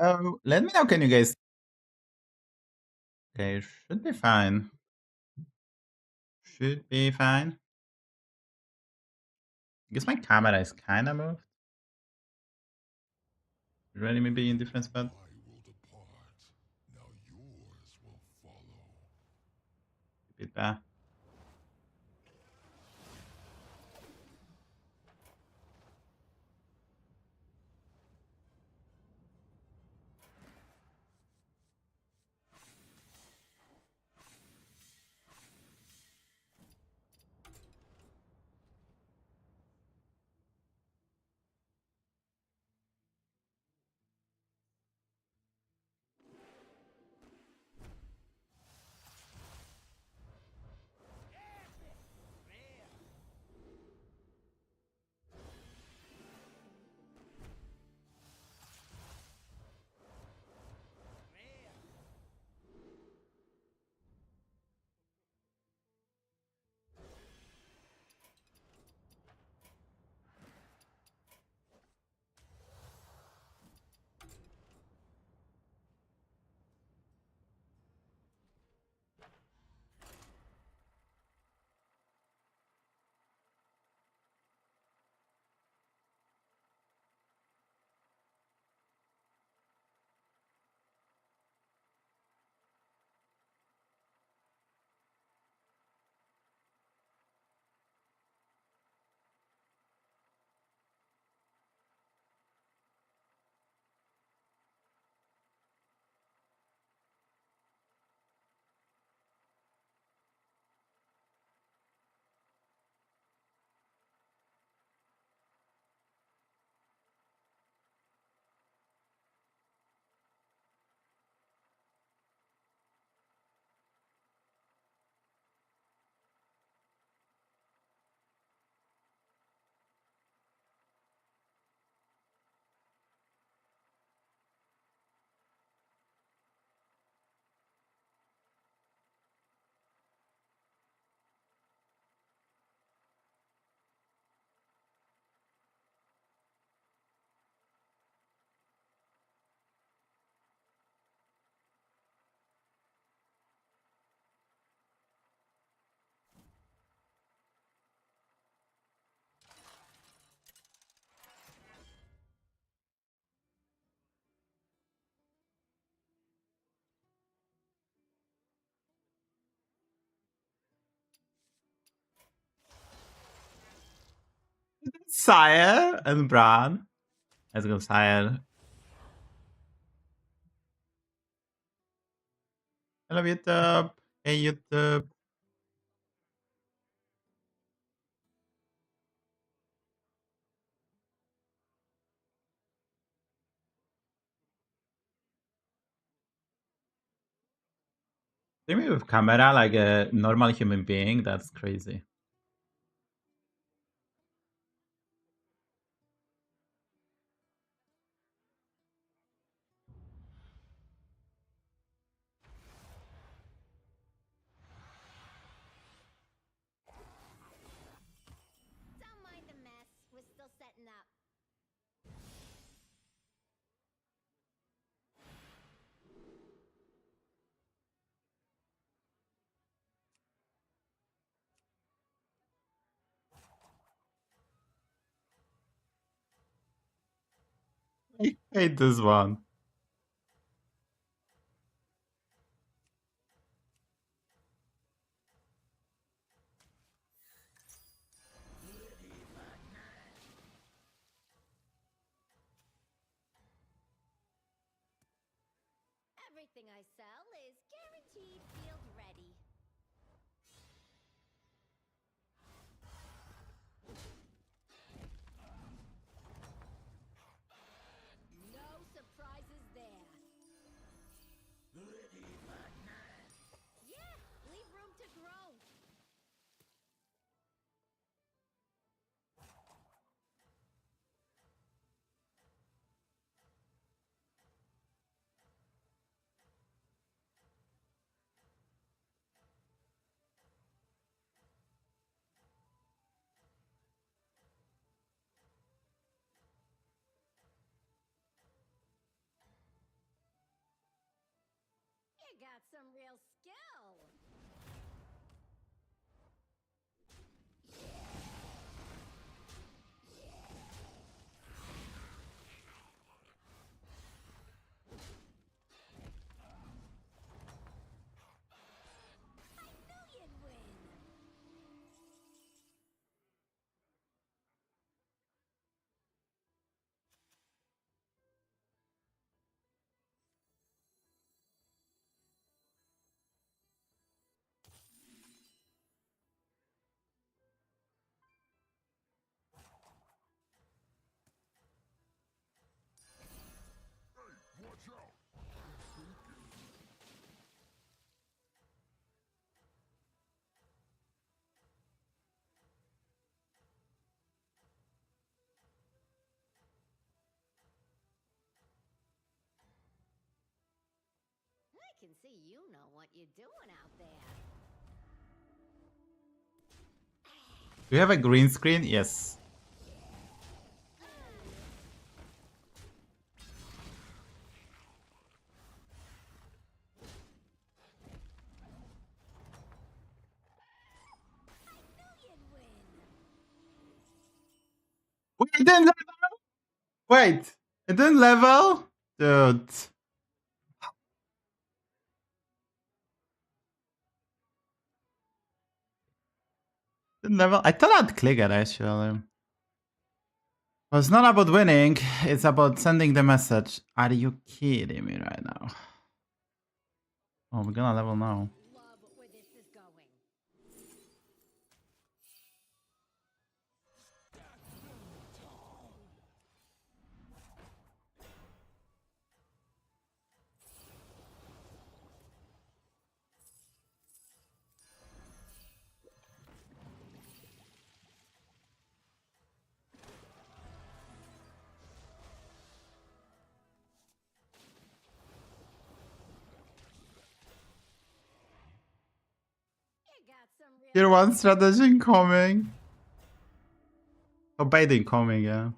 Oh, let me know, can you guys... Okay, should be fine. Should be fine. I guess my camera is kinda moved. Really maybe in different spot. Bit bad. Sire and Bran. Let's go, Sire. Hello, YouTube. Hey, YouTube. Streaming with camera like a normal human being, that's crazy. Don't mind the mess. We're still setting up. I hate this one. Everything I sell is guaranteed field ready. No surprises there. Yeah, leave room to grow. got some real skill. I knew you'd win. I can see you know what you're doing out there. Do you have a green screen? Yes. I knew you'd win. Wait, it didn't level? Wait, it didn't level? Dude. Didn't level? I thought I'd click it actually. Well, it's not about winning, it's about sending the message. Are you kidding me right now? Oh, we're gonna level now. Love where this is going. You got some real Tier 1 strategy incoming. Oh, bait incoming, yeah.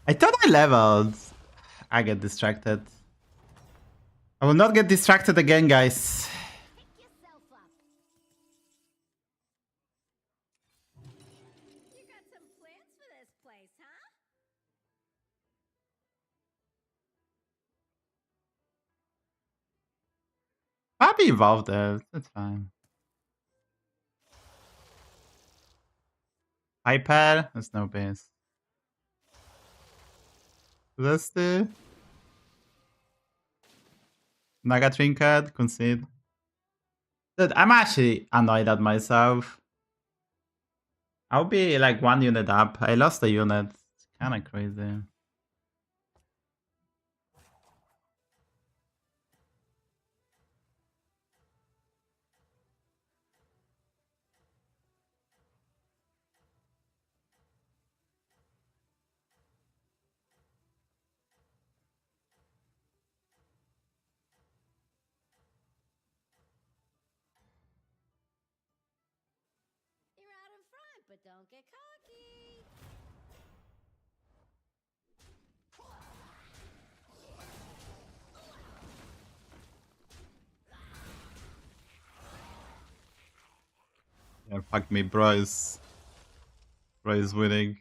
I thought I leveled. I get distracted. I will not get distracted again, guys. Pick yourself up. You got some plans for this place, huh? I'll be involved there. That's fine. Hyper? That's no base. That's the Naga trinket, concede. Dude, I'm actually annoyed at myself. I'll be like 1 unit up. I lost a unit. It's kinda crazy. You're out in front, but don't get cocky. Yeah, fuck me, Bryce. Bryce winning.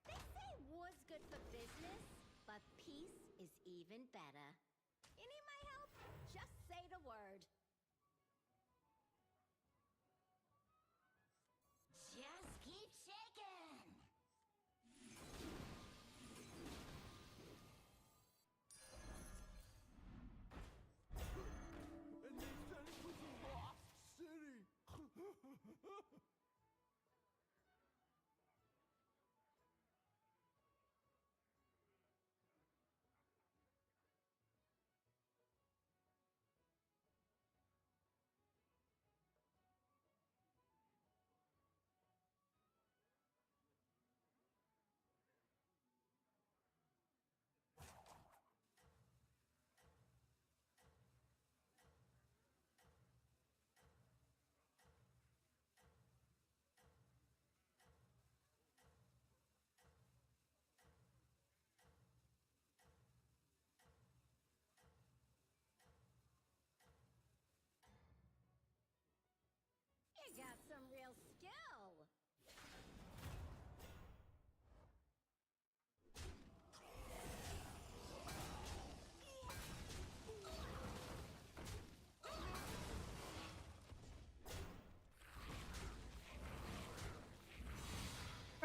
They say war's good for business, but peace is even better. You need my help? Just say the word. Just keep shaking. And they said it was a lost city.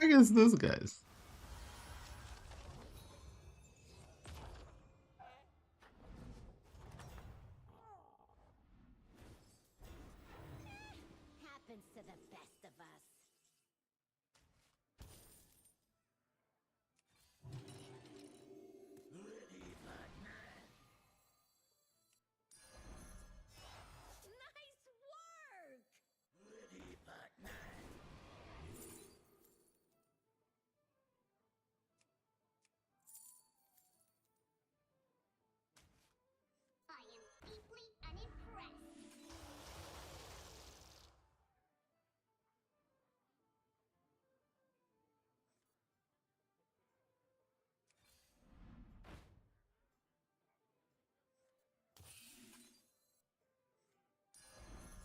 against those guys? Happens to the best of us. Nice work! I am deeply unimpressed.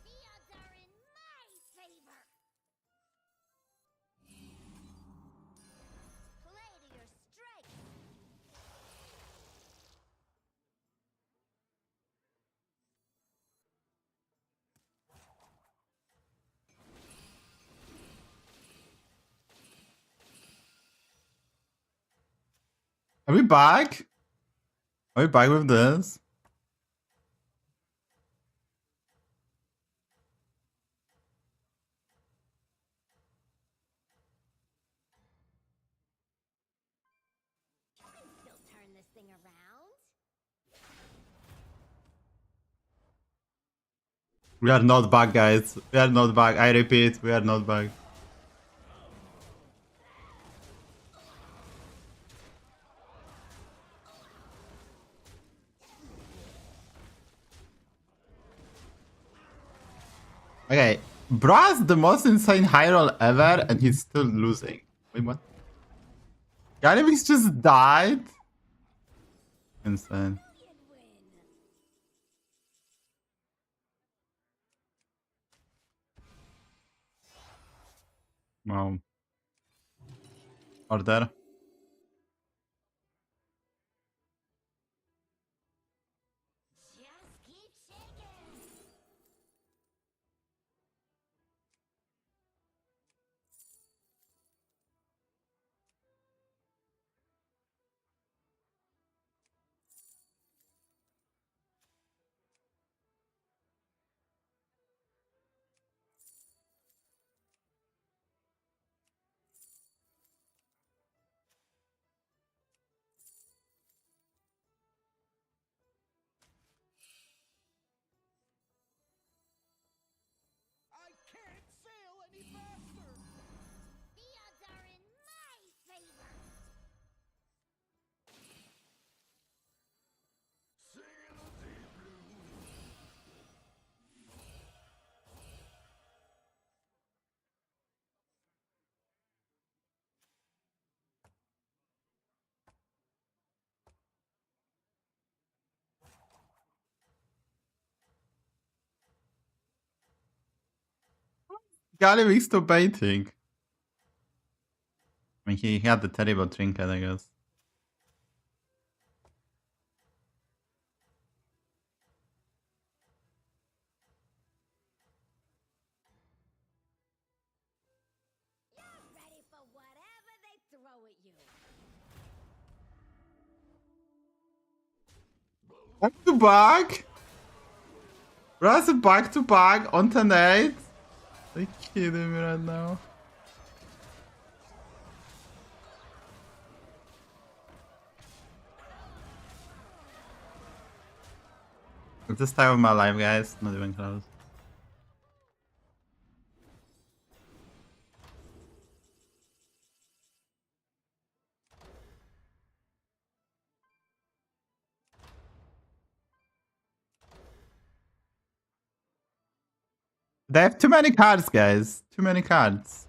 The odds are in my favor. Play to your strength. Are we back? Are we back with this? You can still turn this thing around. We are not back, guys. We are not back. I repeat, we are not back. Okay, Bra's the most insane high roll ever, and he's still losing. Wait, what? Galivix just died? Insane. Brilliant win. Wow. Order. Just keep shaking. I can't sail any faster! The odds are in my favor. Sing in the deep blue. Galivix stop baiting. I mean, he had the terrible trinket, I guess. You're ready for whatever they throw at you. Back to back? Bra's back to back on 10-8? Are you kidding me right now? It's this time of my life, guys. Not even close. They have too many cards, guys. Too many cards.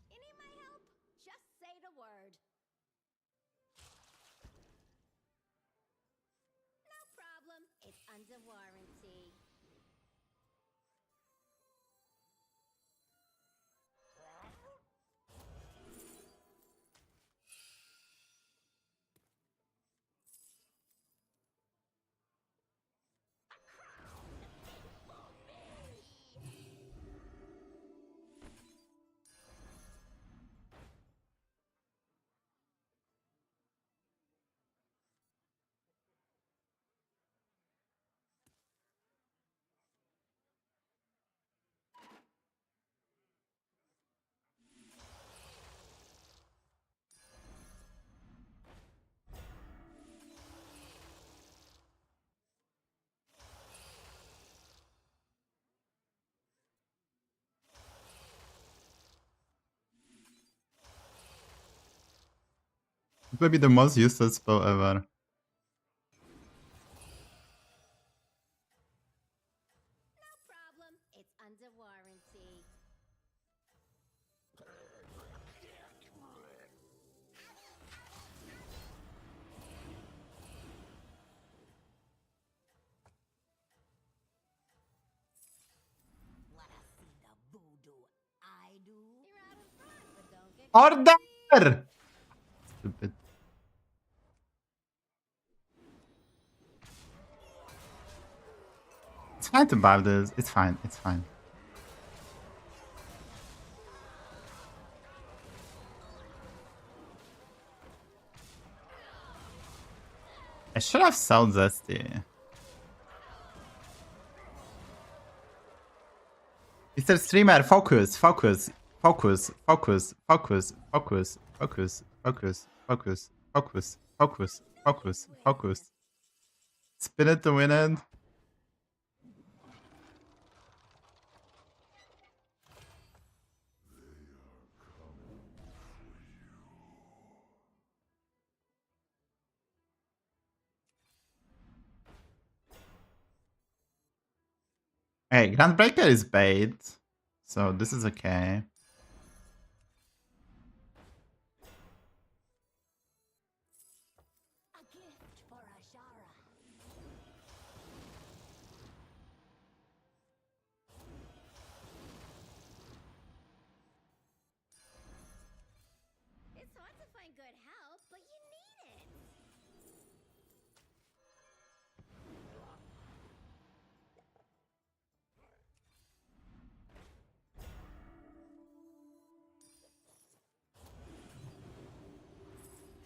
You need my help? Just say the word. No problem. It's under warranty. It would be the most useless spell ever. No problem. It's under warranty. Wanna see the voodoo I do? You're out in front, but don't get Order! Stupid. It's fine to buy this. It's fine. It's fine. I should have sold Zesty. Mr. Streamer, focus, focus, focus, focus, focus, focus, focus, focus, focus, focus, focus, focus, focus. Spin it to win it. Hey, Grandbreaker is bait, so this is okay. a gift for Ashara. It's hard to find good help, but you need it.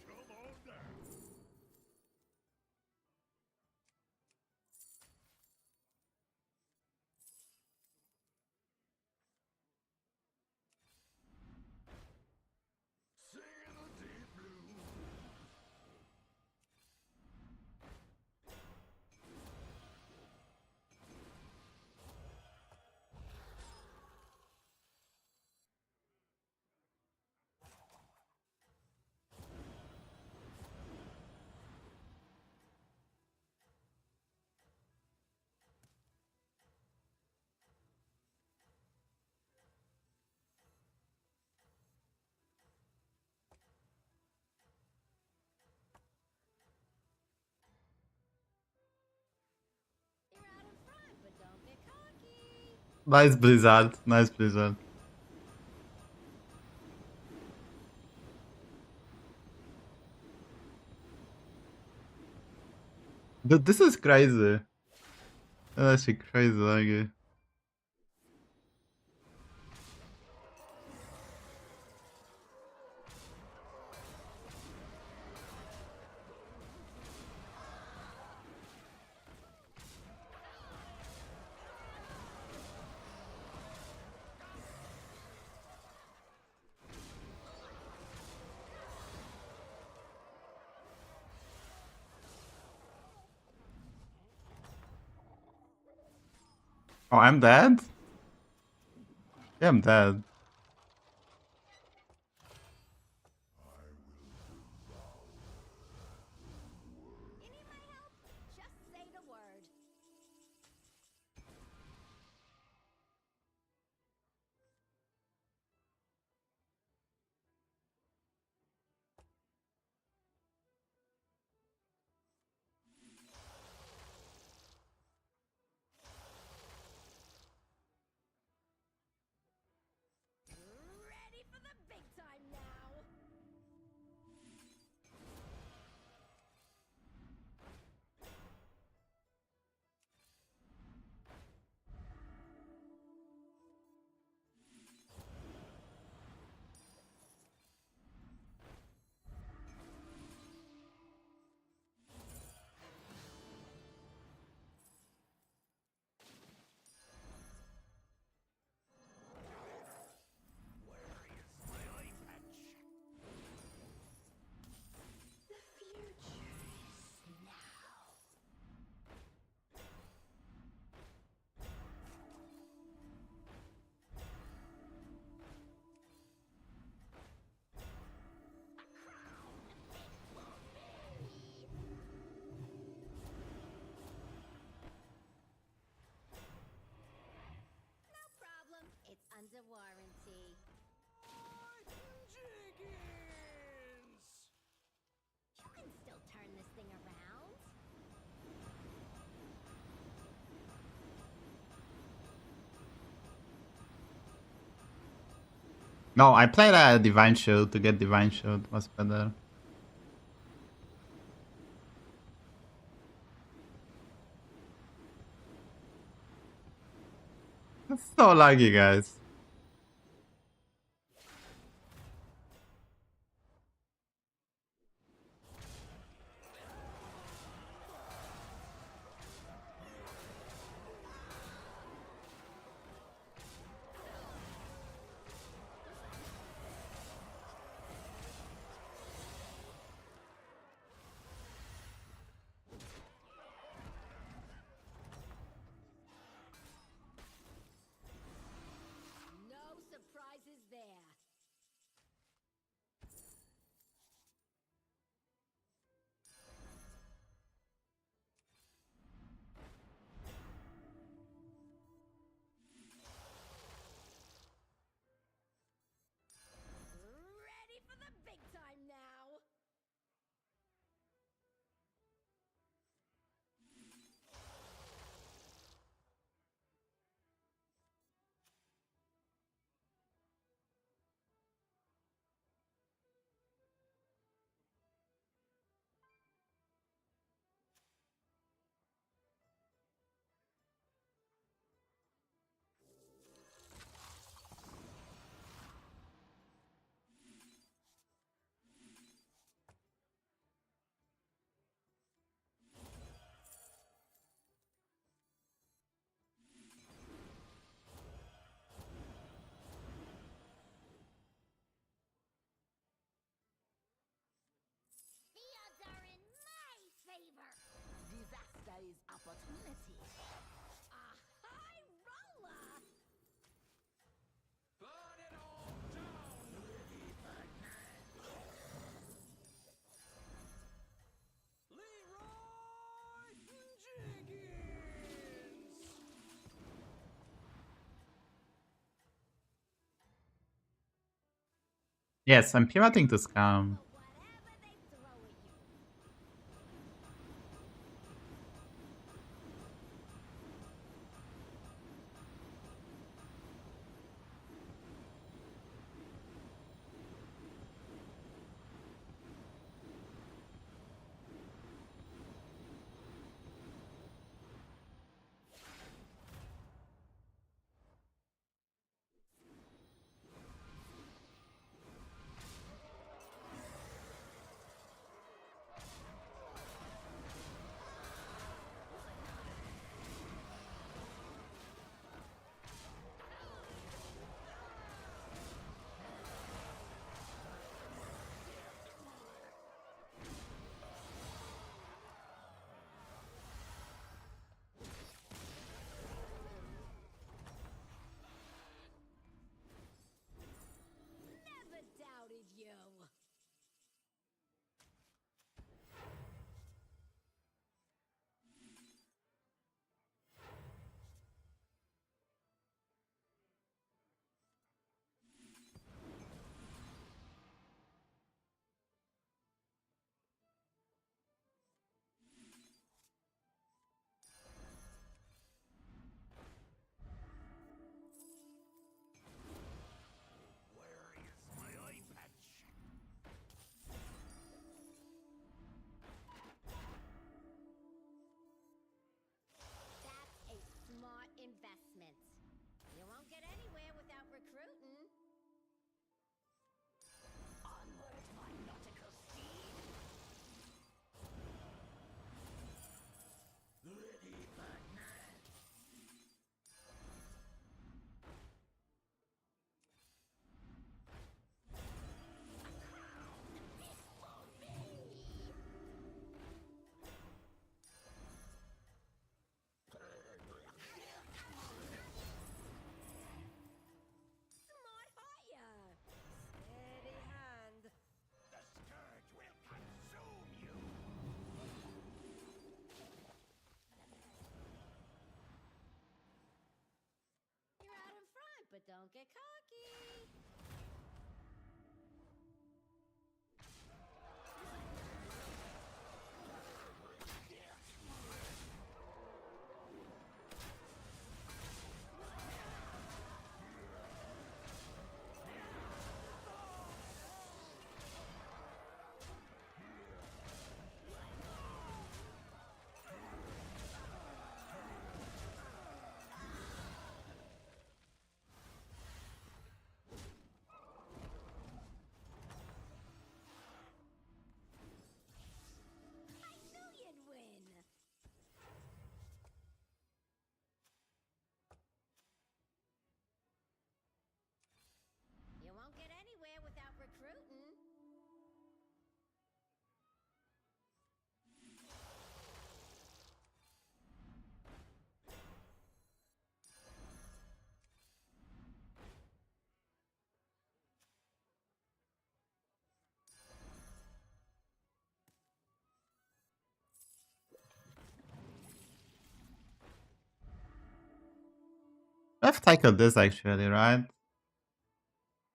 Come on down. Singing the deep blue. You're out in front, but don't get cocky. Nice Blizzard, nice Blizzard. Dude, this is crazy. That's actually crazy, like it. Oh, I'm dead? Yeah, I'm dead. You need my help? Just say the word. No, I played a Divine Shield to get Divine Shield. Was better. That's so laggy, guys. No surprises there. Ready for the big time now. The odds are in my favor. Disaster is opportunity. A high roller. Burn it all down! Leroy Jenkins! Yes, I'm pivoting to Scam. Whatever they throw at you. I've tackled this actually, right?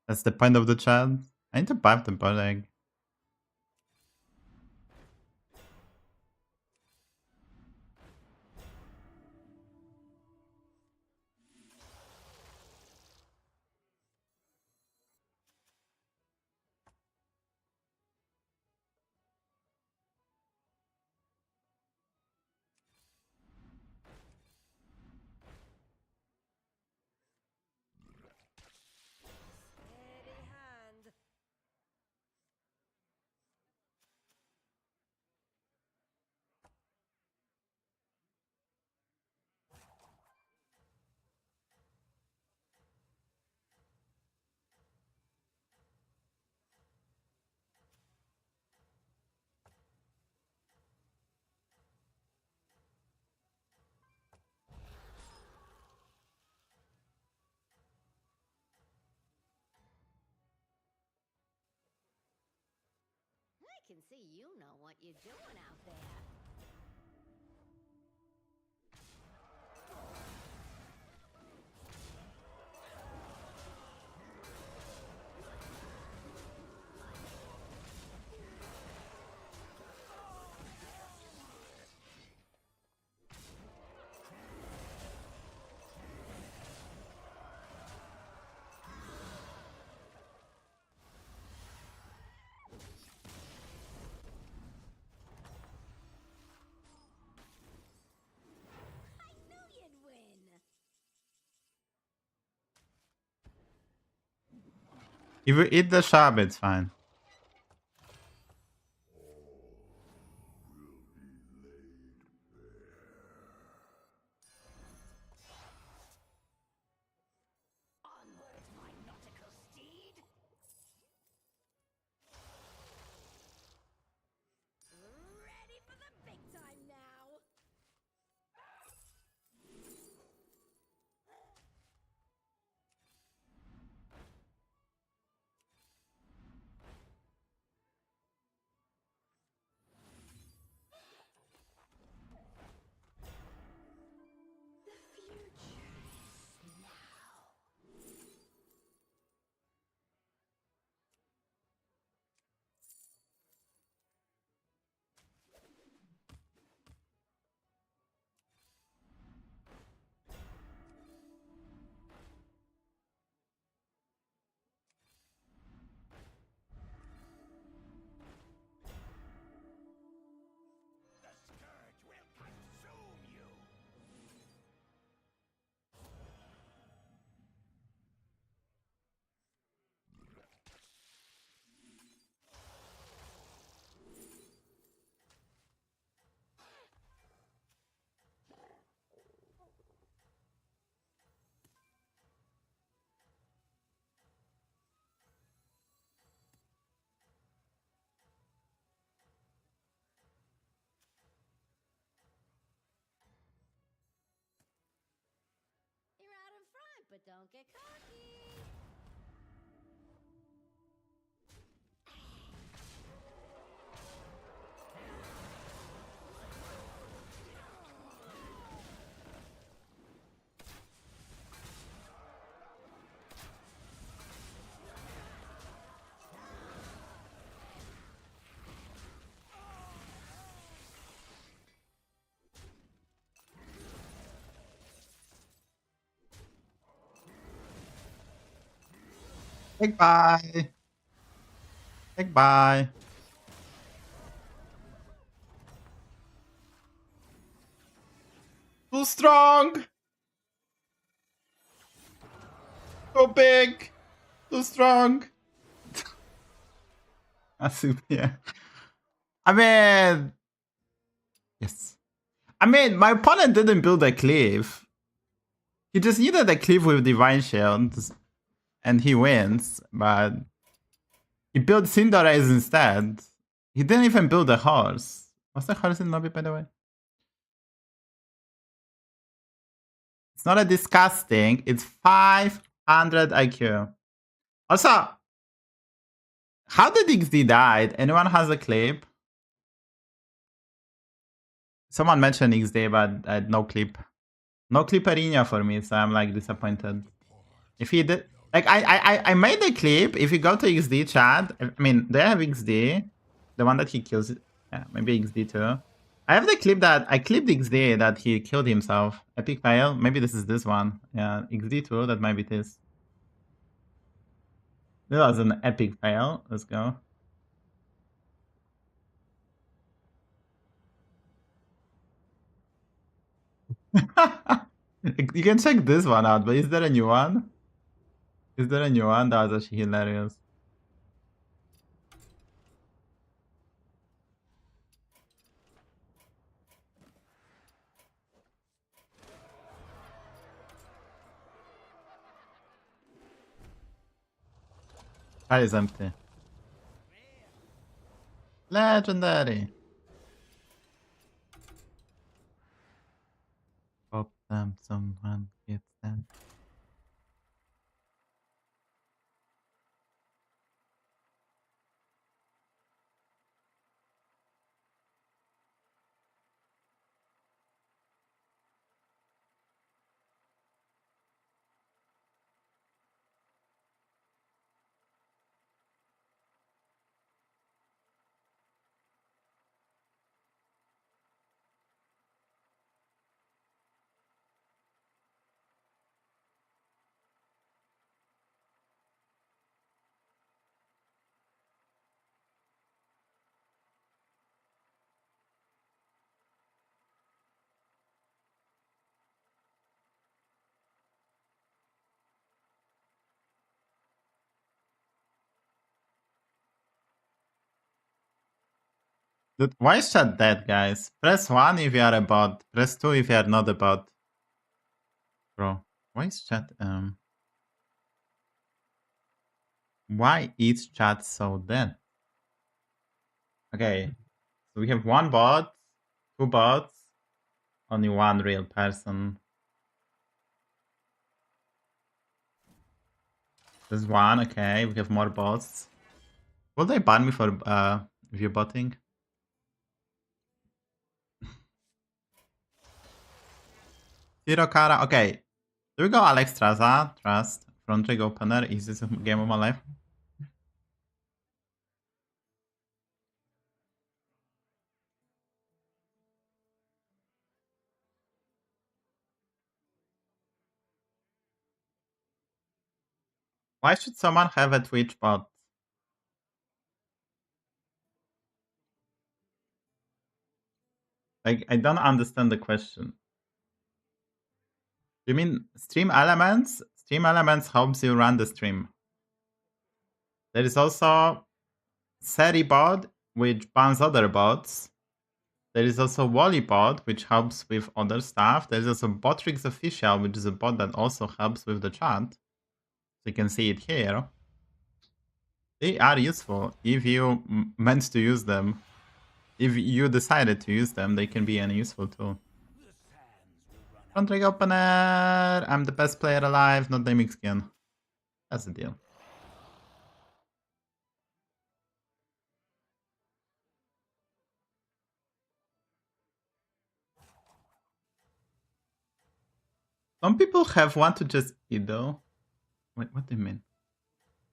That's the point of the chat. I need to buy the building. Steady hand. I can see you know what you're doing out there. I knew you'd win. If you eat the shab, it's fine. Onward, my nautical steed. Ready for the big time now. The future is now. The scourge will consume you. You're out in front, but don't get cocky. Goodbye. Goodbye. Too strong. So big. Too strong. HysteriA. I mean, yes. I mean, my opponent didn't build a cleave. He just needed a cleave with Divine Shield, and he wins, but he built Cinderace instead. He didn't even build a horse. What's the horse in lobby, by the way? It's not a disgusting. It's 500 IQ. Also, how did ixxdeee die? Anyone has a clip? Someone mentioned ixxdeee, but I had no clip. No Kripparrian for me, so I'm like disappointed. If he did, like I made a clip. If you go to ixxdeee chat, I mean they have ixxdeee, the one that he kills. Yeah, maybe ixxdeee too. I have the clip that I clipped ixxdeee that he killed himself. Epic fail. Maybe this is this one. Yeah, ixxdeee too. That might be this. This was an epic fail. Let's go. You can check this one out, but is there a new one? Is there a new one? That was actually hilarious. That is empty. Legendary. Hope someone gets that. Dude, why is chat dead, guys? Press 1 if you are a bot. Press 2 if you are not a bot. Bro, why is chat why is chat so dead? Okay, so we have one bot, two bots, only one real person. There's one, okay, we have more bots. Will they ban me for view botting? Zero Kara, okay. There we go, Alex Traza, trust. Front rig opener, easiest game of my life. Why should someone have a Twitch bot? Like, I don't understand the question. You mean stream elements? Stream elements helps you run the stream. There is also Seribot, which bans other bots. There is also Wallybot, which helps with other stuff. There is also Botrix Official, which is a bot that also helps with the chat. So you can see it here. They are useful if you meant to use them. If you decided to use them, they can be a useful tool. Front rig opener. I'm the best player alive, not the Mixkin. That's the deal. Some people have want to just eat though. Wait, what do you mean?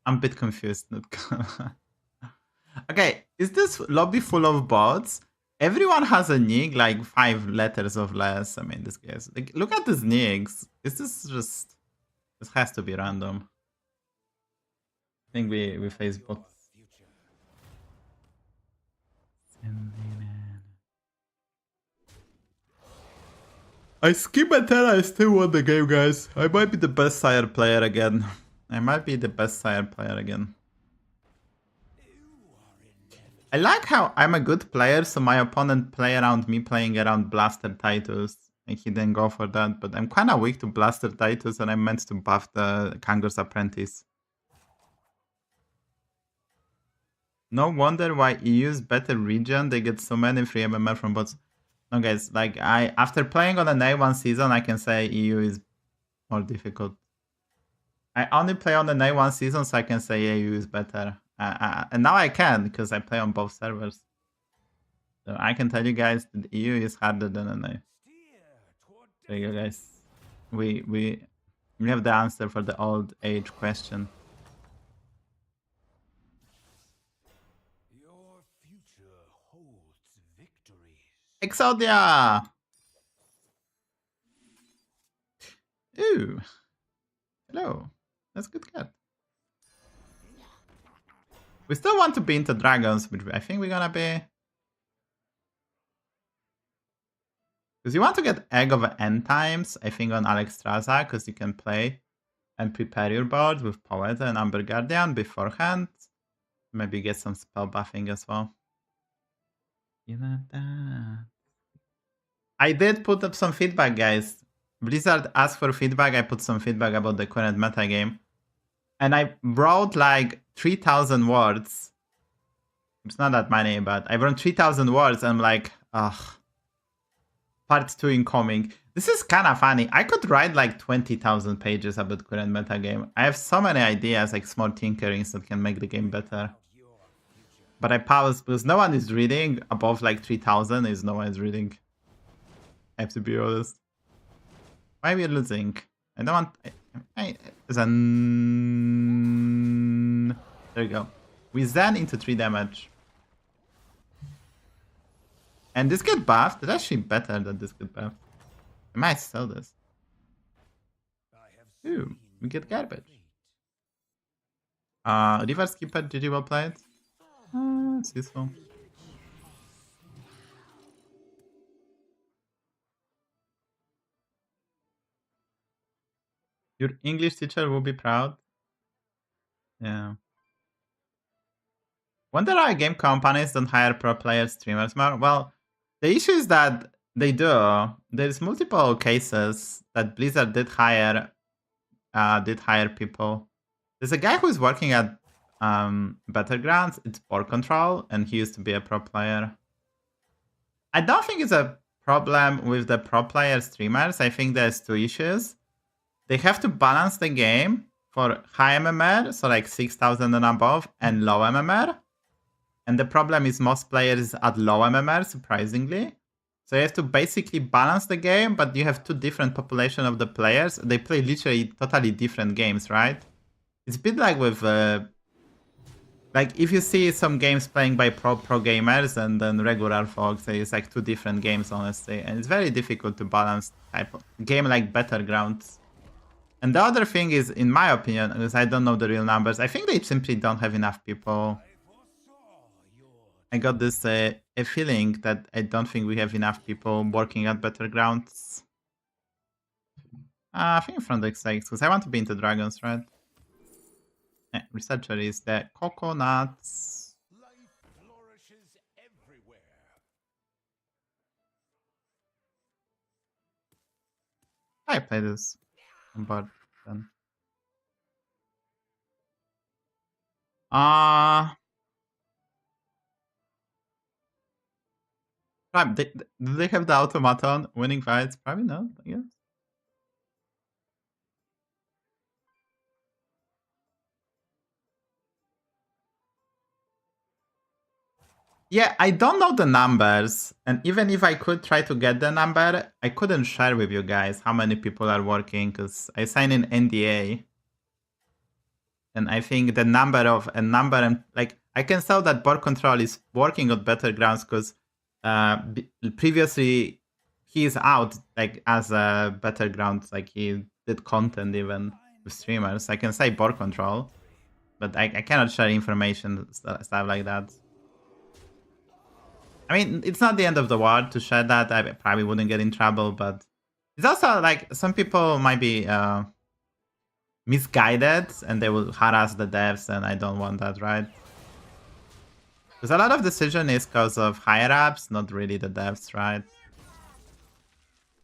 I'm a bit confused. Okay, is this lobby full of bots? Everyone has a nick like 5 letters of less. I mean, this guy's like, look at these nicks. Is this just? This has to be random. I think we face bots. I skip until I still won the game, guys. I might be the best sire player again. I might be the best sire player again. I like how I'm a good player, so my opponent play around me playing around Blaster Titus. And he didn't go for that, but I'm kind of weak to Blaster Titus and I'm meant to buff the Kangor's Apprentice. No wonder why EU's better region, they get so many free MMR from bots. No guys, like after playing on an A1 season, I can say EU is more difficult. I only play on the A1 season, so I can say EU is better. And now I can, because I play on both servers. So I can tell you guys that EU is harder than an A. There you go, guys. we have the answer for the old age question. Your future holds victories. Exodia! Ooh. Hello. That's a good cat. We still want to be into dragons, which I think we're gonna be. Because you want to get Egg of End Times, I think, on Alexstrasza, because you can play and prepare your board with Poet and Amber Guardian beforehand. Maybe get some spell buffing as well. You know that. I did put up some feedback, guys. Blizzard asked for feedback. I put some feedback about the current metagame. And I wrote like 3,000 words. It's not that many, but I wrote 3,000 words and I'm like, ugh. Part 2 incoming. This is kind of funny. I could write like 20,000 pages about current metagame. I have so many ideas, like small tinkerings that can make the game better. But I paused because no one is reading. Above like 3,000 is no one is reading. I have to be honest. Why are we losing? I don't want... Zen... There you go. We Zen into 3 damage. And this get buffed. It's actually better than this get buffed. I might sell this. Ooh, we get garbage. Reverse Keeper, GG, well played. It's useful. Your English teacher will be proud. Yeah. Wonder why game companies don't hire pro player streamers more? Well, the issue is that they do. There's multiple cases that Blizzard did hire people. There's a guy who's working at Battlegrounds. It's Board Control, and he used to be a pro player. I don't think it's a problem with the pro player streamers. I think there's 2 issues. They have to balance the game for high MMR, so like 6,000 and above, and low MMR. And the problem is most players at low MMR, surprisingly. So you have to basically balance the game, but you have 2 different population of the players. They play literally totally different games, right? It's a bit like with... like if you see some games playing by pro gamers and then regular folks, it's like 2 different games, honestly. And it's very difficult to balance type of game like Battlegrounds. And the other thing is, in my opinion, because I don't know the real numbers, I think they simply don't have enough people. I got this a feeling that I don't think we have enough people working at Battlegrounds. I think from the sakes, because I want to be into dragons, right? Yeah, researcher is the coconuts. Life flourishes everywhere. I play this on board then. Right, do they have the automaton winning fights? Probably not, I guess. Yeah, I don't know the numbers, and even if I could try to get the number, I couldn't share with you guys how many people are working, because I signed an NDA. And I think the number and like I can tell that Board Control is working on Battlegrounds because previously he is out like as a Battlegrounds, like he did content even with streamers. I can say Board Control, but I cannot share information stuff like that. I mean, it's not the end of the world to share that. I probably wouldn't get in trouble, but it's also like some people might be misguided and they will harass the devs, and I don't want that, right? Because a lot of decision is because of higher ups, not really the devs, right?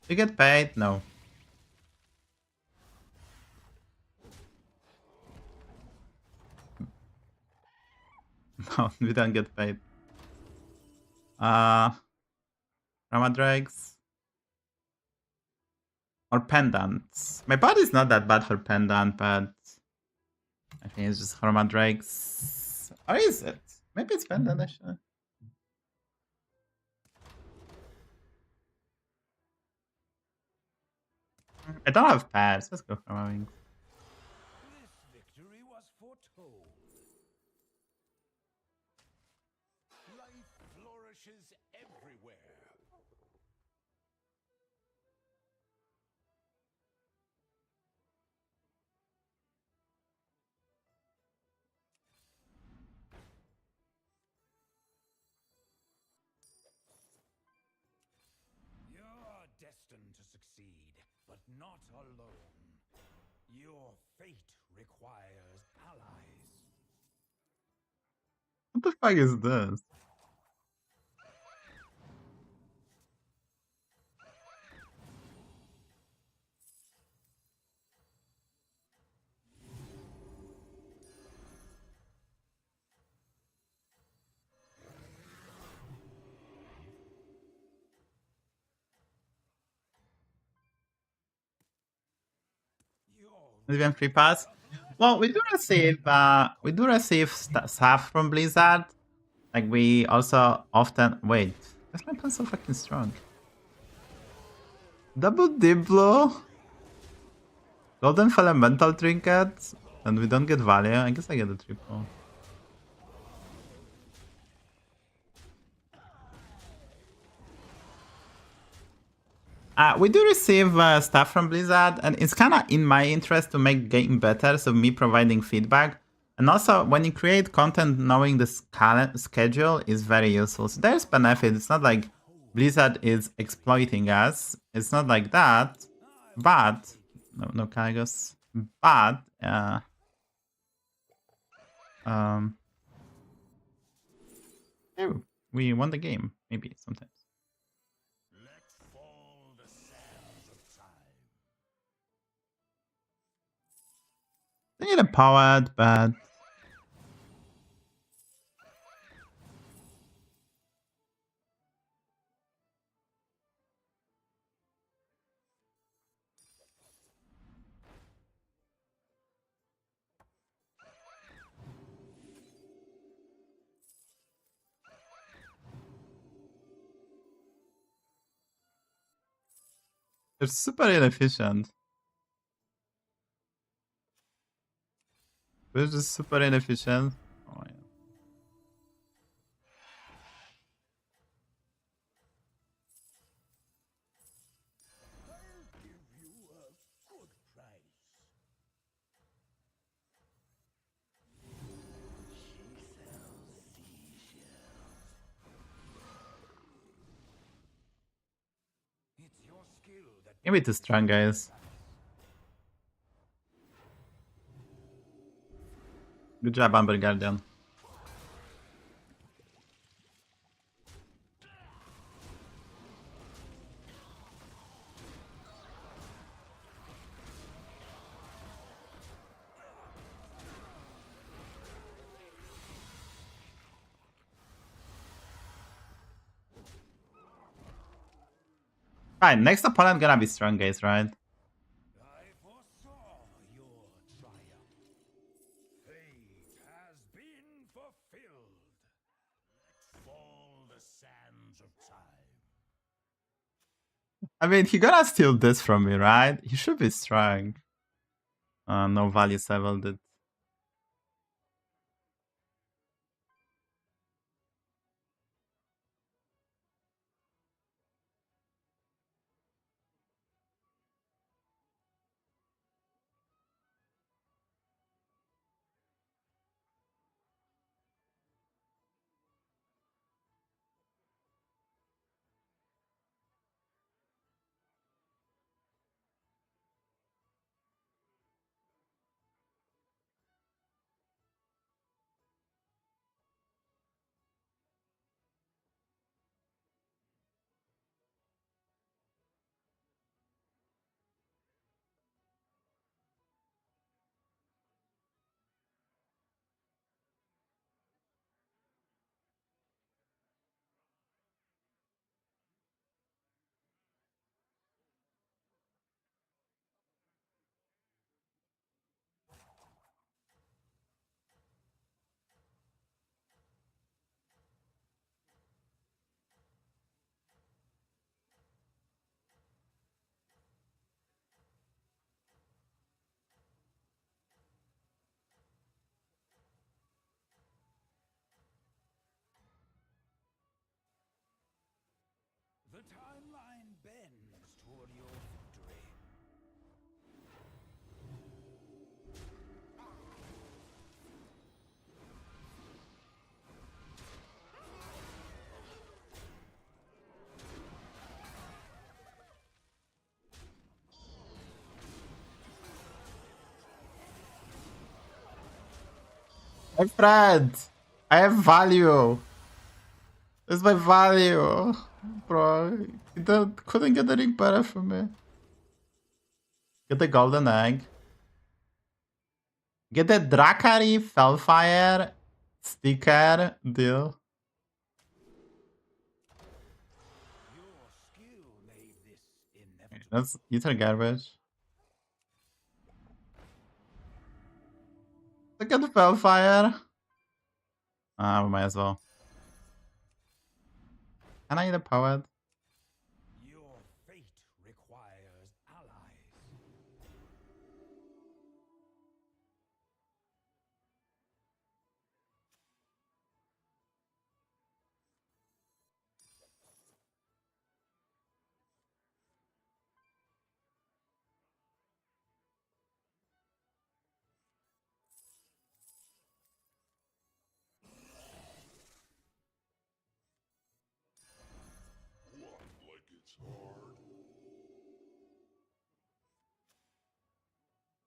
You get paid? No. No, we don't get paid. Ramadrakes. Or pendants. My body is not that bad for pendant, but I think it's just Ramadrakes. Or is it? Maybe it's pendant, actually. I don't have pads. Let's go for my wings. This victory was foretold. Life flourishes everywhere. You're destined to succeed, but not alone. Your fate requires allies. What the fuck is this? Even free pass. Well, we do receive stuff from Blizzard. Like we also often wait. Why's my pen so fucking strong? Double Diplo, Golden Fundamental Trinket, and we don't get value. I guess I get a triple. We do receive stuff from Blizzard, and it's kind of in my interest to make game better, so me providing feedback. And also, when you create content, knowing the schedule is very useful. So there's benefit. It's not like Blizzard is exploiting us. It's not like that. But, no Kagos. But, we won the game, maybe, sometimes. Let fall the sands of time. They need a powered, but they're super inefficient. They're just super inefficient. Oh, yeah. I'll give you a good price. She sells seashells. It's your skill that Maybe too strong, guys. Good job, Amber Guardian. Fine, next opponent gonna be strong, guys, right? I foresaw your triumph. Fate has been fulfilled. Let fall the sands of time. I mean, he gonna steal this from me, right? He should be strong. No value leveled it. My friend, I have value. It's my value, bro. You couldn't get anything better from me. Get the golden egg. Get the Drakari, Fellfire, sticker, deal. Your skill made this inevitable. That's utter garbage. Look at the Fellfire. Ah, we might as well. Can I eat a poet? Your fate requires allies.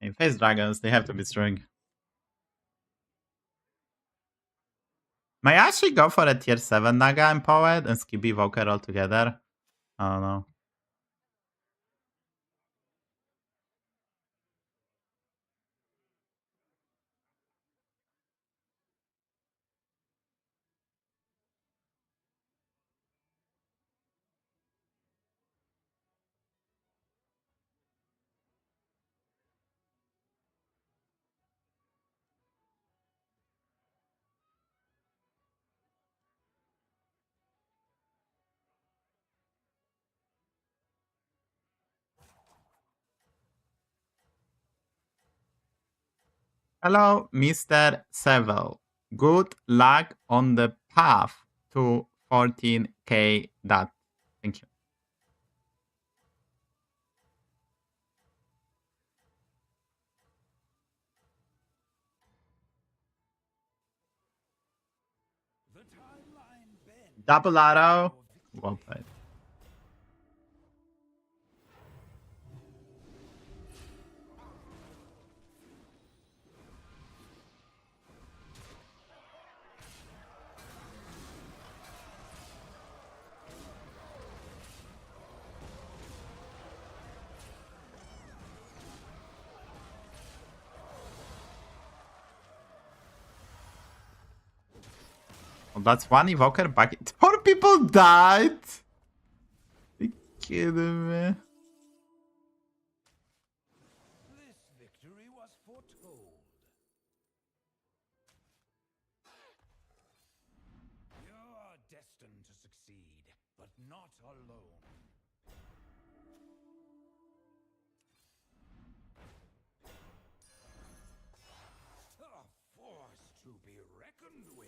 In face dragons, they have to be strong. May I actually go for a tier 7 Naga and poet and skip Evoker altogether? I don't know. Hello, Mr. Seville. Good luck on the path to 14k dot. Thank you. The timeline bends. Double auto. Well played. Well, that's one evoker back. 4 people died. Are you kidding me? This victory was foretold. You are destined to succeed, but not alone. A force to be reckoned with.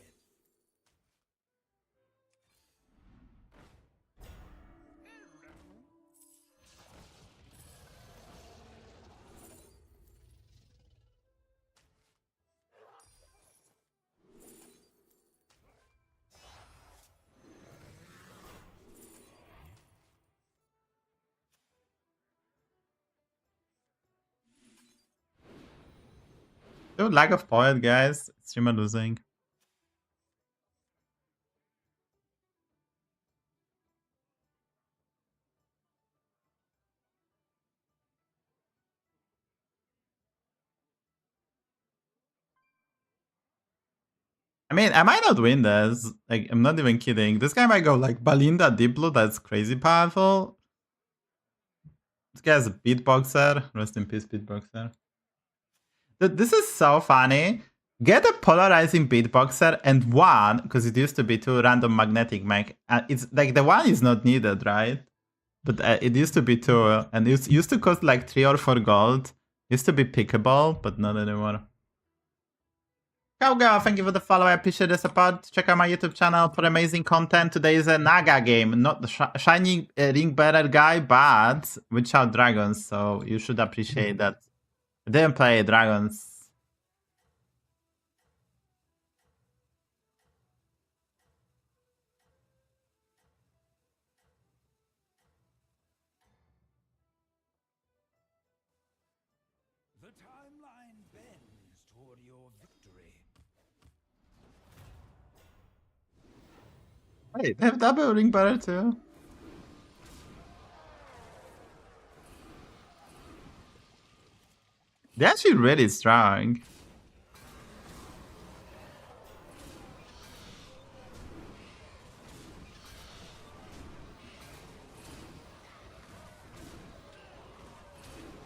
Dude, lack of poet, guys. Streamer losing. I mean, I might not win this. Like, I'm not even kidding. This guy might go like Balinda Diplo, that's crazy powerful. This guy's a beatboxer. Rest in peace, beatboxer. This is so funny. Get a polarizing beatboxer and one, because it used to be 2 random magnetic mech. It's like the one is not needed, right? But it used to be 2, and it used to cost like 3 or 4 gold. Used to be pickable, but not anymore. Go, thank you for the follow. I appreciate the support. Check out my YouTube channel for amazing content. Today is a Naga game, not the shining ring bearer guy, but without dragons. So you should appreciate that. I didn't play dragons. The timeline bends toward your victory. Wait, they have double ring better too. They're actually really strong.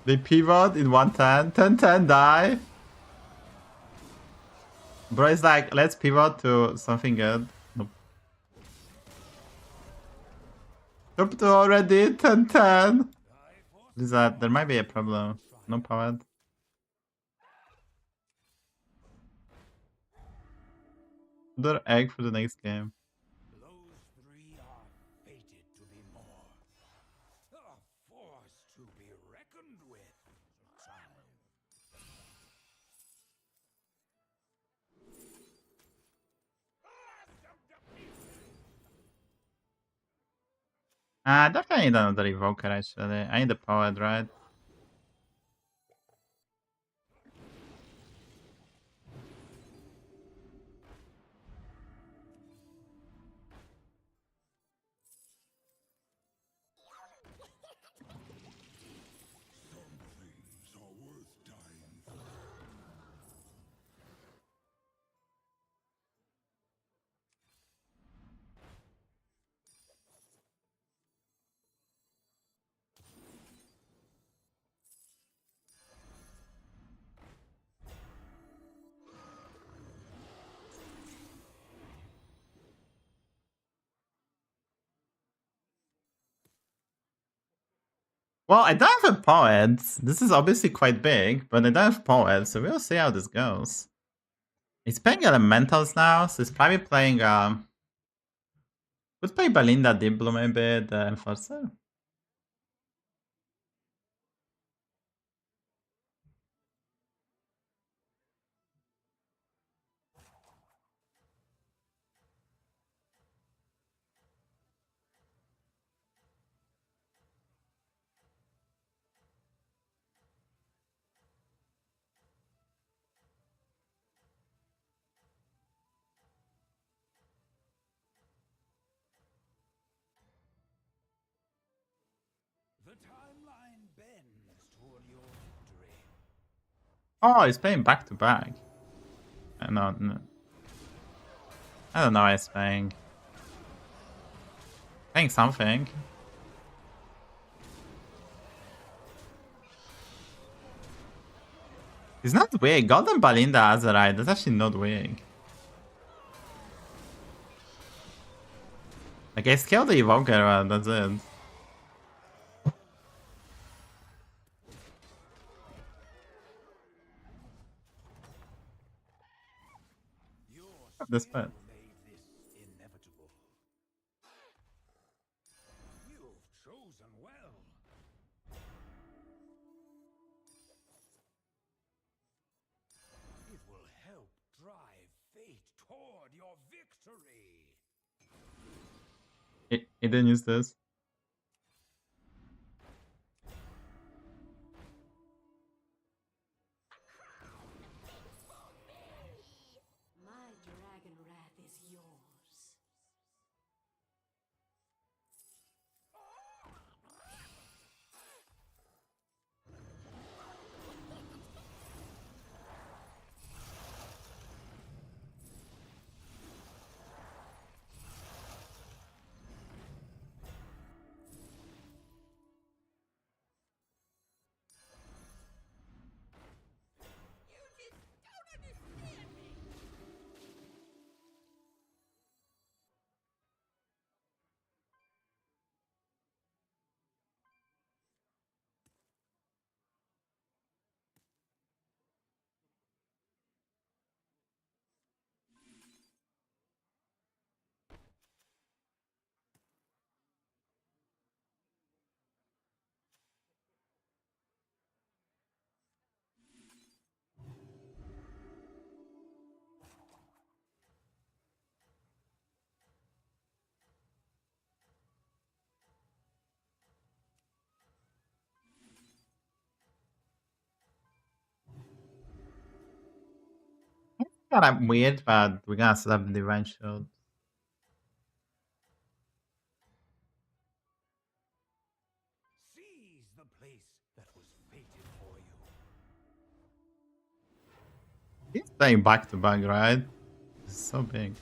They pivot in 110, 10-10 die. Bro is like, let's pivot to something good. Nope. Top 2 already, 10-10. Is that there might be a problem. No power. Their egg for the next game. Those three are fated to be more. A force to be reckoned with. Time. Definitely need another evoker actually. I need the poet, right? Some things are worth dying for. Well, I don't have a poet. This is obviously quite big, but I don't have poet, so we'll see how this goes. He's playing elementals now, so he's probably playing could play Belinda Deep Blue maybe, the enforcer. The timeline bends toward your victory. Oh, he's playing back to back. No, no. I don't know what he's playing. Playing something. He's not weak. Golden Belinda Azerite, that's actually not weak. Like, I scaled the evoker, that's it. Your This skill bad. made this inevitable. You've chosen well. It will help drive fate toward your victory. He didn't use this. My dragon wrath is yours. You just don't understand me. Kind of weird, but we're gonna still have the divine shield. the place that was fated for you. He's playing back to back, right? It's so big.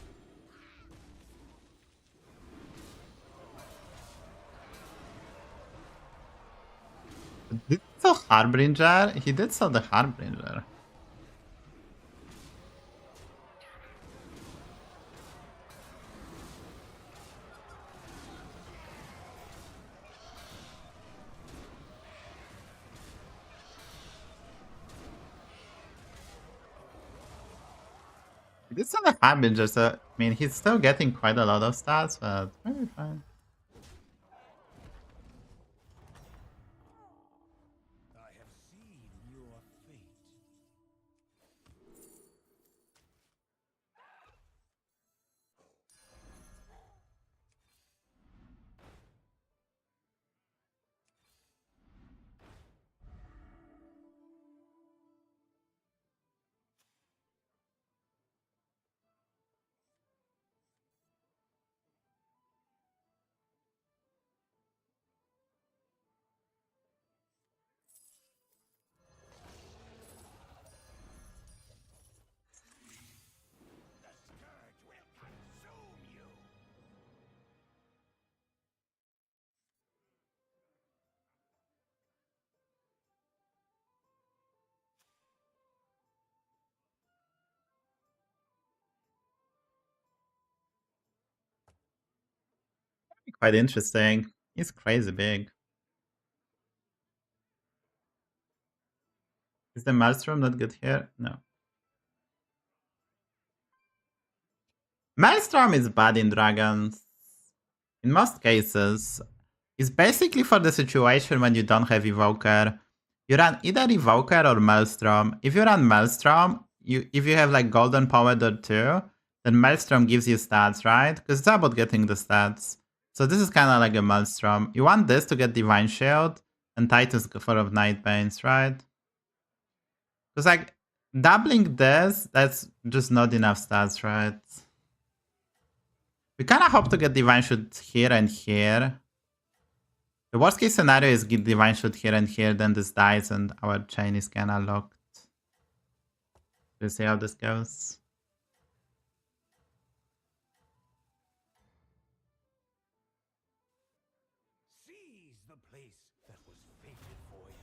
Did he sell Harbinger? He did sell the Harbinger. He did sell the Harbinger, so I mean he's still getting quite a lot of stats, but maybe fine. I have seen your fate. The scourge will consume you. Quite interesting. He's crazy big. Is the Maelstrom not good here? No. Maelstrom is bad in Dragons. In most cases. It's basically for the situation when you don't have Evoker. You run either Evoker or Maelstrom. If you run Maelstrom, if you have like Golden Powered or 2, then Maelstrom gives you stats, right? Because it's about getting the stats. So this is kind of like a Maelstrom. You want this to get Divine Shield and Titus for of Night Pains, right? Because like doubling this, that's just not enough stats, right? We kind of hope to get Divine Shield here and here. The worst case scenario is get Divine Shield here and here, then this dies and our chain is kinda locked. We'll see how this goes. Seize the place that was fated for you.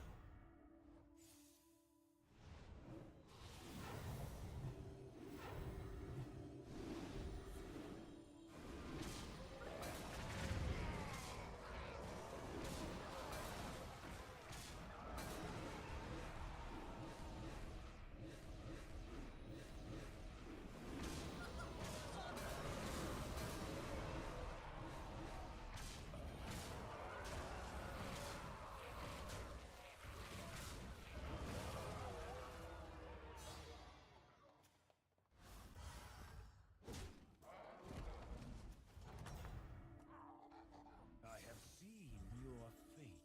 I have seen your fate.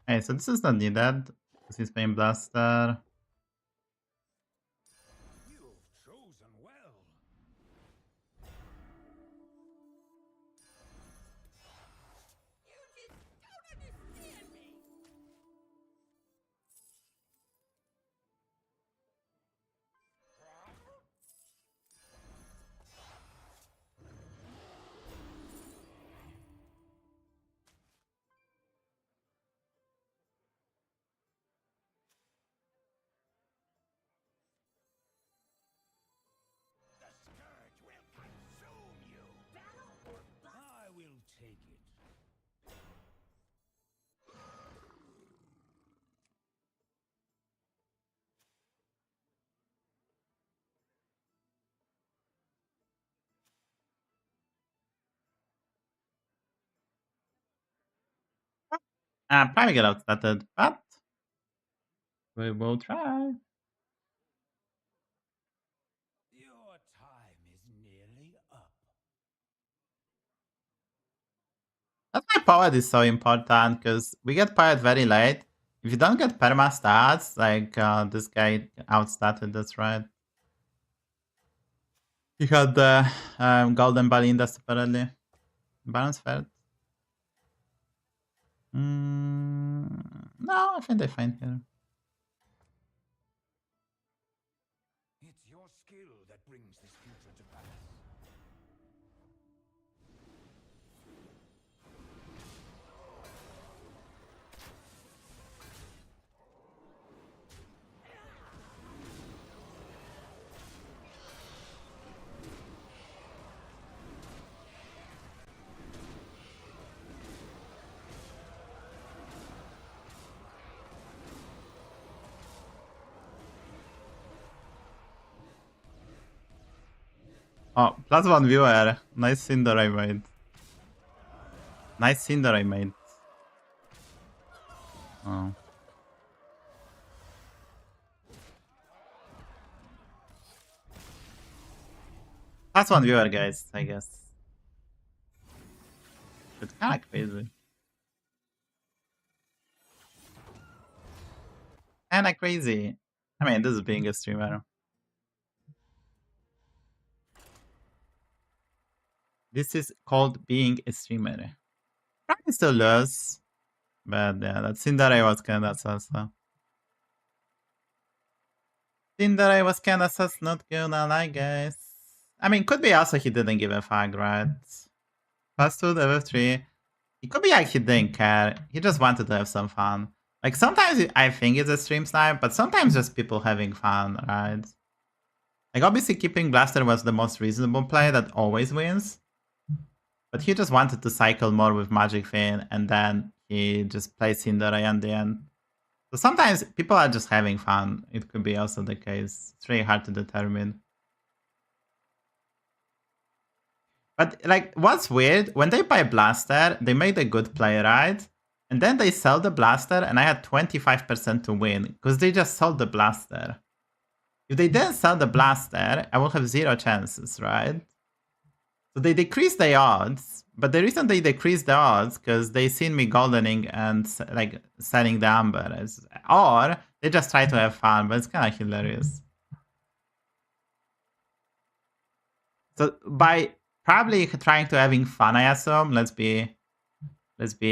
Hey, so this is not needed, because he's playing Blaster. You've chosen well. You just don't understand me. The scourge will consume you. I will take it. Probably get outstarted, but we will try. Your time is nearly up. That's why powered is so important, because we get powered very late. If you don't get perma stats, like this guy outstarted, that's right. He had the golden Balinda separately. Balance fair. No, I think they fine here. It's your skill that brings this future to pass. Oh, +1 viewer. Nice cinder I made. Nice cinder I made. Oh. +1 viewer, guys, I guess. It's kinda crazy. Kinda crazy. I mean, this is being a streamer. This is called being a streamer. Probably still lose. But yeah, that Cinderay was kinda sus. Cinderay was kinda sus, not gonna lie, guys. I mean, could be also he didn't give a fuck, right? +2, level 3. It could be like he didn't care. He just wanted to have some fun. Like sometimes I think it's a stream snipe, but sometimes just people having fun, right? Like obviously keeping Blaster was the most reasonable play that always wins. But he just wanted to cycle more with Magic Fin, and then he just plays Cinderay at the end. So sometimes people are just having fun. It could be also the case. It's really hard to determine. But like, what's weird, when they buy Blaster, they made a good play, right? And then they sell the Blaster, and I had 25% to win, because they just sold the Blaster. If they didn't sell the Blaster, I would have 0 chances, right? So they decreased the odds, but the reason they decreased the odds, because they seen me goldening and like selling the Amber. Or they just try to have fun, but it's kind of hilarious. So by probably trying to having fun, I assume. Let's be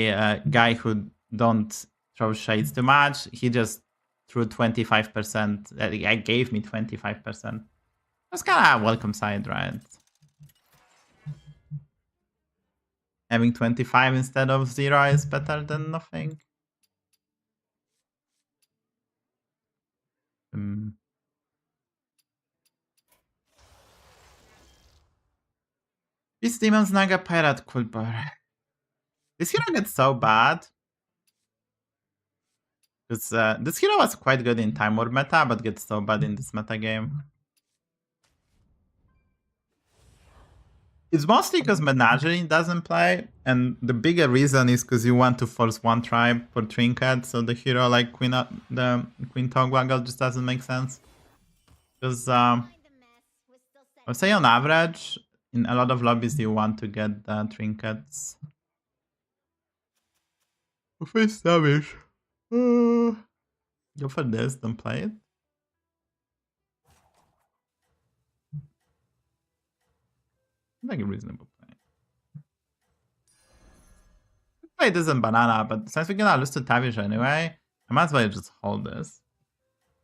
a guy who don't throw shades too much. He just threw 25%. I gave me 25%. That's kind of a welcome side, right? Having 25 instead of 0 is better than nothing. Beast Demons, Naga, Pirate, Quilboar. This hero gets so bad. Because this hero was quite good in Time War meta, but gets so bad in this meta game. It's mostly because Menagerie doesn't play, and the bigger reason is because you want to force one tribe for trinket, so the hero like Queen Togwaggle just doesn't make sense. Because I would say on average, in a lot of lobbies you want to get the trinkets. Face damage. Go for this, don't play it. Like a reasonable play. Play this in banana, but since we're gonna lose to Tavish anyway, I might as well just hold this.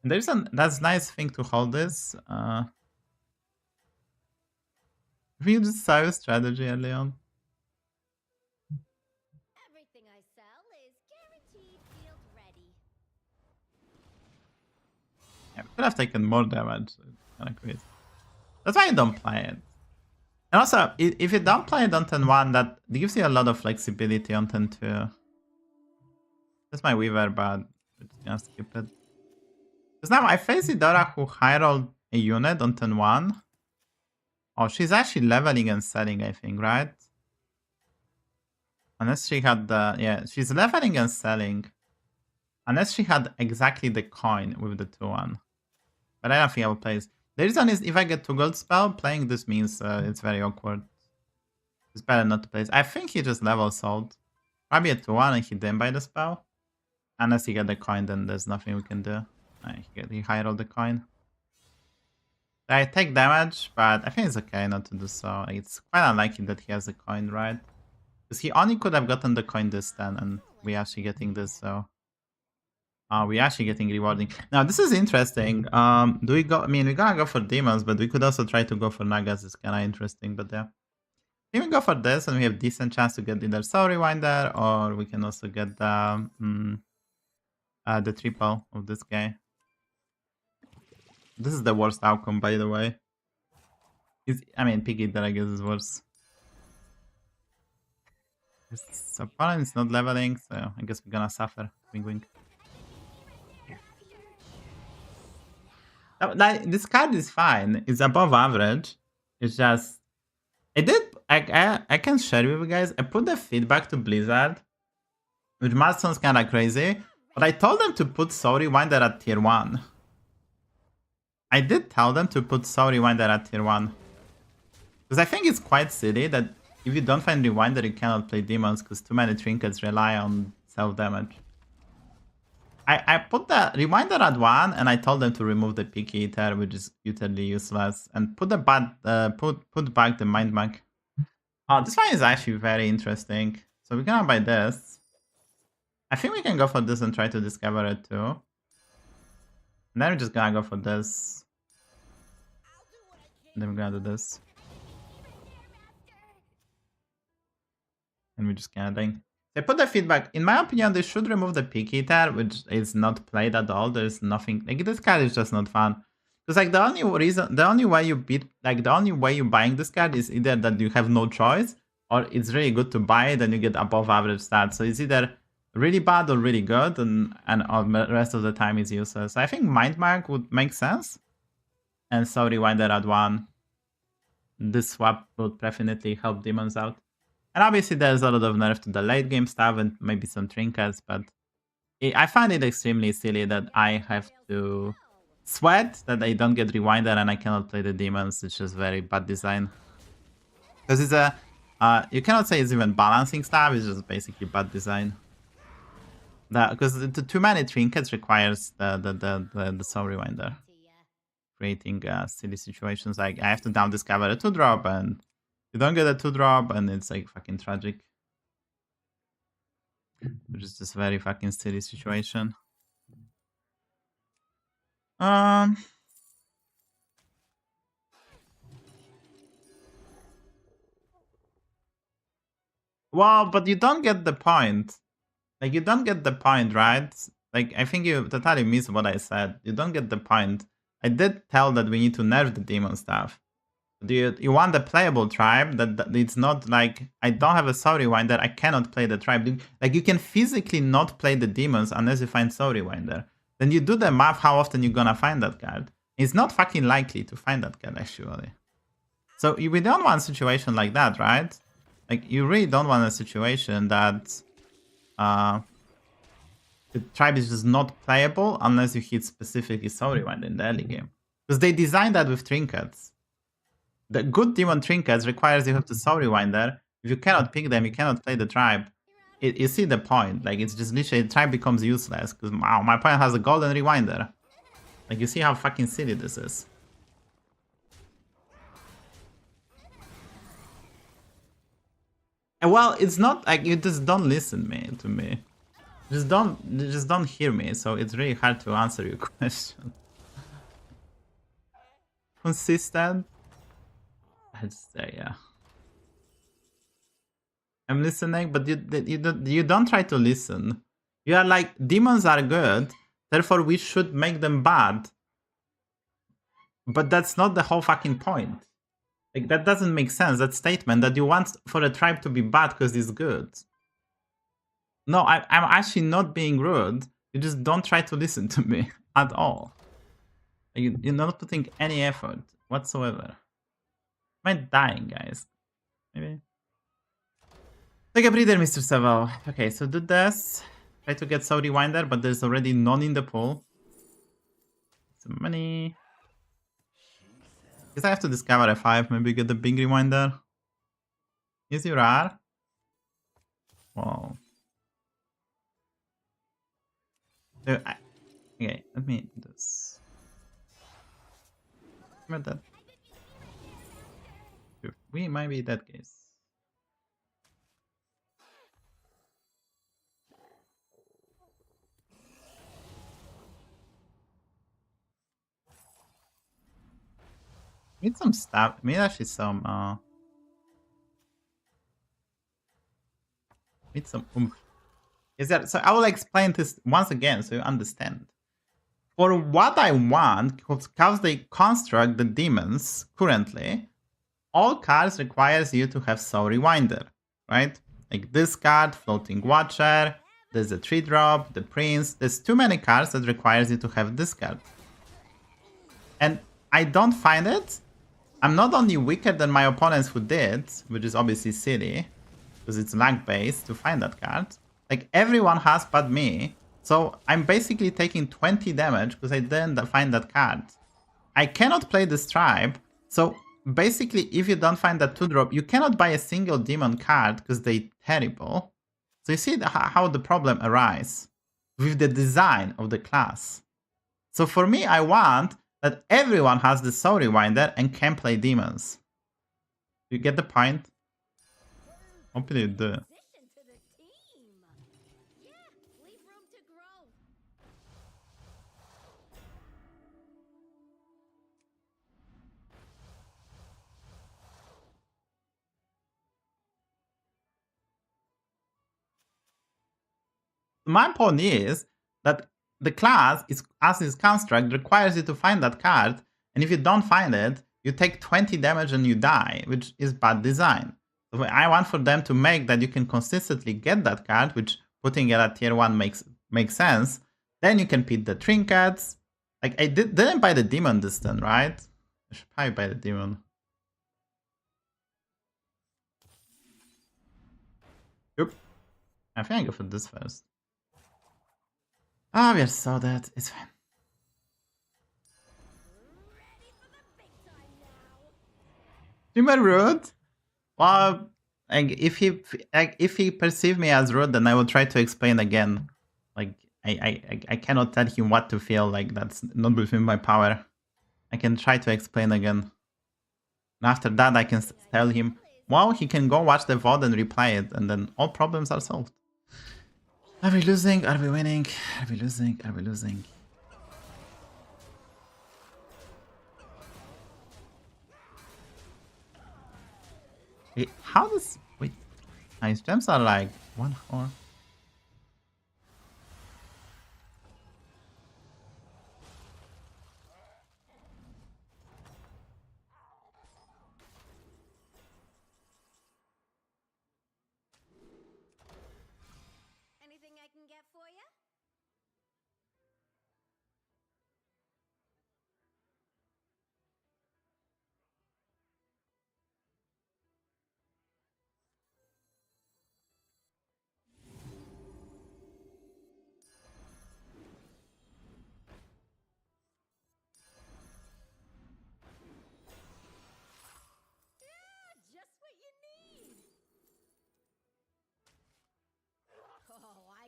And there's that's nice thing to hold this. If you just save strategy early on. Everything I sell is guaranteed field ready. Yeah, we could have taken more damage. So it's kind of crazy. That's why you don't play it. And also, if you don't play it on turn 1, that gives you a lot of flexibility on turn 2. That's my Weaver, but we're just gonna skip it. Because now I face Idora who high rolled a unit on turn 1. Oh, she's actually leveling and selling, I think, right? Unless she had the... Yeah, she's leveling and selling. Unless she had exactly the coin with the 2-1. But I don't think I will play this. The reason is if I get 2 gold spell, playing this means it's very awkward. It's better not to play this. I think he just level sold. Probably a 2-1 and he didn't buy the spell. Unless he get the coin, then there's nothing we can do. He high rolled the coin. I take damage, but I think it's okay not to do so. It's quite unlikely that he has a coin, right? Because he only could have gotten the coin this turn, and we're actually getting this, so... we're actually getting rewarding. Now, this is interesting. Do we go... I mean, we're gonna go for demons, but we could also try to go for Nagas. It's kind of interesting, but yeah. I think we go for this, and we have decent chance to get either Soul Rewinder, or we can also get the triple of this guy. This is the worst outcome, by the way. I mean, Pig Eater, I guess, is worse. His opponent is not leveling, so I guess we're gonna suffer. Wink, wink. Like, this card is fine. It's above average. It's just... I can share with you guys. I put the feedback to Blizzard, which must sound kind of crazy, but I told them to put Soul Rewinder at tier 1. I did tell them to put Soul Rewinder at tier 1. Because I think it's quite silly that if you don't find Rewinder, you cannot play demons, because too many trinkets rely on self-damage. I put the Rewinder at 1, and I told them to remove the Picky Eater, which is utterly useless, and put the put back the Mind Mag. Oh, this one is actually very interesting. So we're gonna buy this. I think we can go for this and try to discover it too. And then we're just gonna go for this. And then we're gonna do this. And we're just gonna die. So I put the feedback. In my opinion, they should remove the Pick Eater, which is not played at all. There's nothing like this card is just not fun. Because like the only way you beat, like the only way you're buying this card is either that you have no choice, or it's really good to buy it and you get above average stats. So it's either really bad or really good, and the rest of the time is useless. So I think Mind Mag would make sense. And so Rewinder at 1. This swap would definitely help demons out. And obviously there's a lot of nerf to the late game stuff and maybe some trinkets, but I find it extremely silly that I have to sweat that I don't get Rewinder and I cannot play the demons. It's just very bad design. Because it's a... you cannot say it's even balancing stuff, it's just basically bad design. Because too many trinkets requires the Soul Rewinder. Creating silly situations like I have to down discover a 2-drop and you don't get a 2-drop and it's like fucking tragic. Which is just very fucking silly situation. Well, but you don't get the point. Like, you don't get the point, right? Like, I think you totally missed what I said. You don't get the point. I did tell that we need to nerf the demon stuff. You want the playable tribe, that it's not like, I don't have a Soul Rewinder, I cannot play the tribe. Like, you can physically not play the demons unless you find Soul Rewinder. Then you do the math how often you're gonna find that card. It's not fucking likely to find that card, actually. So we don't want a situation like that, right? Like, you really don't want a situation that the tribe is just not playable unless you hit specifically Soul Rewinder in the early game. Because they designed that with trinkets. The good demon trinkets requires you have to Soul Rewinder. If you cannot pick them, you cannot play the tribe. You see the point. Like, it's just literally, the tribe becomes useless. Because, wow, my opponent has a golden Rewinder. Like, you see how fucking silly this is. And well, it's not like you just don't listen to me. Just don't hear me. So it's really hard to answer your question. Consistent? I'd say, yeah. I'm listening, but you don't try to listen. You are like, demons are good, therefore we should make them bad. But that's not the whole fucking point. Like, that doesn't make sense, that statement, that you want for a tribe to be bad because it's good. No, I'm actually not being rude. You just don't try to listen to me at all. You're not putting any effort whatsoever. Am I dying, guys? Maybe. Take a breather, Mr. Savjz. Okay, so do this. Try to get Soul Rewinder, but there's already none in the pool. Some money. Guess I have to discover a 5, maybe get the big Rewinder. Is you rare? Wow. So, okay, let me do this. We're dead. We might be dead, guys. Need some stuff. Need actually some need some oomph. Is that so? I will explain this once again so you understand. For what I want, because they construct the demons currently, all cards requires you to have Soul Rewinder, right? Like this card, Floating Watcher, there's the 3-drop, the Prince. There's too many cards that requires you to have this card. And I don't find it. I'm not only weaker than my opponents who did, which is obviously silly, because it's lag-based to find that card. Like, everyone has but me. So I'm basically taking 20 damage because I didn't find that card. I cannot play this tribe. So basically, if you don't find that 2-drop, you cannot buy a single demon card because they're terrible. So you see how the problem arises with the design of the class. So for me, I want that everyone has the Soul Rewinder and can play demons. You get the point? Hopefully you do. My point is that the class, as its construct, requires you to find that card, and if you don't find it, you take 20 damage and you die, which is bad design. So I want for them to make that you can consistently get that card, which putting it at tier 1 makes sense. Then you can pick the trinkets. Like, I didn't buy the demon this turn, right? I should probably buy the demon. Oop. I think I go for this first. Ah, we are so dead. It's fine. Super rude. Well, like if he perceives me as rude, then I will try to explain again. Like I cannot tell him what to feel. Like that's not within my power. I can try to explain again. And after that, I can tell him, well, he can go watch the VOD and replay it, and then all problems are solved. Are we losing? Are we winning? Are we losing? Are we losing? Wait, how does... Wait. Nice gems are like 1-4.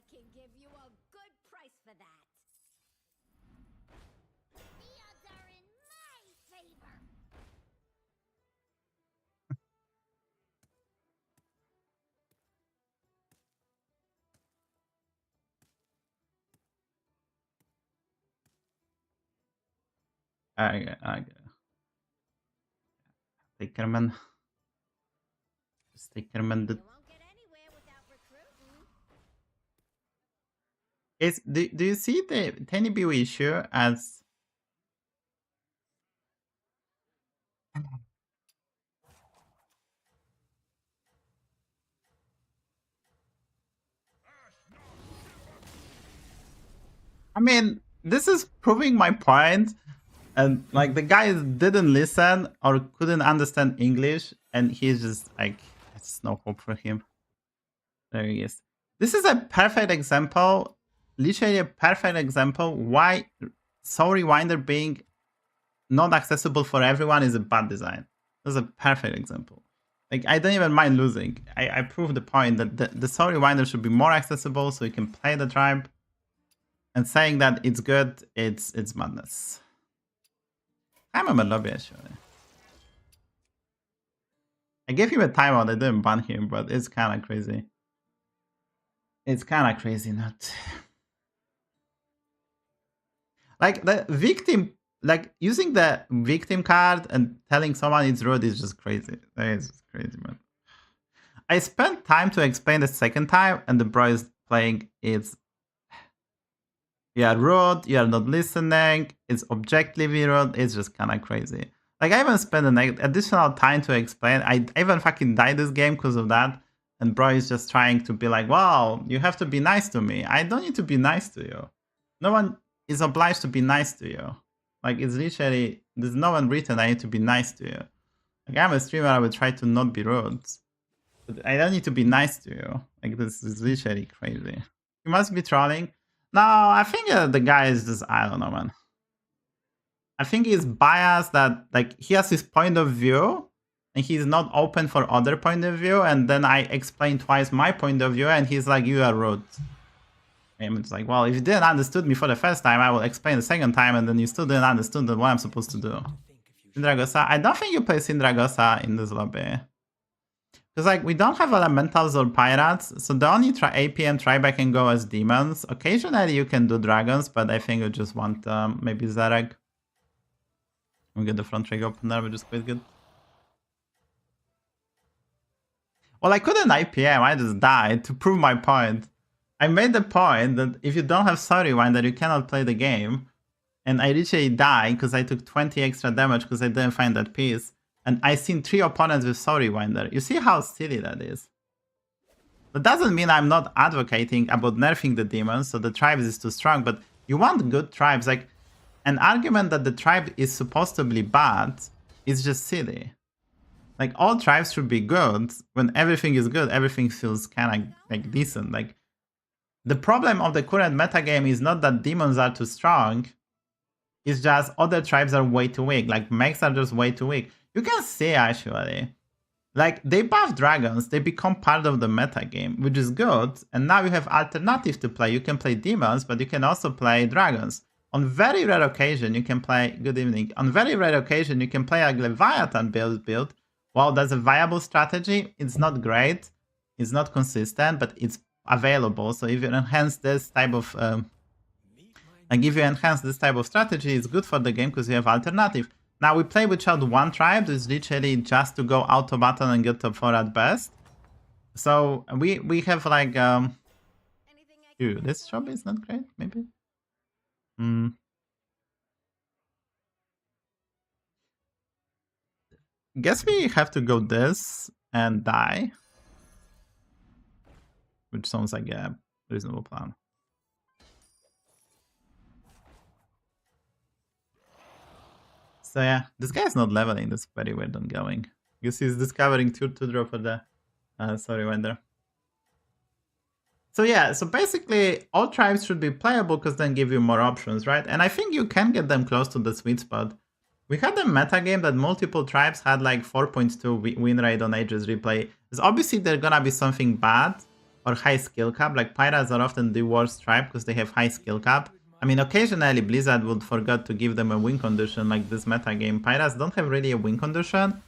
Can give you a good price for that. The odds are in my favor. I Stickerman. Stickerman. You won't get anywhere without recruiting. Do you see the tiny view issue as I mean, this is proving my point, and like the guy didn't listen or couldn't understand English, and he's just like, there's no hope for him. There he is. This is a perfect example, literally a perfect example why Soul Rewinder being not accessible for everyone is a bad design. That's a perfect example. Like, I don't even mind losing. I proved the point that the Soul Rewinder should be more accessible so you can play the tribe. And saying that it's good, it's madness. time on my lobby actually. I gave him a timeout, I didn't ban him, but it's kind of crazy. It's kind of crazy, not. Like the victim, like using the victim card and telling someone it's rude is just crazy. That is just crazy, man. I spent time to explain the second time, and the bro is playing it's. You are rude, you are not listening, it's objectively rude, it's just kind of crazy. Like, I even spent an additional time to explain. I even fucking died this game because of that. And bro is just trying to be like, wow, you have to be nice to me. I don't need to be nice to you. No one is obliged to be nice to you. Like, it's literally, there's no one written I need to be nice to you. Like, I'm a streamer, I would try to not be rude. But I don't need to be nice to you. Like, this is literally crazy. You must be trolling. No, I think the guy is just, I don't know, man. I think he's biased that, like, he has his point of view and he's not open for other point of view. And then I explained twice my point of view and he's like, you are rude. And it's like, well, if you didn't understood me for the first time, I will explain the second time and then you still didn't understand what I'm supposed to do. Syndragosa, I don't think you play Syndragosa in this lobby. Because, like, we don't have elementals or pirates, so the only APM tryback can go as demons. Occasionally you can do dragons, but I think you just want maybe Zarek. We get the front rig opener, which is quite good. Well, I couldn't IPM, I just died to prove my point. I made the point that if you don't have Storywinder, you cannot play the game. And I literally died because I took 20 extra damage because I didn't find that piece. And I seen 3 opponents with Storywinder. You see how silly that is? That doesn't mean I'm not advocating about nerfing the demons, so the tribes is too strong, but you want good tribes. Like, an argument that the tribe is supposed to be bad is just silly. Like, all tribes should be good. When everything is good, everything feels kind of like decent. Like, the problem of the current metagame is not that demons are too strong. It's just other tribes are way too weak. Like, mechs are just way too weak. You can see, actually, like, they buff dragons, they become part of the metagame, which is good. And now you have alternative to play. You can play demons, but you can also play dragons. On very rare occasion, you can play... Good evening. On very rare occasion, you can play a Leviathan build. Well, that's a viable strategy. It's not great. It's not consistent, but it's available. So if you enhance this type of... strategy, it's good for the game because you have alternative. Now, we play with Child 1 tribe. It's literally just to go auto battle and get top 4 at best. So, we have like... Dude, this job is not great, maybe? Guess we have to go this and die. Which sounds like a reasonable plan. So yeah, this guy is not leveling. That's very weird ongoing. Guess he's discovering 2-drop for the Storywinder. So yeah, so basically all tribes should be playable because then give you more options, right? And I think you can get them close to the sweet spot. We had a metagame that multiple tribes had like 4.2 win rate on Ages replay. Because obviously they're gonna be something bad or high skill cap. Like pirates are often the worst tribe because they have high skill cap. I mean, occasionally Blizzard would forget to give them a win condition like this metagame. Pirates don't have really a win condition.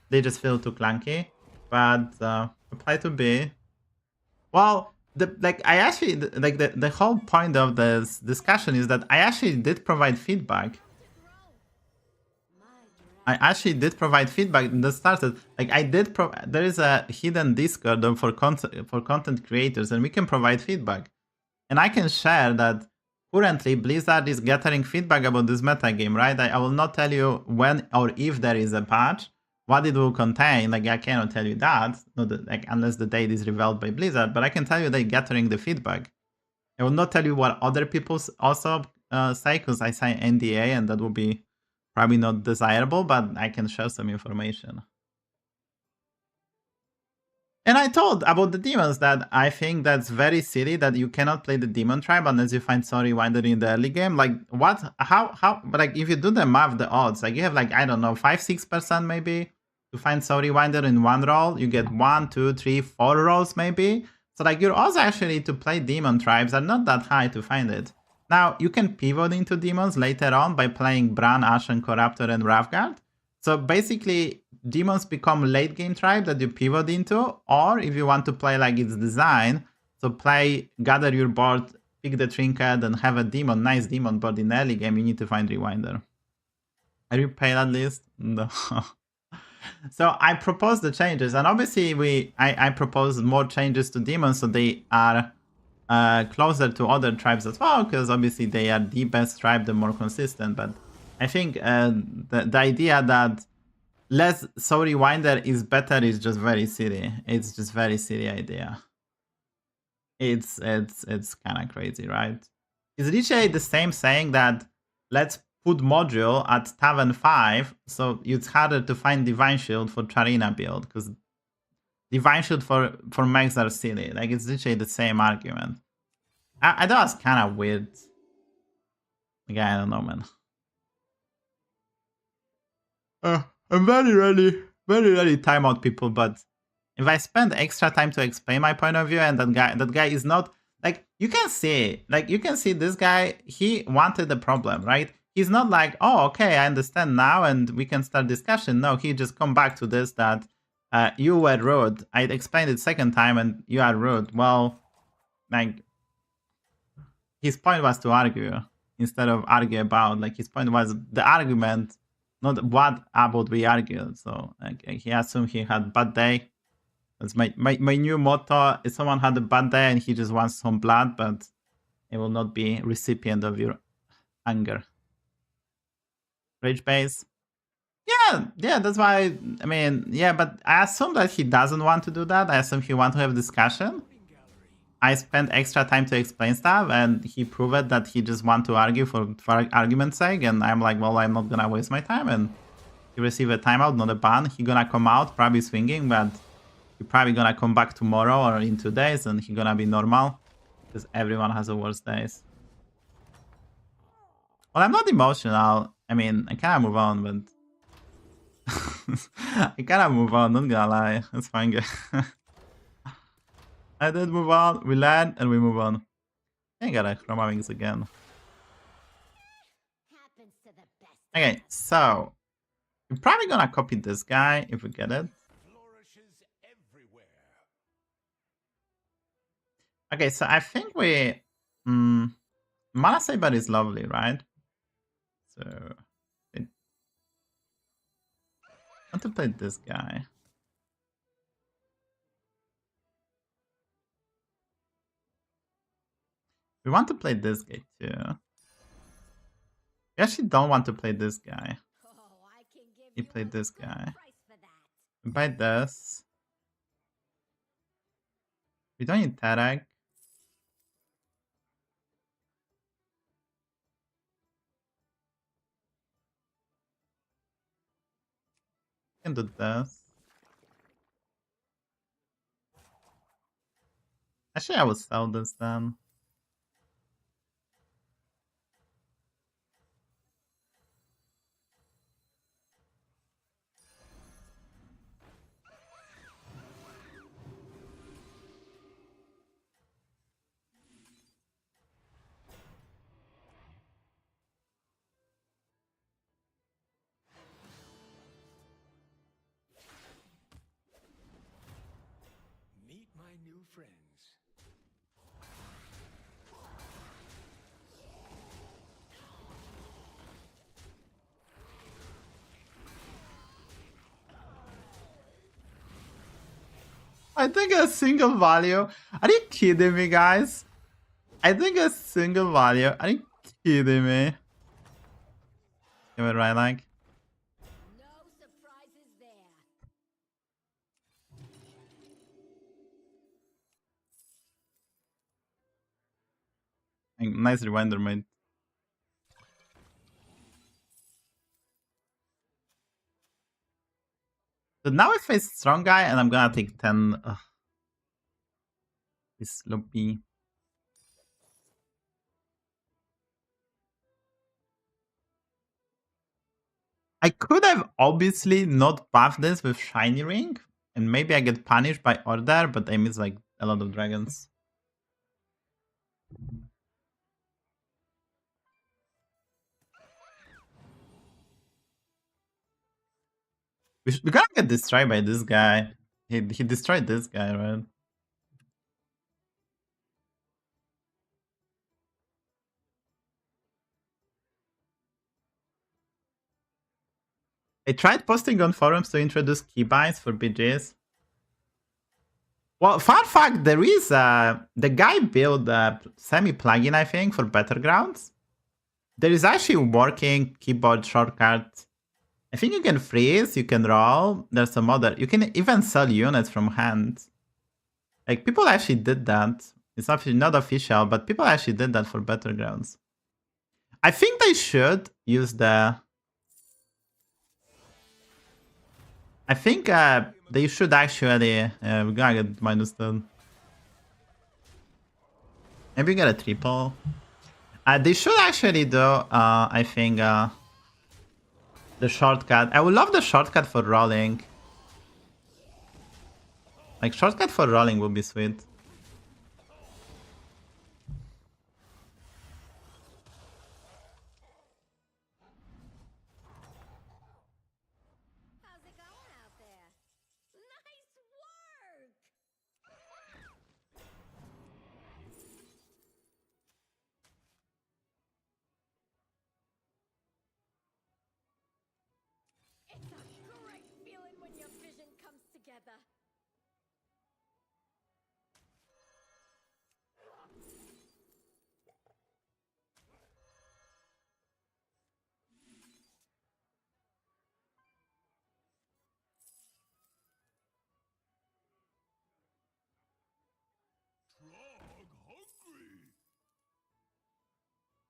They just feel too clunky. But apply to B. Well, the whole point of this discussion is that I actually did provide feedback. In the started. Like I did. There is a hidden Discord for content creators, and we can provide feedback. And I can share that currently Blizzard is gathering feedback about this metagame, right? I will not tell you when or if there is a patch, what it will contain. Like I cannot tell you that, unless the date is revealed by Blizzard. But I can tell you they're gathering the feedback. I will not tell you what other people also say because I sign NDA, and that will be probably not desirable. But I can share some information. And I told about the demons that I think that's very silly that you cannot play the demon tribe unless you find Storywinder in the early game. Like what? How? But like if you do the math, the odds, like you have like I don't know 5-6% maybe to find Storywinder in one roll. You get 1, 2, 3, 4 rolls maybe. So like your odds actually to play demon tribes are not that high to find it. Now, you can pivot into demons later on by playing Bran, Ashen, Corruptor, and Wrathguard. So basically, demons become late game tribe that you pivot into, or if you want to play like it's designed, so play, gather your board, pick the trinket, and have a demon, nice demon board in early game, you need to find Rewinder. Are you pale at least? No. So I proposed the changes, and obviously I proposed more changes to demons so they are closer to other tribes as well, because obviously they are the best tribe, the more consistent. But I think the idea that less so Rewinder is better is just very silly. It's just very silly idea. It's kind of crazy, right? Is literally the same saying that let's put module at Tavern 5 so it's harder to find Divine Shield for Charina build, because Divine Shield for Mechs are silly. Like, it's literally the same argument. I thought it was kind of weird. Again, I don't know, man. I'm very ready time out people, but if I spend extra time to explain my point of view and that guy is not, like, you can see this guy, he wanted the problem, right? He's not like, oh, okay, I understand now and we can start discussion. No, he just come back to this that you were rude. I explained it second time and you are rude. Well, like, his point was to argue instead of argue about, like, his point was the argument, not what about we argued. So like, he assumed he had bad day. That's my new motto. If someone had a bad day and he just wants some blood, but it will not be recipient of your anger. Rage base. Yeah, that's why, I mean, yeah, but I assume that he doesn't want to do that. I assume he wants to have discussion. I spent extra time to explain stuff, and he proved that he just want to argue for argument's sake, and I'm like, well, I'm not gonna waste my time, and he received a timeout, not a ban. He gonna come out, probably swinging, but he probably gonna come back tomorrow or in 2 days, and he gonna be normal, because everyone has a worse days. Well, I'm not emotional. I mean, I kinda move on, but... I kinda move on, not gonna lie. It's fine. I did move on, we learn, and we move on. I got a Chroma Wings again. Okay, so we're probably gonna copy this guy if we get it. Okay, so I think we... Mana Saber is lovely, right? So... I want to play this guy. We want to play this guy too. We actually don't want to play this guy. We played this guy. We buy this. We don't need Tarek. We can do this. Actually, I will sell this then. I think a single value. Are you kidding me, guys? I think a single value. Are you kidding me? Give it right, like. No surprises there. Nice rewinder, mate. So now I face strong guy, and I'm gonna take 10. This sloppy. I could have obviously not buffed this with Shiny Ring, and maybe I get punished by Order, but I miss like a lot of dragons. We gotta get destroyed by this guy. He destroyed this guy, right? I tried posting on forums to introduce keybinds for BGs. Well, fun fact, there is the guy built a semi-plugin, I think, for Battlegrounds. There is actually working keyboard shortcut. I think you can freeze, you can roll. There's some other. You can even sell units from hand. Like, people actually did that. It's not official, but people actually did that for Battlegrounds. I think they should use the... I think they should actually... we're gonna get -10. Maybe get a triple. They should actually do, I think, the shortcut. I would love the shortcut for rolling. Like, shortcut for rolling would be sweet. How's it going out there? Nice work! It's a great feeling when your vision comes together. Frog hungry.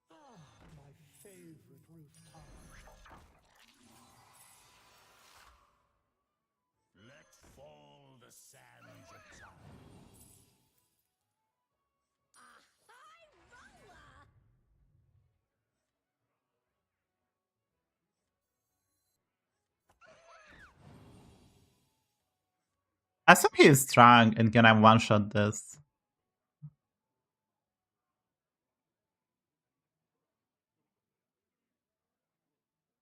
Ah, my favorite rooftop. Let fall the sands of time. A high roller! I assume he is strong and can one-shot this.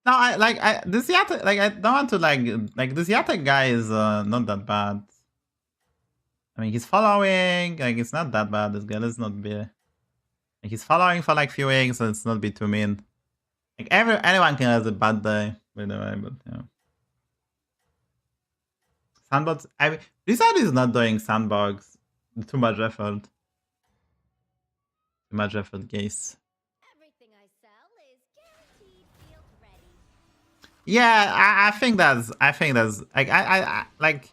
No, this Yata, like, I don't want to like this Yata guy is not that bad. I mean, he's following, like, it's not that bad. This guy is not be, like, he's following for like few weeks, so it's not be too mean. Like, anyone can have a bad day, by the way, but yeah. Sandbox, I mean, Blizzard is not doing sandbox. Too much effort. Too much effort, guys. Everything I sell is guaranteed field ready. Yeah, I think that's like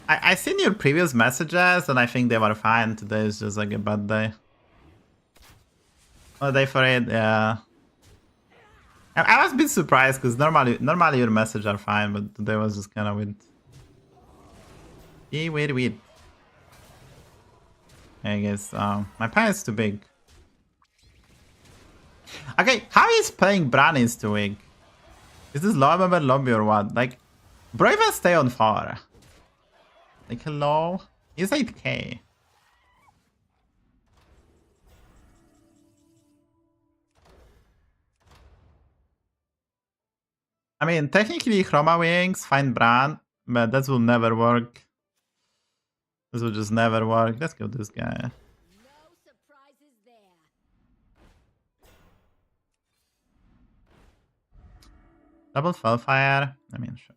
I seen your previous messages and I think they were fine. Today is just like a bad day. Oh, day for it, yeah. I was a bit surprised because normally your messages are fine, but today was just kind of weird. Weird. I guess my pen is too big. Okay, how is playing Bran is too weak? Is this low member lobby or what? Like, Brave stay on 4. Like, hello? He's 8k. I mean, technically Chroma Wings, find Bran, but that will never work. This will just never work. Let's kill this guy. No surprises there. Double Fellfire? I mean, sure.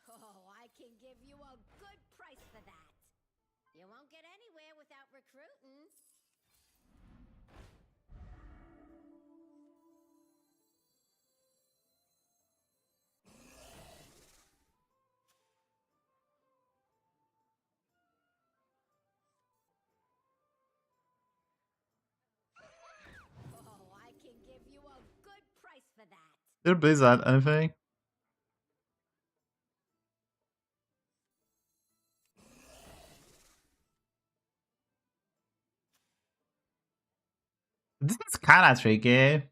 Oh, I can give you a good price for that. You won't get anywhere without recruiting. Oh, I can give you a good price for that. Did Blizzard anything? This is kinda tricky.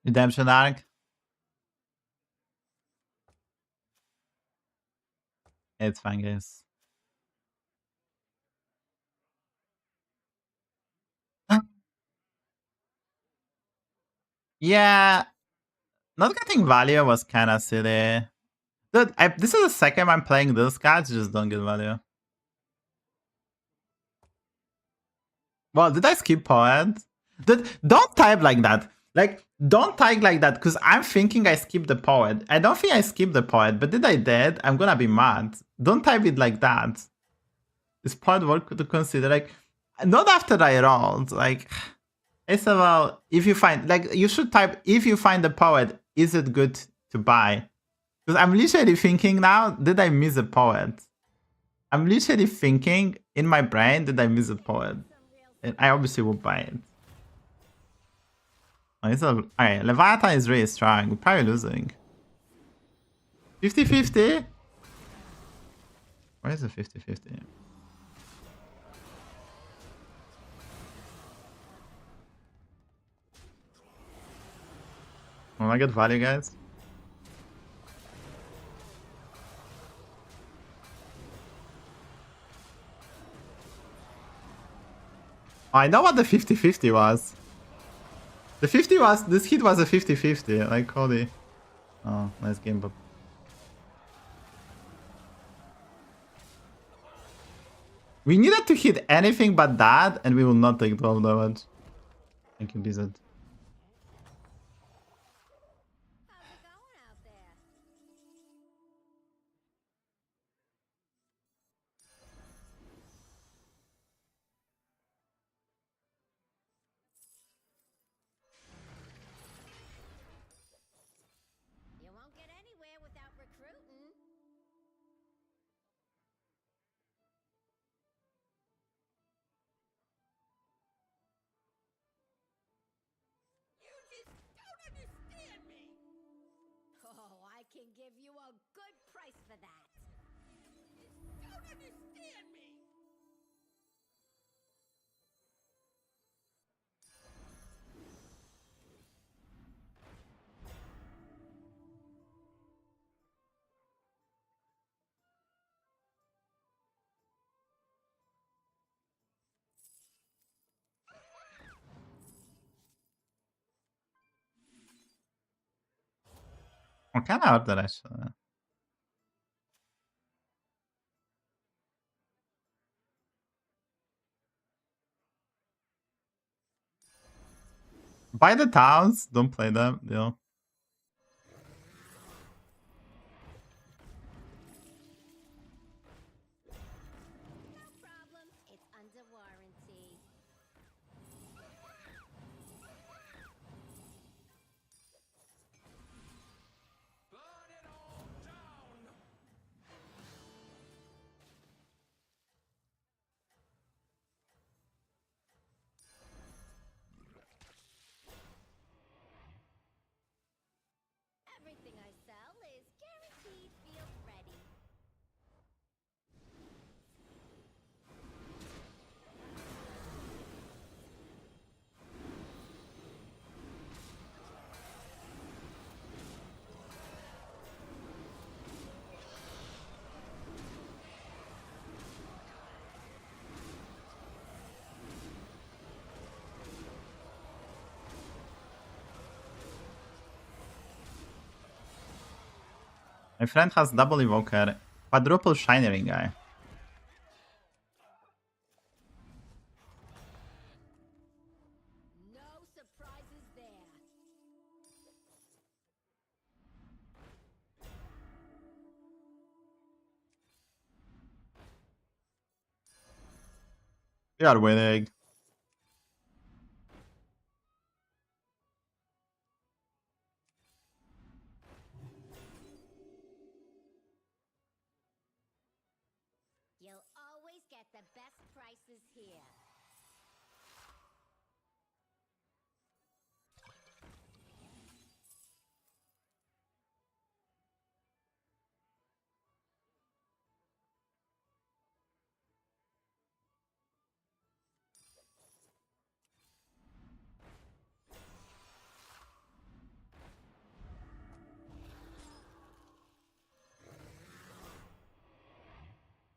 Redemption arc. It's fine, guys. Yeah, not getting value was kind of silly. Dude, this is the second I'm playing this cards, just don't get value. Well, did I skip poet? Dude, don't type like that. Like, don't type like that, because I'm thinking I skipped the poet. I don't think I skipped the poet, but did I did? I'm gonna be mad. Don't type it like that. Is poet worth to consider? Like, not after I rolled. Like, it's about if you find, like, you should type if you find the poet, is it good to buy? Because I'm literally thinking now, did I miss a poet? I'm literally thinking in my brain, did I miss a poet? And I obviously will buy it. Alright, Leviathan is really strong. We're probably losing. 50-50? Where is the 50-50? Will I get value, guys? Oh, I know what the 50-50 was. The 50 was, this hit was a 50-50, like holy. Oh, nice game, but. We needed to hit anything but that, and we will not take 12 damage. Thank you, Blizzard. How's it going out there? You won't get anywhere without recruiting. You just don't understand me. Oh, I can give you a good price for that. You just don't understand me. What kind of order actually? Buy the towns, don't play them, deal. No problem. It's under warranty. Burn it all down! Everything I sell is guaranteed field ready. My friend has double evoker, quadruple shiny ring guy. No surprises there. We are winning. You'll always get the best prices here.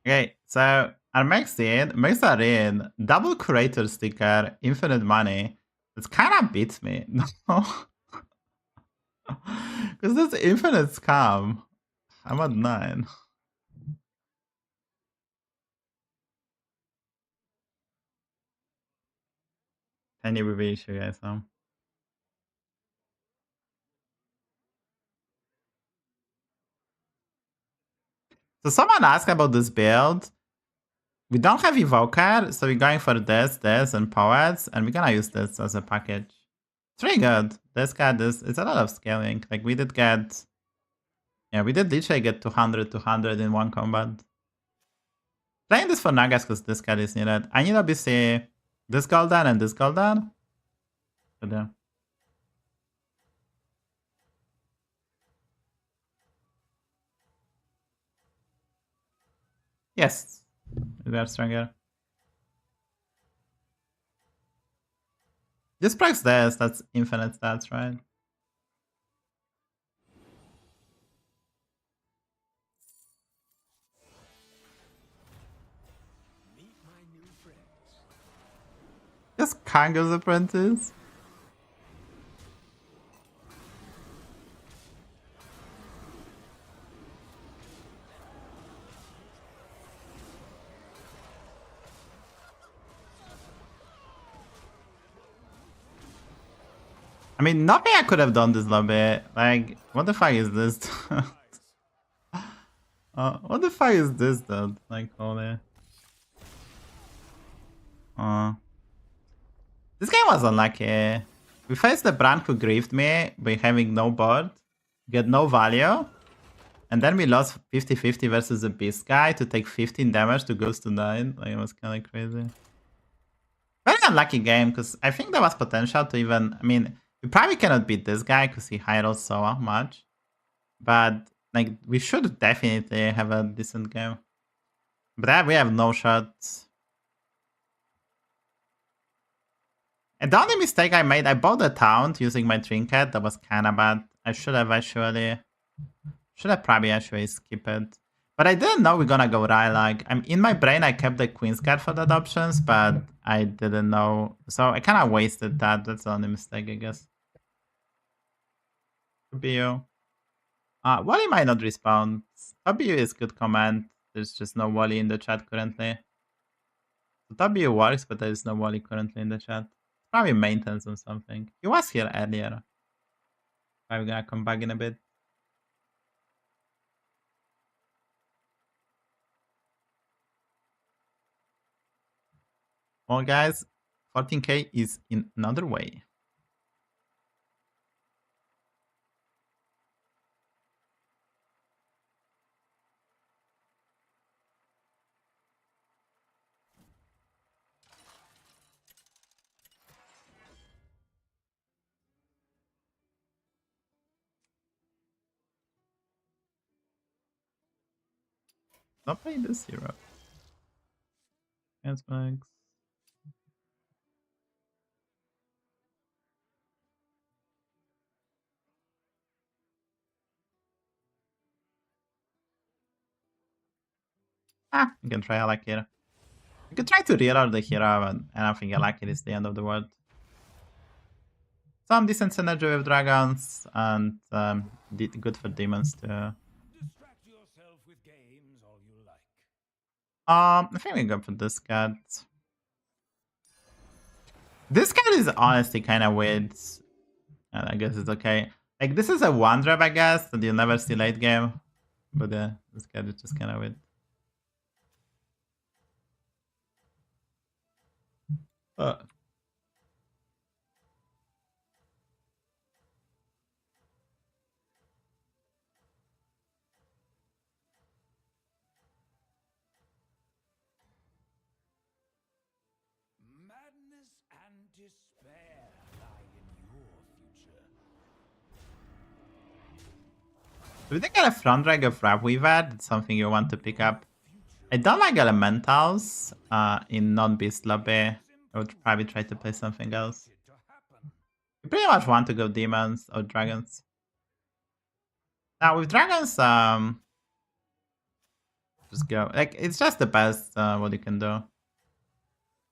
Okay, so our Mechs are in, double curator sticker, infinite money. It's kind of beats me. No. Because that's infinite scam. I'm at 9. Tiny BB issue, guys. So someone asked about this build. We don't have Evoker, so we're going for this, and Poets, and we're gonna use this as a package. It's really good. This card is, it's a lot of scaling. Like we did get, yeah, we did literally get 200 in one combat. Playing this for Nagas because this card is needed. I need obviously this Golden and this Golden. But yeah. Yes, we are stronger. This procs this, that's infinite stats, right? Meet my new friends. Just Kango's apprentice. I mean, nothing I could have done this lobby. Like, what the fuck is this? What the fuck is this, dude? Like, holy. This game was unlucky. We faced the brand who griefed me by having no board, get no value, and then we lost 50-50 versus the beast guy to take 15 damage to goes to 9. Like, it was kind of crazy. Very unlucky game, because I think there was potential to even... I mean, we probably cannot beat this guy because he high rolls so much. But, like, we should definitely have a decent game. But we have no shots. And the only mistake I made, I bought a taunt using my trinket. That was kind of bad. I should have probably actually skipped it. But I didn't know we're gonna go right. Like, I'm in my brain, I kept the Queen's card for that options, but I didn't know. So I kind of wasted that. That's the only mistake, I guess. Could be you. Wally might not respond. W is good comment. There's just no Wally in the chat currently. So W works, but there is no Wally currently in the chat. Probably maintenance or something. He was here earlier. Probably gonna come back in a bit. Well, guys, 14k is in another way. Not playing this hero. Yes, Mechs. You can try a lucky hero. You could try to reroll the hero, but I don't think a lucky is the end of the world. Some decent synergy with dragons, and good for demons too. Distract yourself with games all you like. I think we go for this card. This card is honestly kind of weird. And I guess it's okay. Like, this is a one drop, I guess, that you never see late game. But this card is just kind of weird. Madness and despair lie in your future. We did get a front drag of Wrap Weaver. It's something you want to pick up. I don't like elementals in non-beast lobby. I would probably try to play something else. You pretty much want to go demons or dragons. Now with dragons, just go. Like, it's just the best what you can do.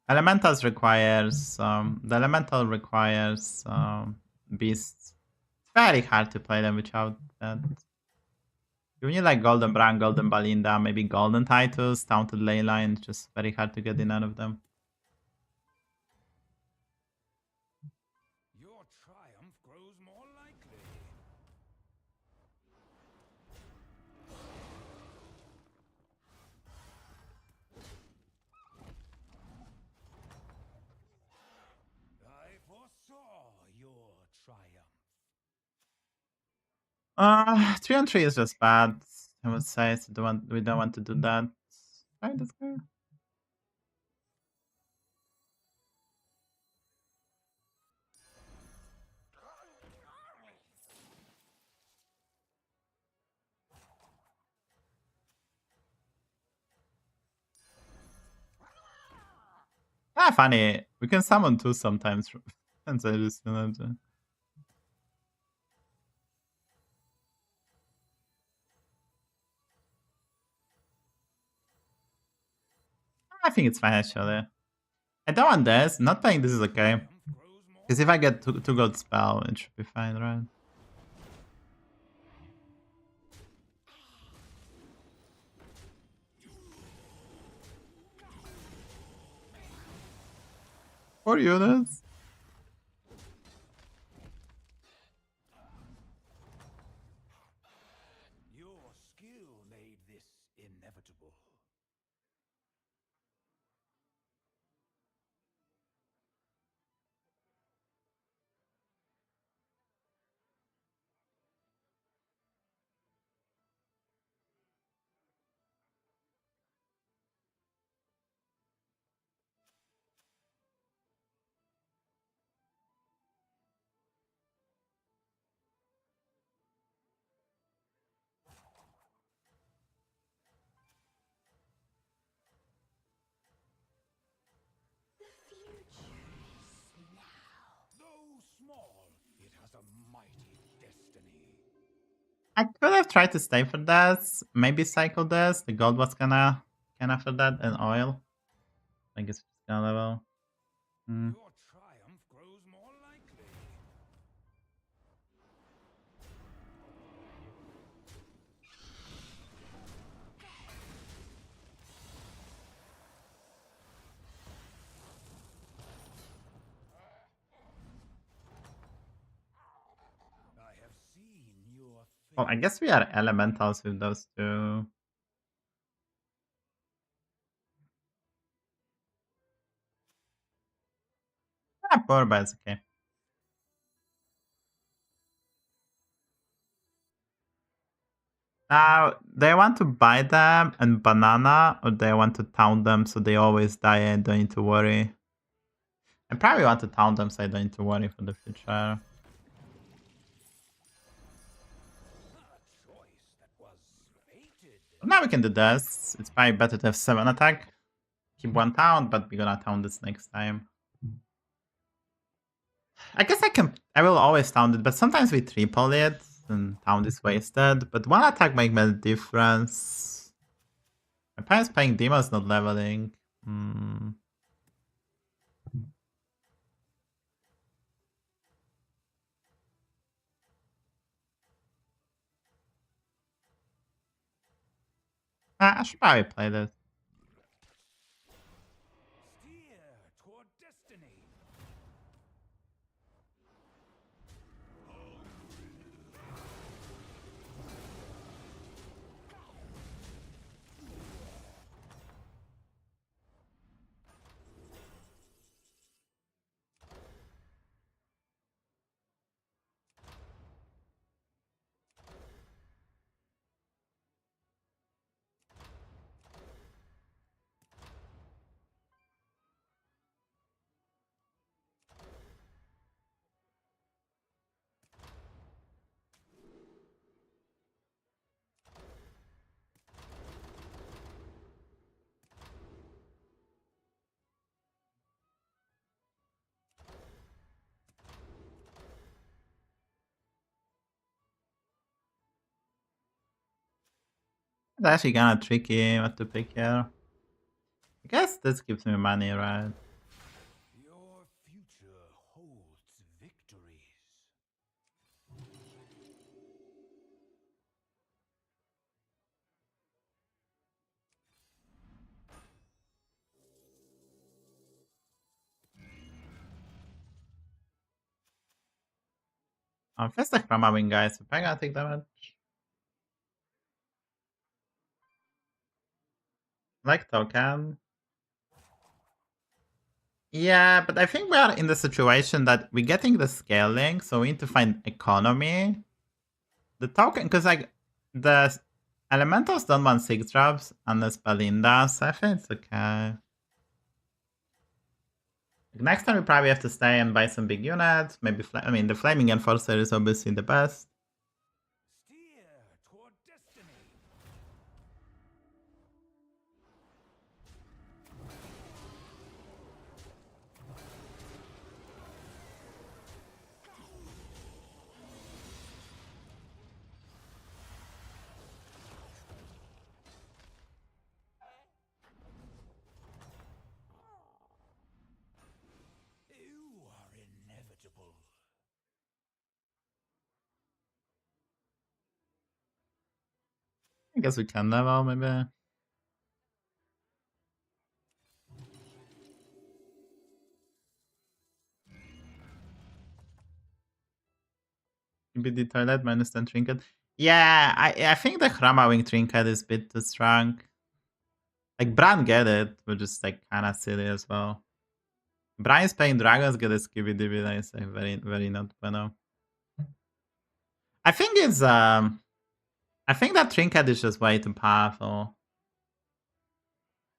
Elementals requires the elemental requires beasts. very hard to play them without that. You need like Golden Brand, Golden Balinda, maybe Golden Titus, Taunted Leyline. It's just very hard to get in out of them. Your triumph grows more likely. I foresaw your triumph. 3-on-3 is just bad. I would say so we don't want to do that. Right, this guy. Funny. We can summon 2 sometimes. And so just, I think it's fine actually. I don't want this. Not playing this is okay. Because if I get 2 gold spell, it should be fine, right? Four units. Your skill made this inevitable. The future is now. Though small, it has a mighty destiny. I could have tried to stay for this. Maybe cycle this. The gold was kinda after that, and oil. I guess it's gonna level. Your triumph grows more likely. I have seen your Oh, I guess we are elementals with those 2. Poor, but it's okay. Now, do I want to buy them and banana, or do I want to taunt them so they always die and don't need to worry? I probably want to taunt them so I don't need to worry for the future. a choice that was fated. Now we can do this. It's probably better to have 7 attack. Keep 1 taunt, but we're gonna taunt this next time. I guess I will always taunt it, but sometimes we triple it and taunt is wasted. But 1 attack might make a difference. My parents playing Demon's not leveling. I should probably play this. Steer toward destiny. It's actually kinda tricky what to pick here. I guess this gives me money, right? Your future holds victories. First the Chroma Wing, guys. If I gotta take damage. Like token. Yeah, but I think we are in the situation that we're getting the scaling, so we need to find economy. The token, because like the elementals don't want 6 drops unless Belinda, so I think it's okay. Next time we probably have to stay and buy some big units. Maybe, I mean, the Flaming Enforcer is obviously the best. Steer toward destiny. You are inevitable. I guess we can level, maybe. Maybe the toilet minus 10 trinket. Yeah, I think the Chroma Wing trinket is a bit too strong. Like, Bran get it, but just like kinda silly as well. Bran is playing dragons, get a skibidi, I say very, very not bueno. I think it's I think that trinket is just way too powerful.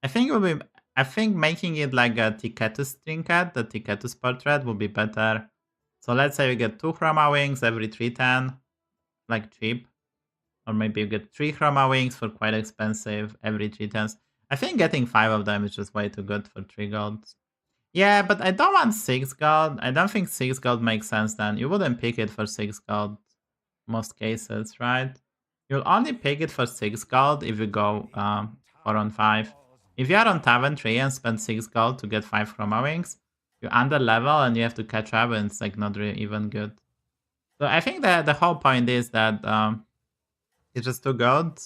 I think it will be. I think making it like a Ticketus trinket, the Ticketus portrait, will be better. So let's say we get 2 Chroma Wings every 310, like cheap. Or maybe you get 3 Chroma Wings for quite expensive every 310s. I think getting 5 of them is just way too good for 3 golds. Yeah, but I don't want 6 gold. I don't think 6 gold makes sense then. You wouldn't pick it for 6 gold most cases, right? You'll only pick it for 6 gold if you go 4 on 5. If you are on Tavern 3 and spend 6 gold to get 5 Chroma Wings, you're under level and you have to catch up and it's like not really even good. So I think that the whole point is that it's just too good.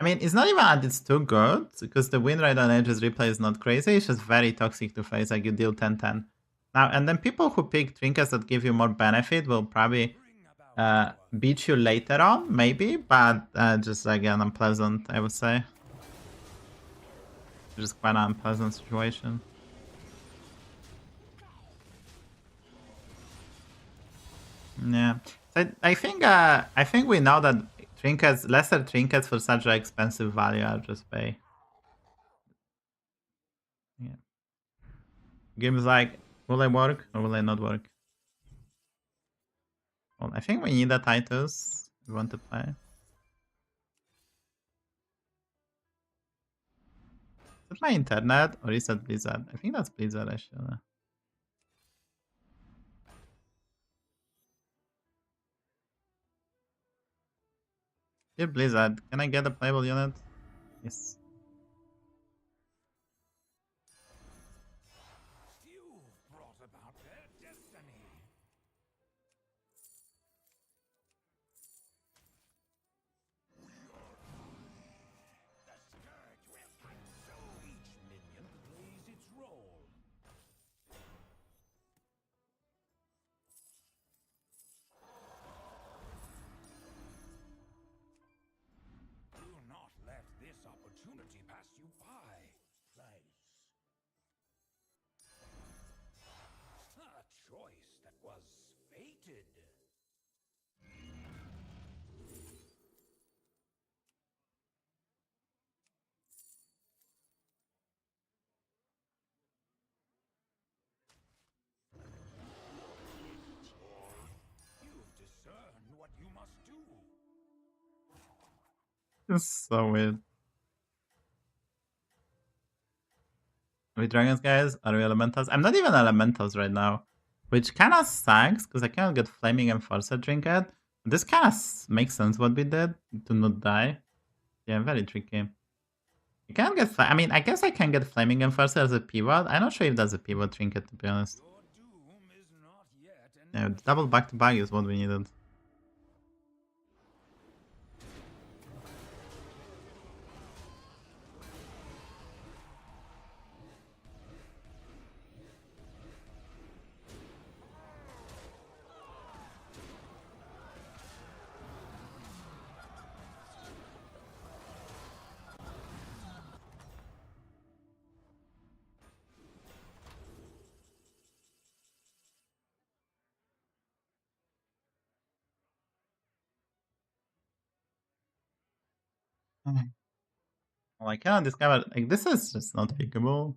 I mean, it's not even that it's too good, because the win rate on Aegis Replay is not crazy, it's just very toxic to face, like you deal 10-10. Now, and then people who pick trinkets that give you more benefit will probably beat you later on, maybe, but just again, unpleasant, I would say. Just quite an unpleasant situation. Yeah, so I think we know that trinkets, lesser trinkets for such an expensive value are just pay. Yeah. Game's like, will I work or will I not work? Well, I think we need a Titus. We want to play. Is it my internet or is that Blizzard? I think that's Blizzard actually. Dear Blizzard, can I get a playable unit? Yes. You brought about their destiny. The scourge will consume. Each minion plays its role. Do not let this opportunity pass you by. Slice. A choice that was fated. You've discerned what you must do. It's so weird. Are we dragons, guys? Are we elementals? I'm not even elementals right now, which kind of sucks because I cannot get Flaming Enforcer trinket. This kind of makes sense what we did to not die. Yeah, very tricky. You can't get. I mean, I guess I can get Flaming Enforcer as a pivot. I'm not sure if that's a pivot trinket, to be honest. Your doom is not yet Yeah, double back to back is what we needed. Oh, I cannot discover. Like, this is just not takeable.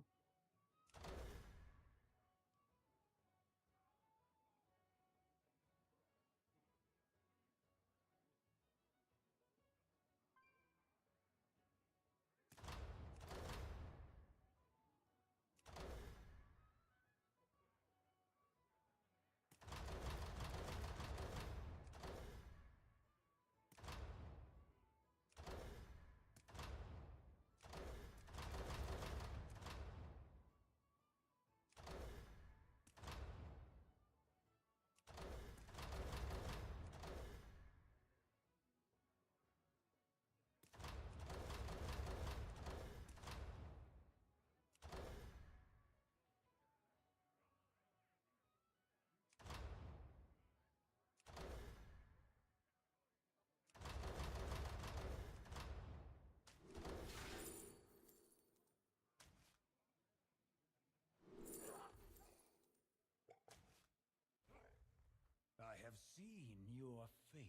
I have seen your fate.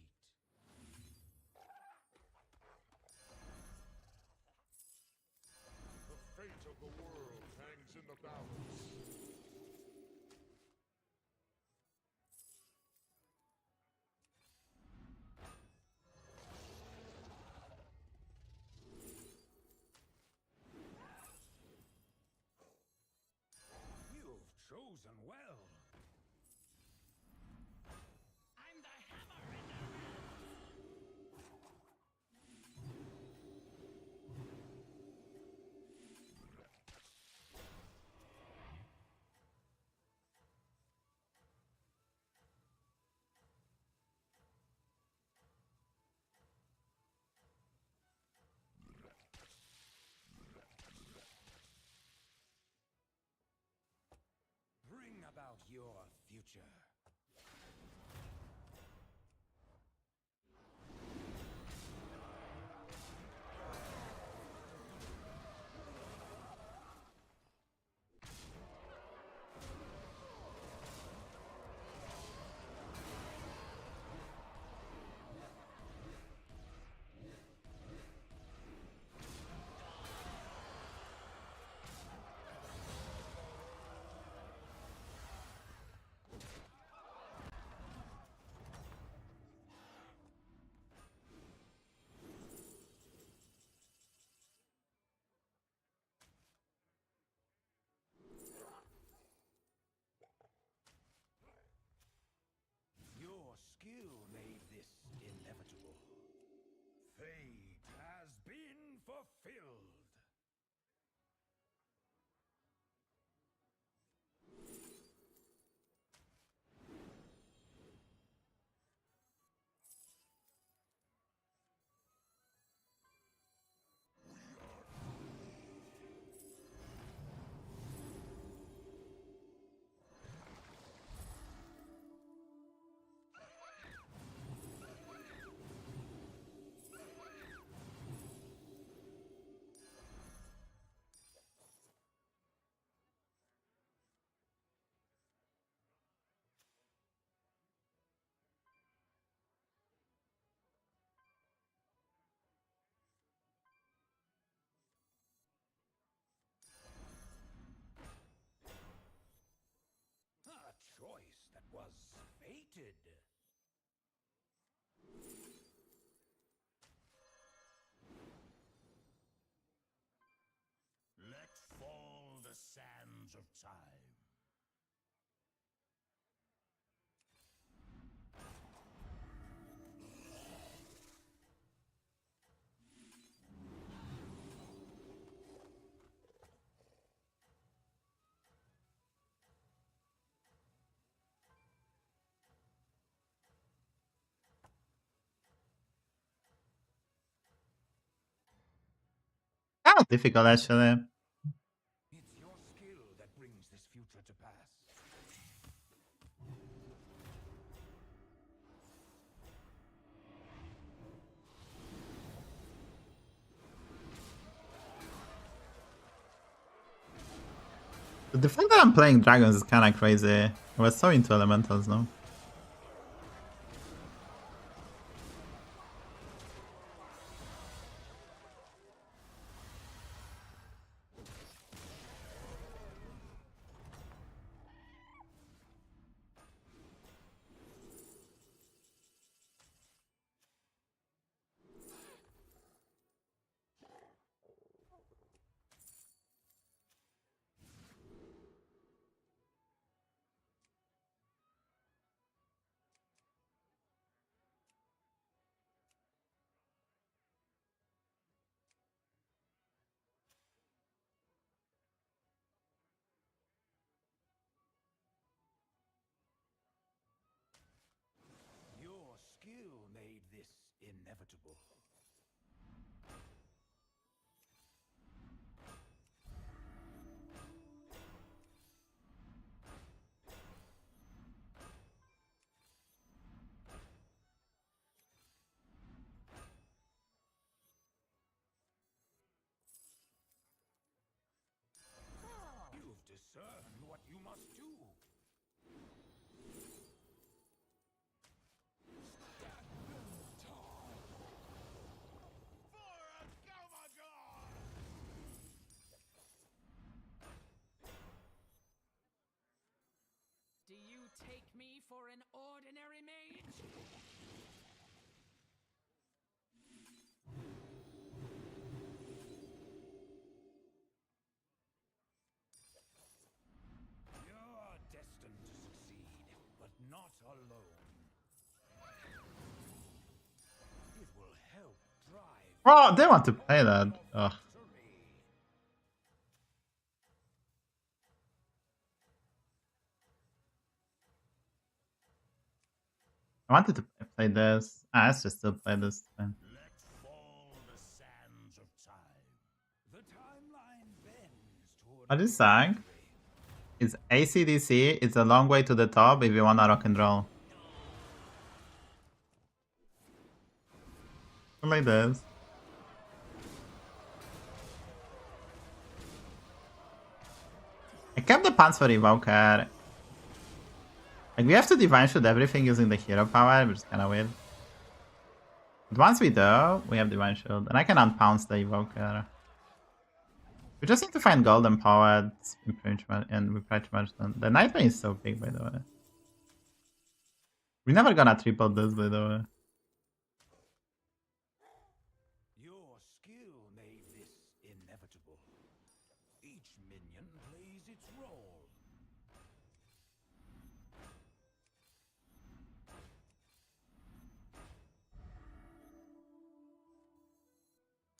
The fate of the world hangs in the balance. You've chosen well. I'm the hammer in the Bring about your future. Your skill made this inevitable. Fate has been fulfilled. A choice that was fated. Let fall the sands of time. Kind of difficult, actually. It's your skill that brings this future to pass. The fact that I'm playing dragons is kind of crazy. I was so into elementals, no? inevitable. You've discerned what you must do. Do you take me for an ordinary mage? You're destined to succeed, but not alone. It will help drive Oh, they want to play that. Ugh. victory. I wanted to play this. Ah, let's just still play this then. Let fall the sands of time. The timeline bends toward What is saying? It's ACDC. It's a long way to the top if you wanna rock and roll. Like this. I kept the pants for Evoker. Like, we have to divine shoot everything using the hero power, which is kind of weird. But once we do, we have divine shield. And I can unpounce the Evoker. We just need to find golden poets and we pretty much done. The Nightmare is so big, by the way. We're never gonna triple this, by the way. Your skill made this inevitable. Each minion plays its role.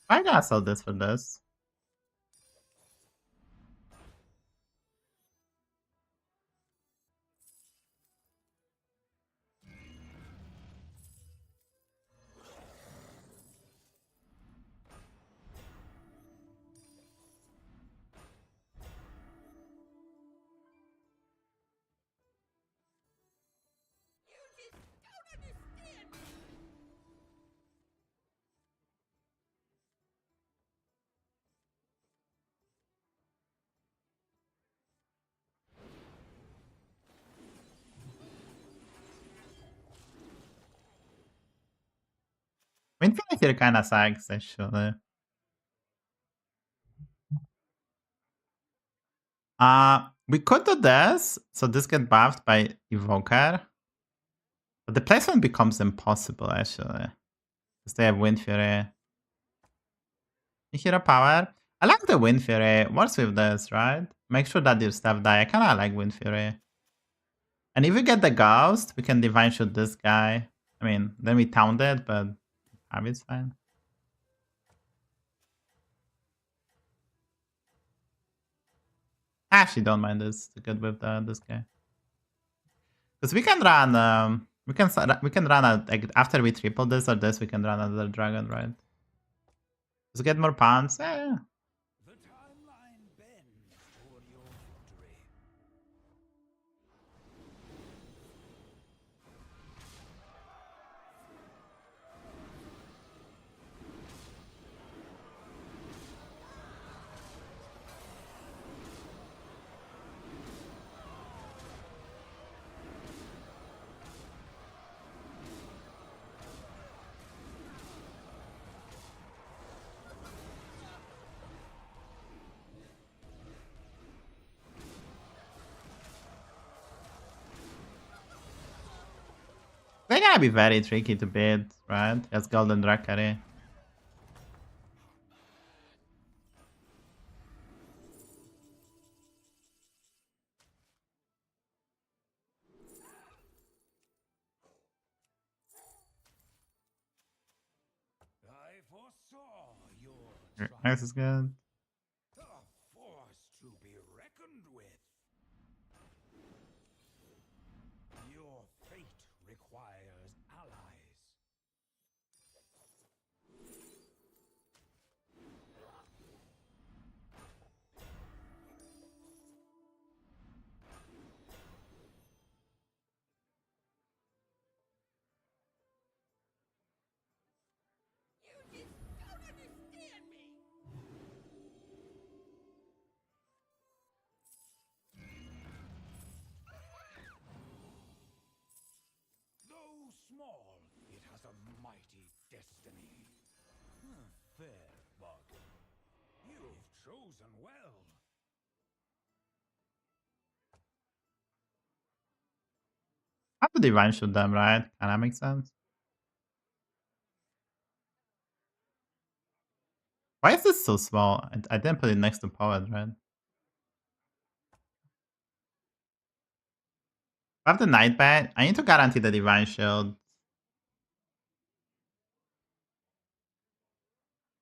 I gotta sell this for this. You just don't understand me! Infinity kinda sucks, actually. We could do this, so this get buffed by Evoker. But the placement becomes impossible, actually. Because they have Wind Fury. Hero power. I like the Wind Fury. Works with this, right? Make sure that your stuff die. I kinda like Wind Fury. And if we get the Ghost, we can Divine Shoot this guy. I mean, then we Town it, but it's fine. I actually don't mind this to get with this guy. Because we can run, we can run a, like, after we triple this or this, we can run another dragon, right? Just get more pounds. Yeah. The timeline bends toward your victory. They're gonna be very tricky to beat, right? As Golden Dracari. I foresaw your This is good. A force to be reckoned with. Your fate requires allies. small, it has a mighty destiny. Fair bargain. You've chosen well. I have to divine shoot them, right? Kinda makes sense. Why is this so small? I didn't put it next to poet, right? I have the Night Bait. I need to guarantee the divine shield.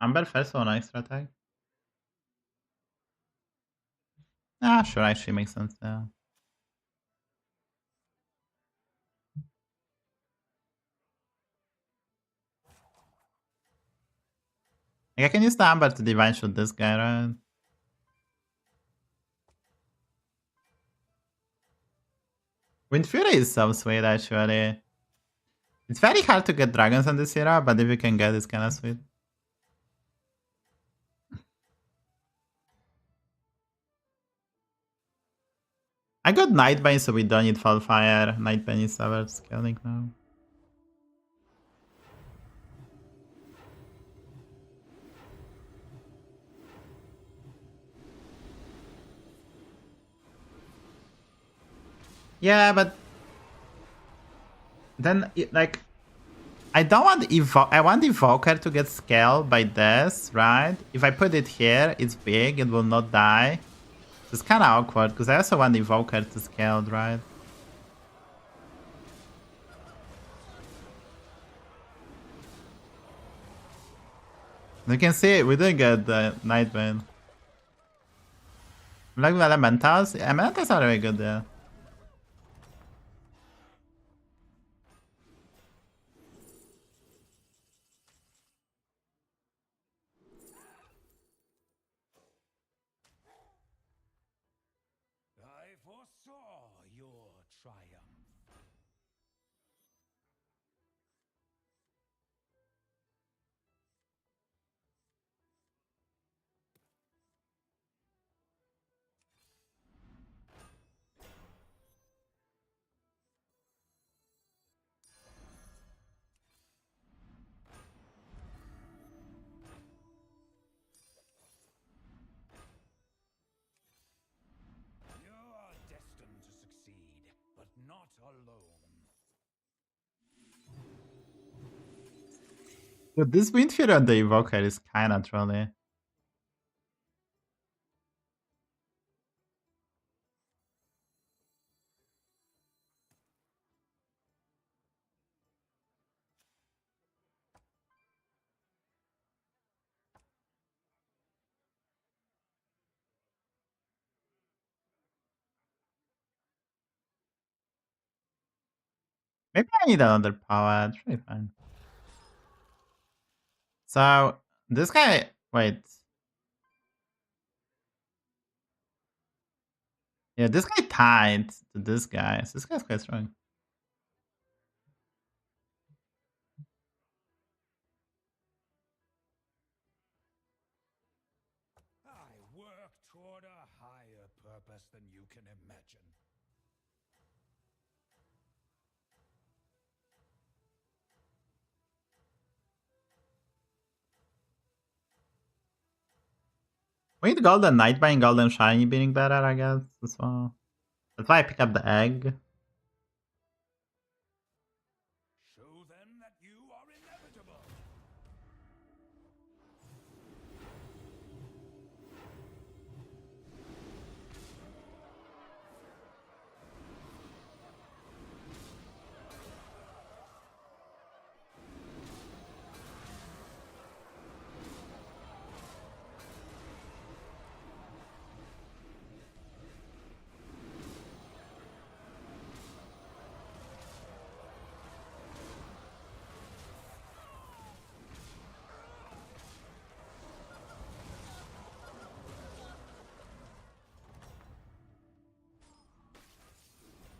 Amber first or extra attack? Ah, sure, actually makes sense, yeah. Like, I can use the Amber to divine shoot this guy, right? Wind Fury is so sweet, actually. It's very hard to get dragons on this era, but if you can get it, it's kinda sweet. I got Nightbane, so we don't need Fallfire. Nightbane is our scaling now. Yeah, but then like I don't want I want Evoker to get scaled by this, right? If I put it here, it's big, it will not die. So it's kind of awkward because I also want Evoker to scale, right? You can see we didn't get the Nightbane. Like the Elementals, Elementals are very good there. I foresaw your triumph. You're destined to succeed, but not alone. But this Wind Fury on the Evoker is kind of trolly. Maybe I need another power. It's really fine. So this guy, wait. Yeah, this guy tied to this guy. So this guy's quite strong. I work toward a higher purpose than you can imagine. We need Golden Nightbane, Golden Shiny being better, I guess, as well. That's why I pick up the egg. Show them that you are inevitable.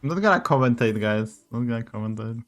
I'm not gonna commentate, guys. I'm not gonna commentate.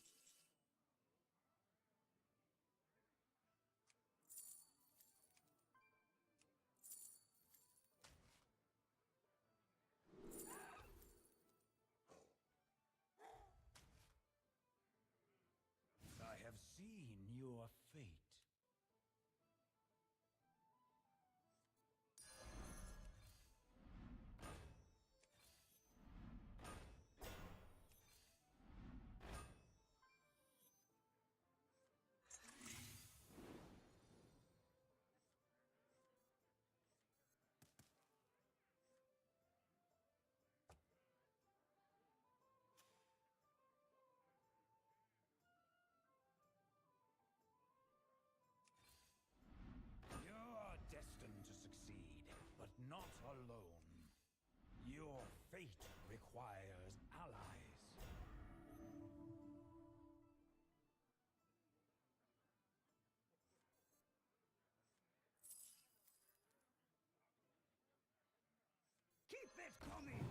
coming.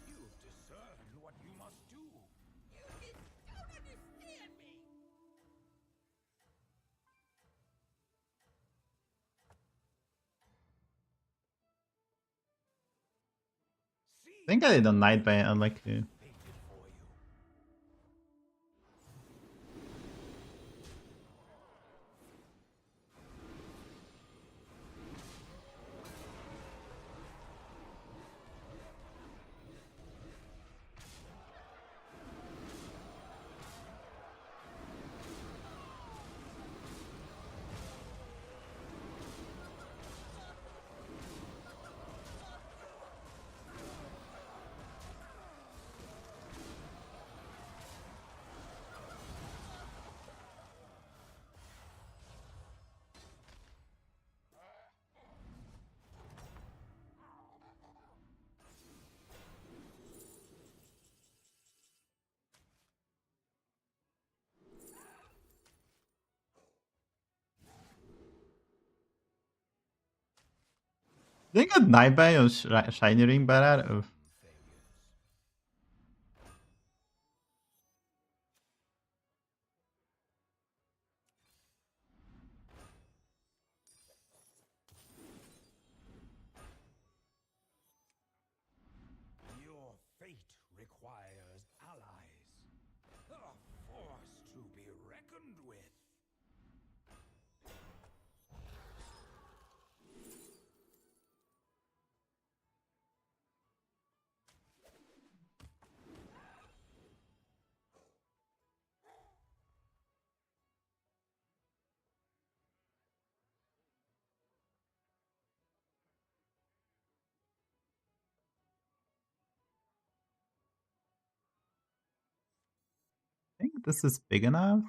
You've discerned what you must do. I think I did a night by unlucky. Fated for you. I think a night by or shiny ring better. Oof. Your fate requires allies. A force to be reckoned with. I think this is big enough.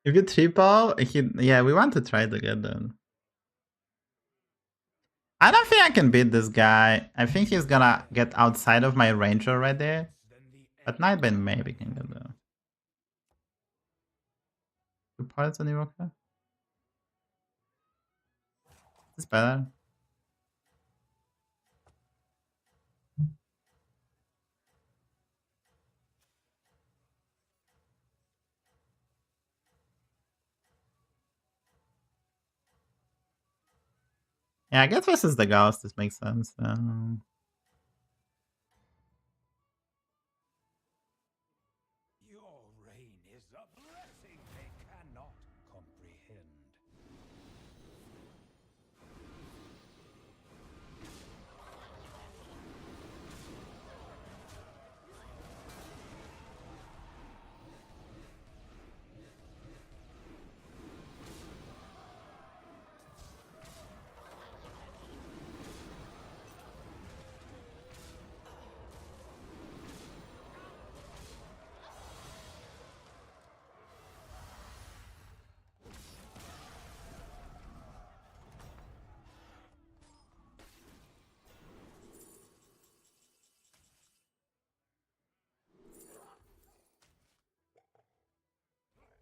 If you triple, yeah, we want to try to get them. I don't think I can beat this guy. I think he's gonna get outside of my range already. But Nightbane maybe can get there. 2 parts on Evoker? This is better. Yeah, I guess this is the Ghost. This makes sense. Your reign is a blessing they cannot comprehend.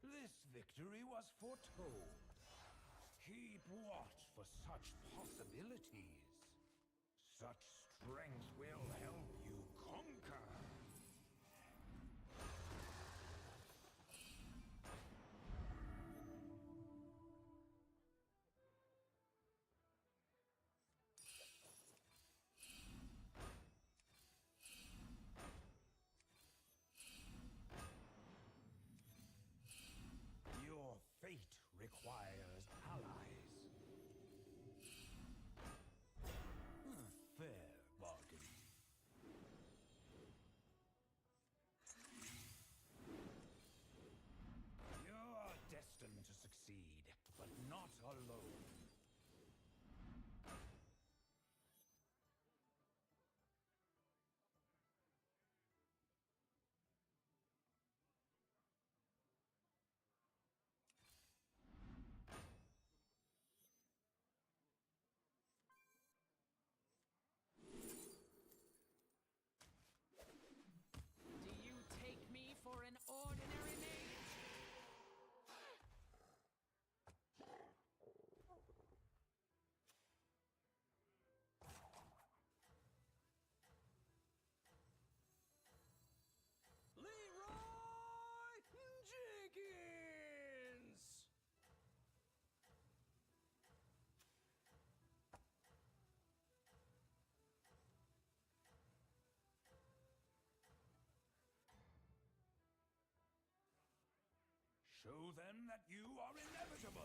This victory was foretold. Keep watch for such possibilities. Such strength will help you conquer. Your fate requires allies. Fair Show them that you are inevitable.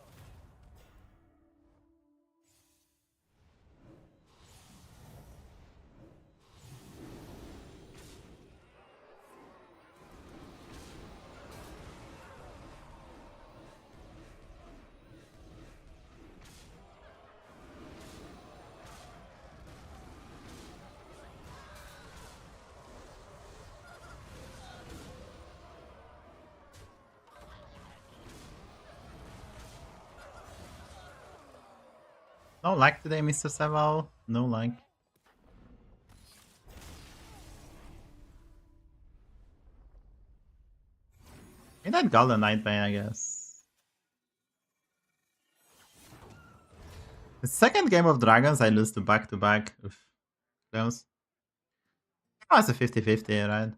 No like today, Mr. Seval. No like. In that Golden Knight Bane, I guess. The second game of Dragons, I lose to back-to-back. Close. Oh, it's a 50-50, right?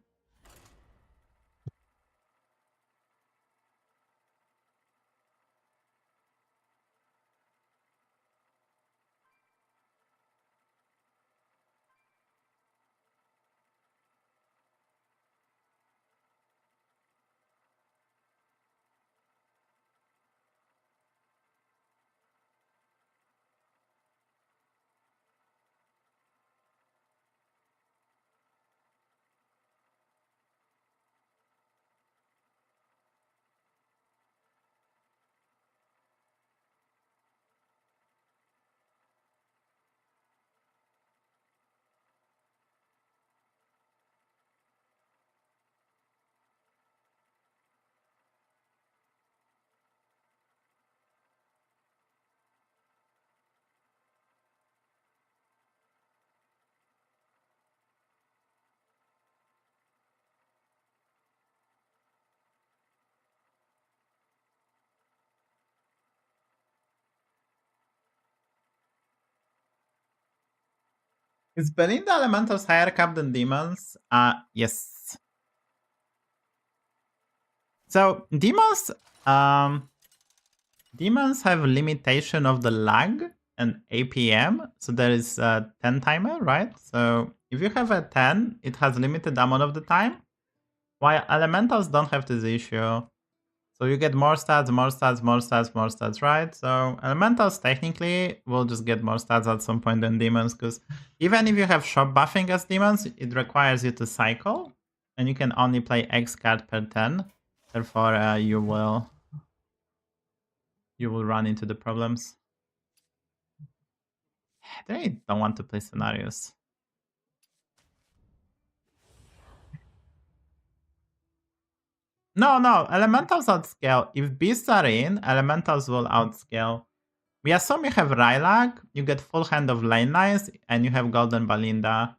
Is Belinda Elementals higher cap than Demons? Yes. So demons have a limitation of the lag and APM. So there is a 10 timer, right? So if you have a 10, it has limited amount of the time. While Elementals don't have this issue. So you get more stats, more stats, more stats, more stats, right? So Elementals technically will just get more stats at some point than Demons, because even if you have shop buffing as Demons, it requires you to cycle, and you can only play X card per 10. Therefore, you will run into the problems. They don't want to play scenarios. No, Elementals outscale. If beasts are in, Elementals will outscale. We assume you have Rylag, you get full hand of lane lines, and you have Golden Balinda.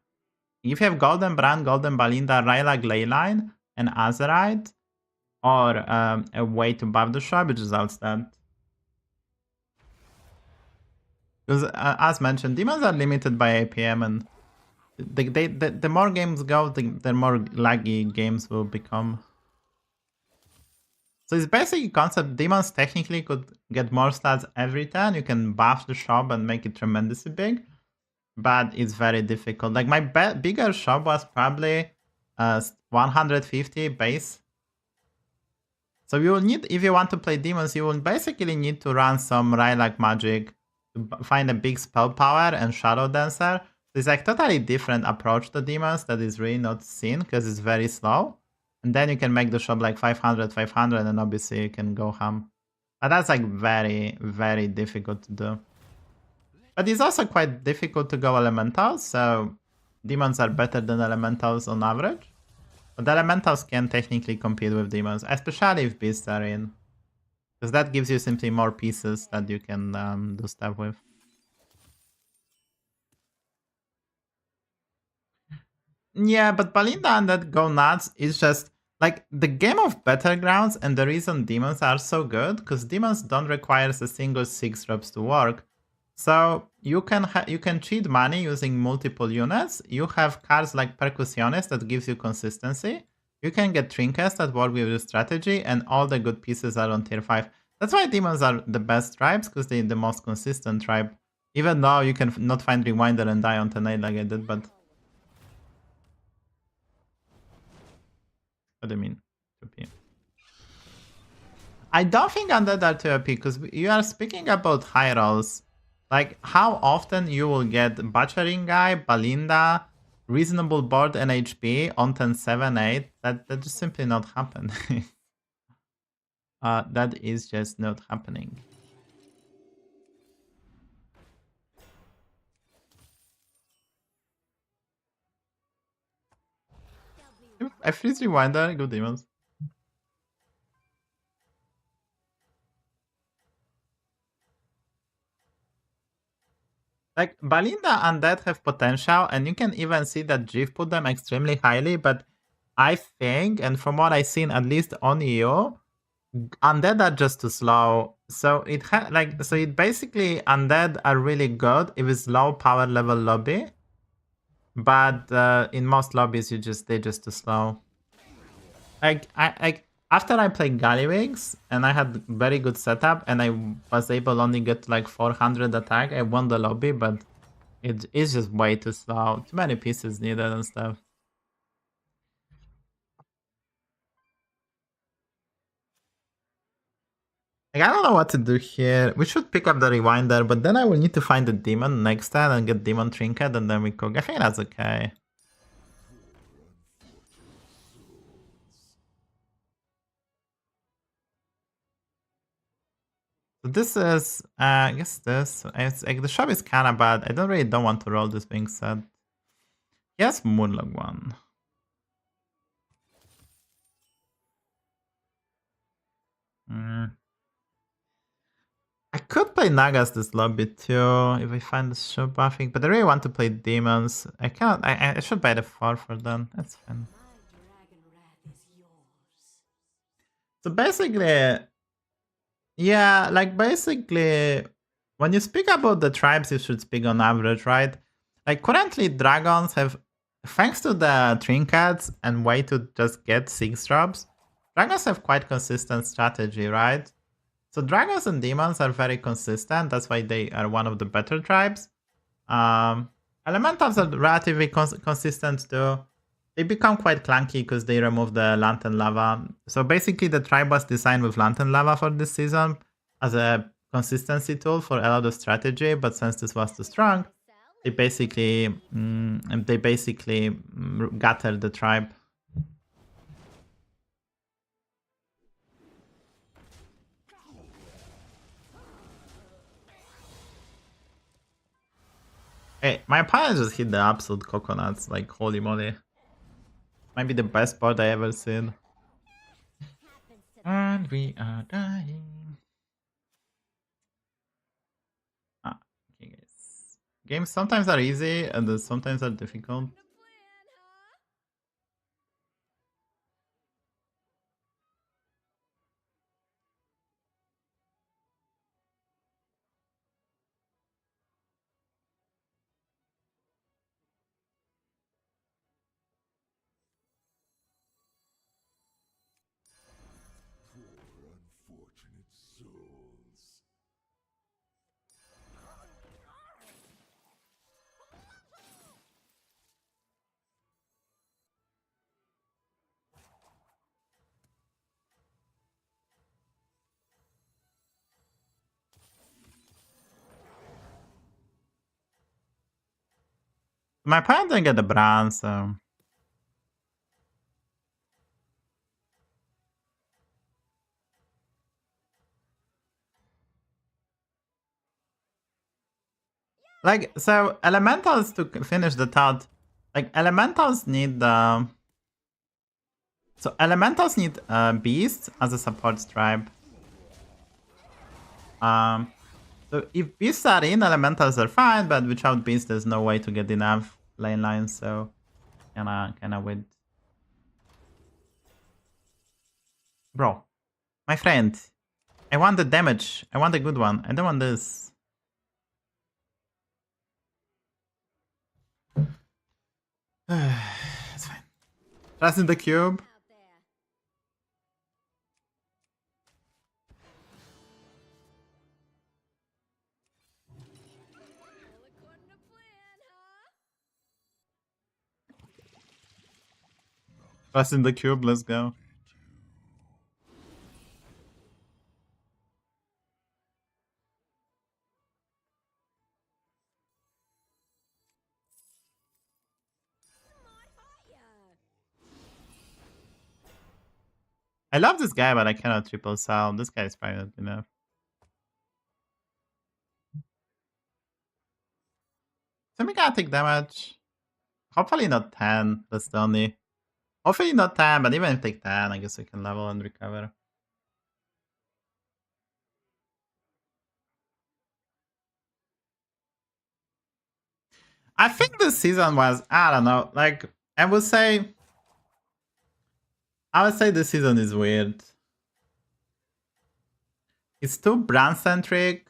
If you have Golden Brand, Golden Balinda, Rylag Leyline, and Azerite, or a way to buff the shop, which is outstand. Because as mentioned, demons are limited by APM, and the more games go, the more laggy games will become. So it's basically concept. Demons technically could get more stats every turn. You can buff the shop and make it tremendously big, but it's very difficult. Like my bigger shop was probably 150 base. So you will need, if you want to play demons, you will basically need to run some Rylag magic to find a big spell power and Shadow Dancer. It's like totally different approach to demons that is really not seen because it's very slow. And then you can make the shop like 500, 500, and obviously you can go ham. But that's like very, very difficult to do. But it's also quite difficult to go elementals, so demons are better than elementals on average. But elementals can technically compete with demons, especially if beasts are in. Because that gives you simply more pieces that you can do stuff with. Yeah, but Balinda and that go nuts is just like the game of Battlegrounds, and the reason demons are so good, because demons don't require a single 6 drops to work. So you can cheat money using multiple units. You have cards like Percussionist that gives you consistency. You can get trinkets that work with your strategy, and all the good pieces are on tier 5. That's why demons are the best tribes, because they're the most consistent tribe. Even though you can not find Rewinder and die on turn 8 like I did, but... What do you mean? I don't think Undead are too OP because you are speaking about high rolls. Like how often you will get Butchering Guy, Balinda, reasonable board and HP on 10, 7, 8. That just simply not happen. That is just not happening. I freeze rewinder, good demons. Like Balinda and Undead have potential, and you can even see that Jiv put them extremely highly, but I think, and from what I've seen at least on EU, Undead are just too slow. So it basically Undead are really good if it's low power level lobby. But in most lobbies they're just too slow. Like after I played Gallywings and I had very good setup and I was able only get like 400 attack, I won the lobby, but it is just way too slow. Too many pieces needed and stuff. Like, I don't know what to do here. We should pick up the Rewinder, but then I will need to find the Demon next time and get Demon Trinket and then we cook. I think that's okay. So this is, I guess this. It's like the shop is kind of bad. I don't want to roll this being said. Yes, Murloc one. I could play Nagas this lobby too if I find the shop buffing, but I really want to play demons. I can't. I should buy the 4 for them. That's fine. So basically, yeah, like basically, when you speak about the tribes, you should speak on average, right? Like currently, dragons have, thanks to the trinkets and way to just get 6 drops, dragons have quite consistent strategy, right? So dragons and demons are very consistent. That's why they are one of the better tribes. Elementals are relatively consistent too. They become quite clunky because they remove the Lantern Lava. So basically the tribe was designed with Lantern Lava for this season as a consistency tool for a lot of strategy. But since this was too strong, they basically gutted the tribe. Hey, my opponent just hit the absolute coconuts, like holy moly. Might be the best board I ever seen. And we are dying. Okay guys. Games sometimes are easy and sometimes are difficult. My opponent didn't get the bronze, so... Like, so elementals to finish the thought, like elementals need so elementals need beasts as a support tribe. So if beasts are in, elementals are fine, but without beasts there's no way to get enough lane lines, so kinda weird. Bro, my friend, I want the damage. I want a good one. I don't want this. It's fine. Trust in the cube. Trust in the cube, let's go. I love this guy, but I cannot triple sell. This guy is probably not enough. So we gotta take damage. Hopefully not 10. That's the only. Hopefully not 10, but even if take 10, I guess we can level and recover. I think this season was, I don't know, like, I would say this season is weird. It's too brand-centric.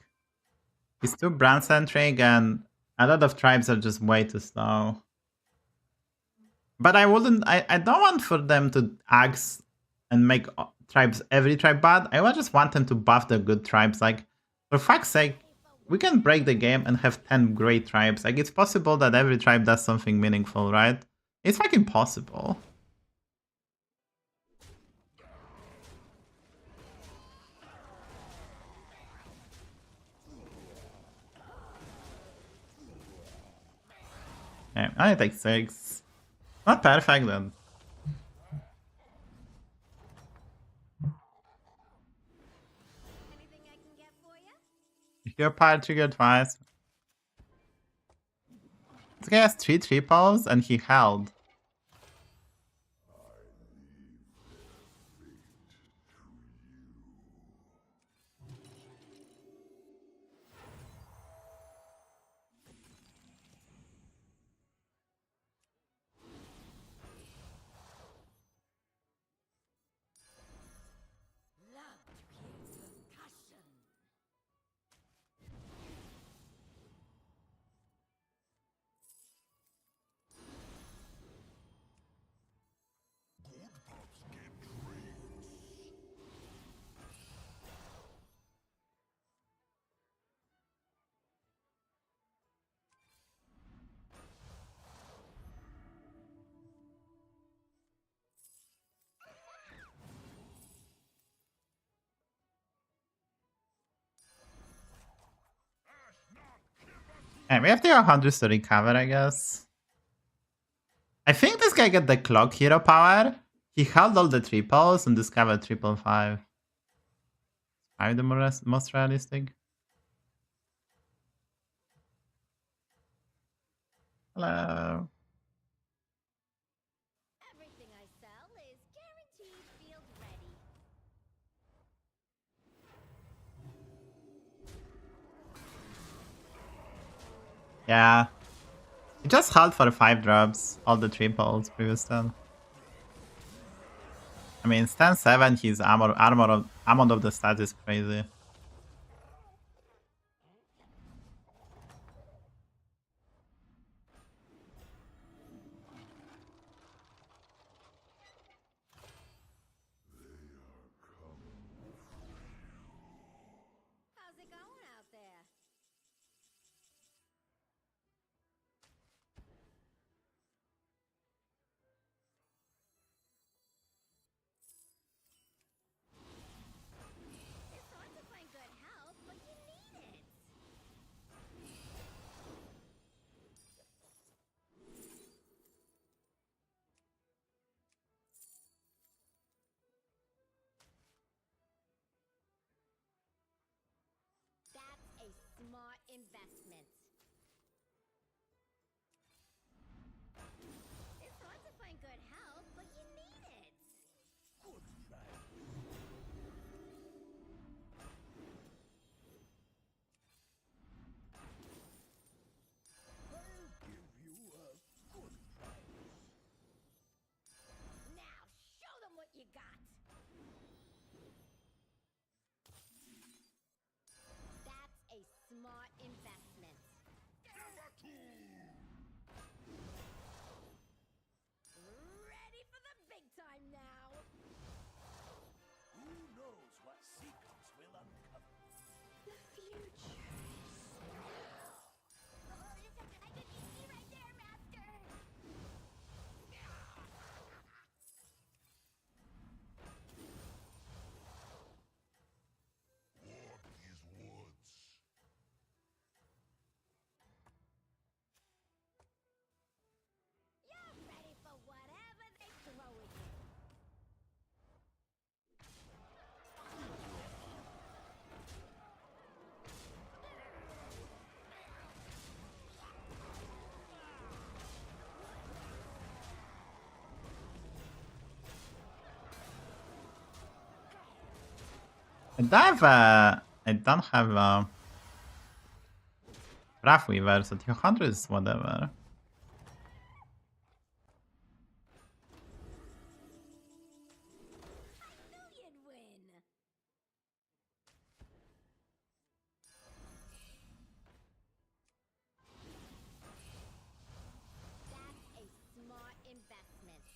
And a lot of tribes are just way too slow. But I don't want for them to axe and make every tribe bad. I just want them to buff the good tribes. Like, for fuck's sake, we can break the game and have 10 great tribes. Like, it's possible that every tribe does something meaningful, right? It's fucking possible. Okay, I take 6. Not perfect then. Anything I can get for you? Your power triggered twice. This guy has 3 triples and he held. Love creates percussion. And we have the 100 to recover, I guess. I think this guy got the clock hero power. He held all the triples and discovered 555. Probably the most realistic. Hello. Everything I sell is guaranteed field ready. Yeah. He just held for 5 drops, all the triples previous turn. I mean, stand 7, his armor of the stats is crazy. How's it going out there? It's hard to find good help, but you need it. That's a smart investment. It's hard to find good help, but you need it. Now show them what you got. That's a smart investment. I don't have a Wrath Weaver, so 200 is whatever. You'd win. That's a smart investment.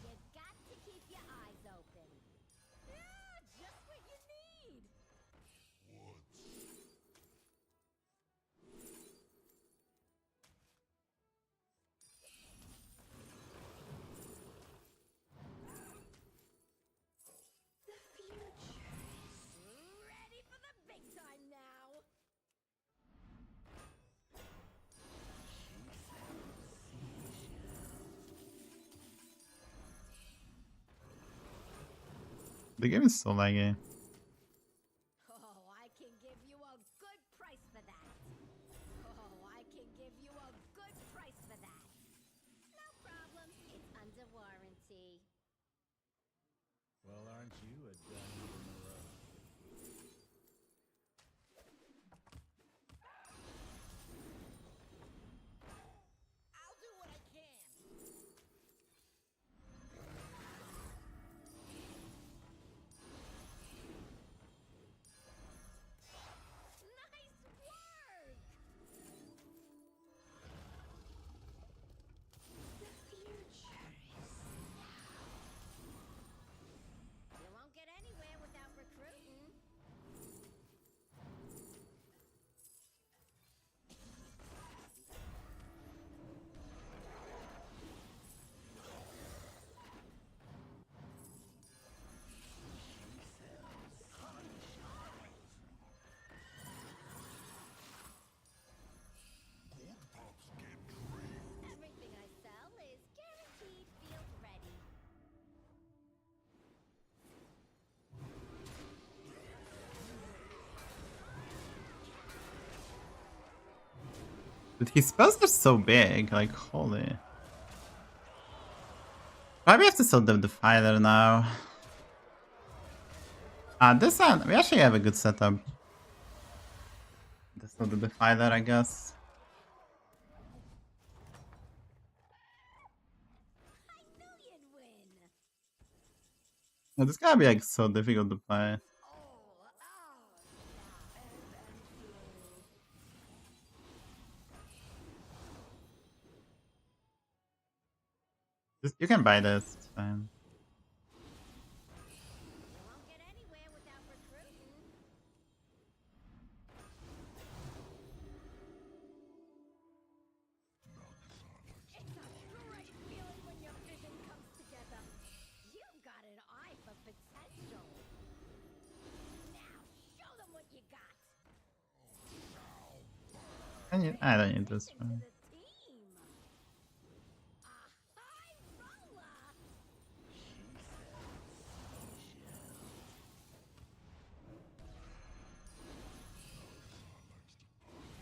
You got to keep your eyes open. Yeah, just what you need. The future is ready for the big time now. The game is so laggy. Oh, I can give you a good price for that. Oh, I can give you a good price for that. No problem. It's under warranty. Well, aren't you a diamond in the rough? I'll do what I can. Nice work! The future is You won't get anywhere without recruiting. Everything I sell is guaranteed field ready. But his spells are so big, like holy. Probably have to sell the Defiler now. This one, we actually have a good setup. Just not the Defiler, I guess. I knew you'd win. Oh, this gotta be like so difficult to play. You can buy this, it's fine. You won't get anywhere without recruiting. It's a great feeling when your vision comes together. You've got an eye for potential. Now show them what you got. I don't need this To one. the team. A high roller.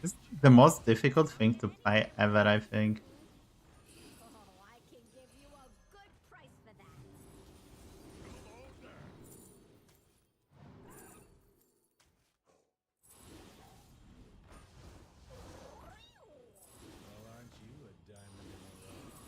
This is the most difficult thing to play ever, I think. Oh, I can give you a good price for that. Well, aren't you a diamond in the rough?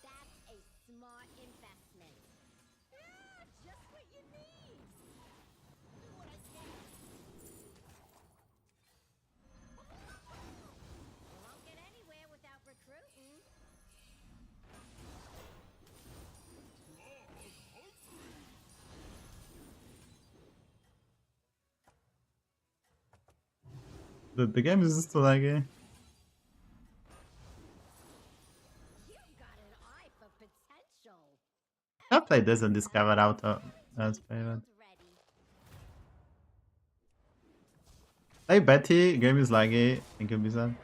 That's a smart investment. Yeah, just what you need. Do what I can. You won't get anywhere without recruiting. The game is just too laggy. You've got an eye for potential. I played this and discovered Auto as favorite. Ready. Hey Betty, game is laggy. Thank you, Bizarre.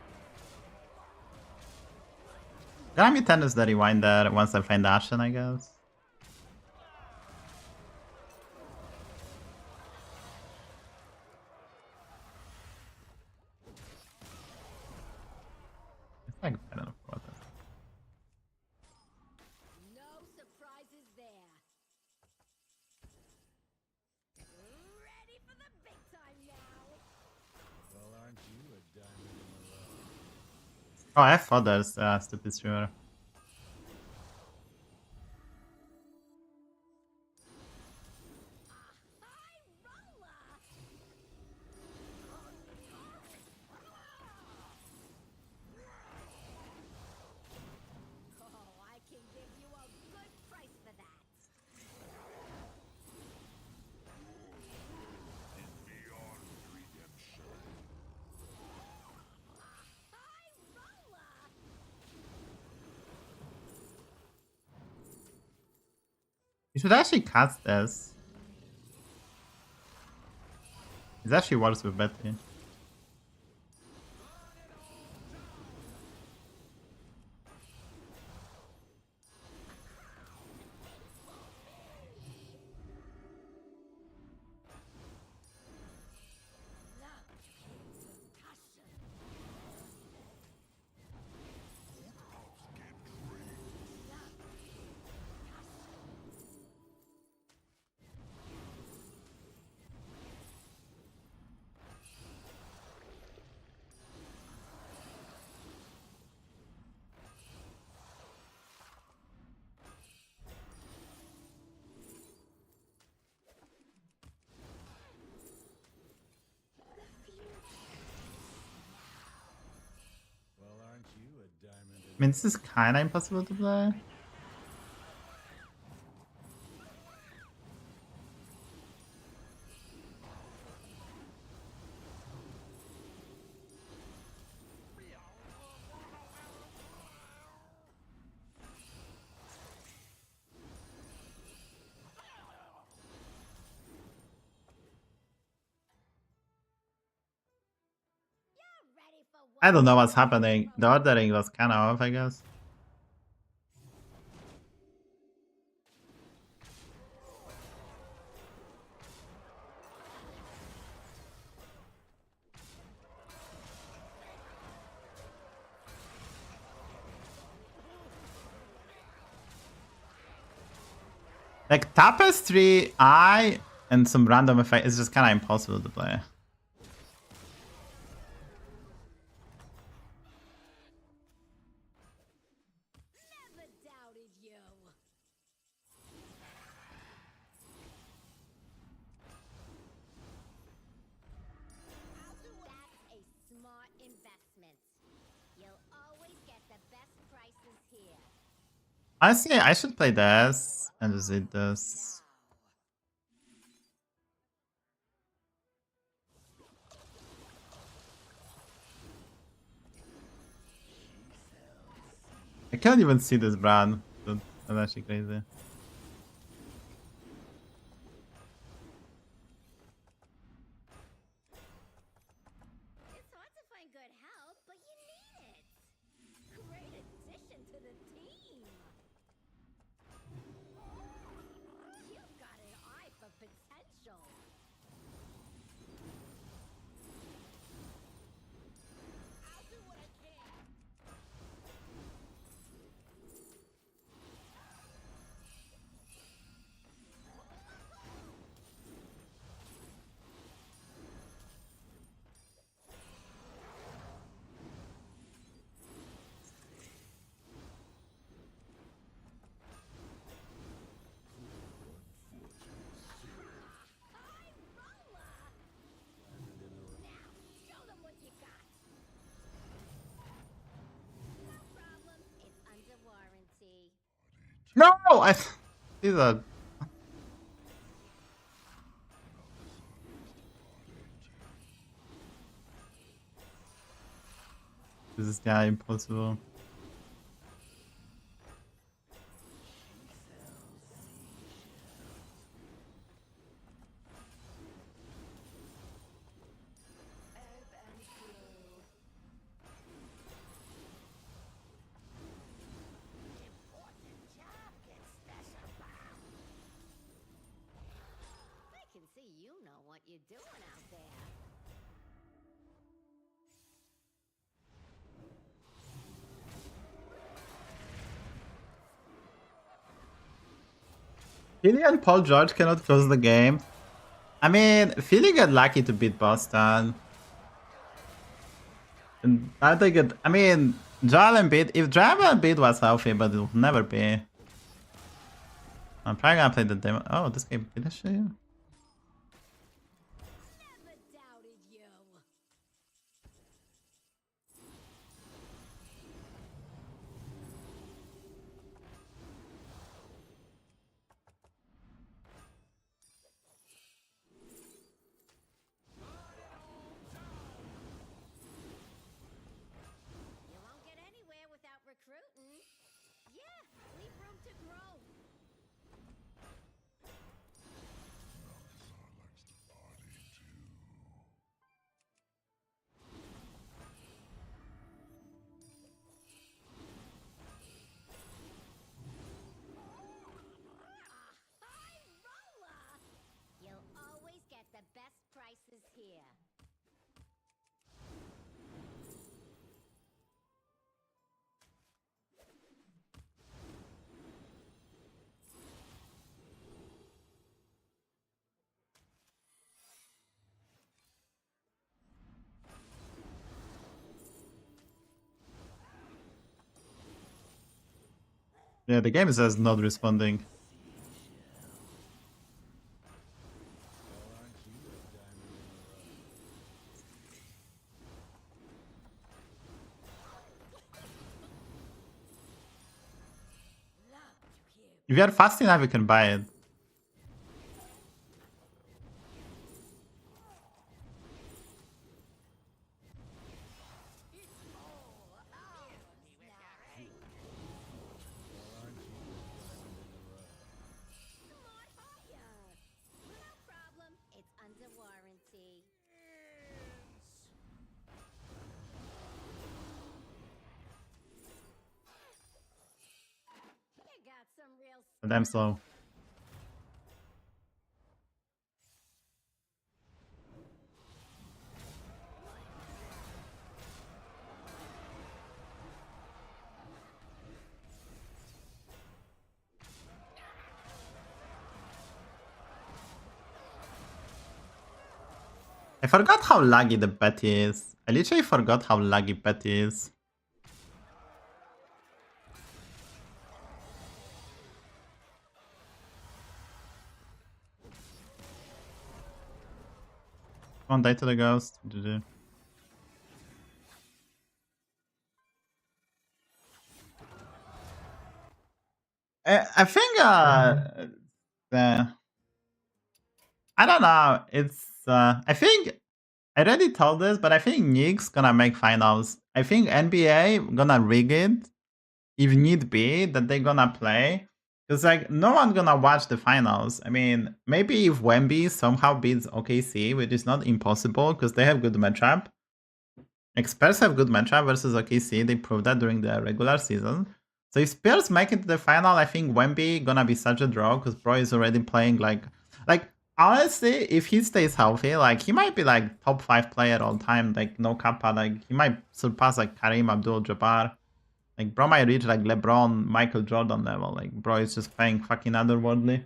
Gonna be tennis the rewinder once I find Ashen, I guess. Oh, I have others, stupid streamer. Oh, I can give you a good price for that. Beyond redemption. You should actually cast this. It actually works with Betty. Well, aren't you a diamond? I mean, this is kinda impossible to play. Ready for I don't know what's happening. The ordering was kinda off, I guess. Like Tapestry, and some random effect is just kinda impossible to play. Never doubted you. That's a smart investment. You'll always get the best prices here. Honestly, I should play this and just eat this. I can't even see this brand. That's actually crazy. It's hard to find good help, but you need it. Great addition to the team. You've got an eye for potential. I'll do what I can. Show them what you got. No problem. It's under warranty. No! These are... This is yeah impossible. I can see you know what you're doing out there. Philly and Paul George cannot close the game. I mean, Philly got lucky to beat Boston. And I think it, I mean, Joel Embiid. If Joel Embiid was healthy, but it will never be. I'm probably gonna play the demo. Oh, this game finish you. Never doubted you. You won't get anywhere without recruiting. Yeah, leave room to grow. High roller! You'll always get the best prices here. Yeah, the game says not responding. If you are fast enough, you can buy it. No problem. It's under warranty. You got some real Damn slow. I forgot how laggy the Betty is. I literally forgot how laggy Betty is. Come on, die to the ghost. GG. I think I don't know. It's I think I already told this, but I think Nick's gonna make finals. I think NBA gonna rig it if need be that they're gonna play. Because like no one's gonna watch the finals. I mean, maybe if Wemby somehow beats OKC, which is not impossible because they have good matchup. Like Spurs have good matchup versus OKC. They proved that during the regular season. So if Spurs make it to the final, I think Wemby gonna be such a draw because Bro is already playing like honestly, if he stays healthy, like he might be like top 5 player all time, like no kappa, like he might surpass like Kareem Abdul-Jabbar. Like Bro might reach like LeBron, Michael Jordan level. Like Bro is just playing fucking otherworldly.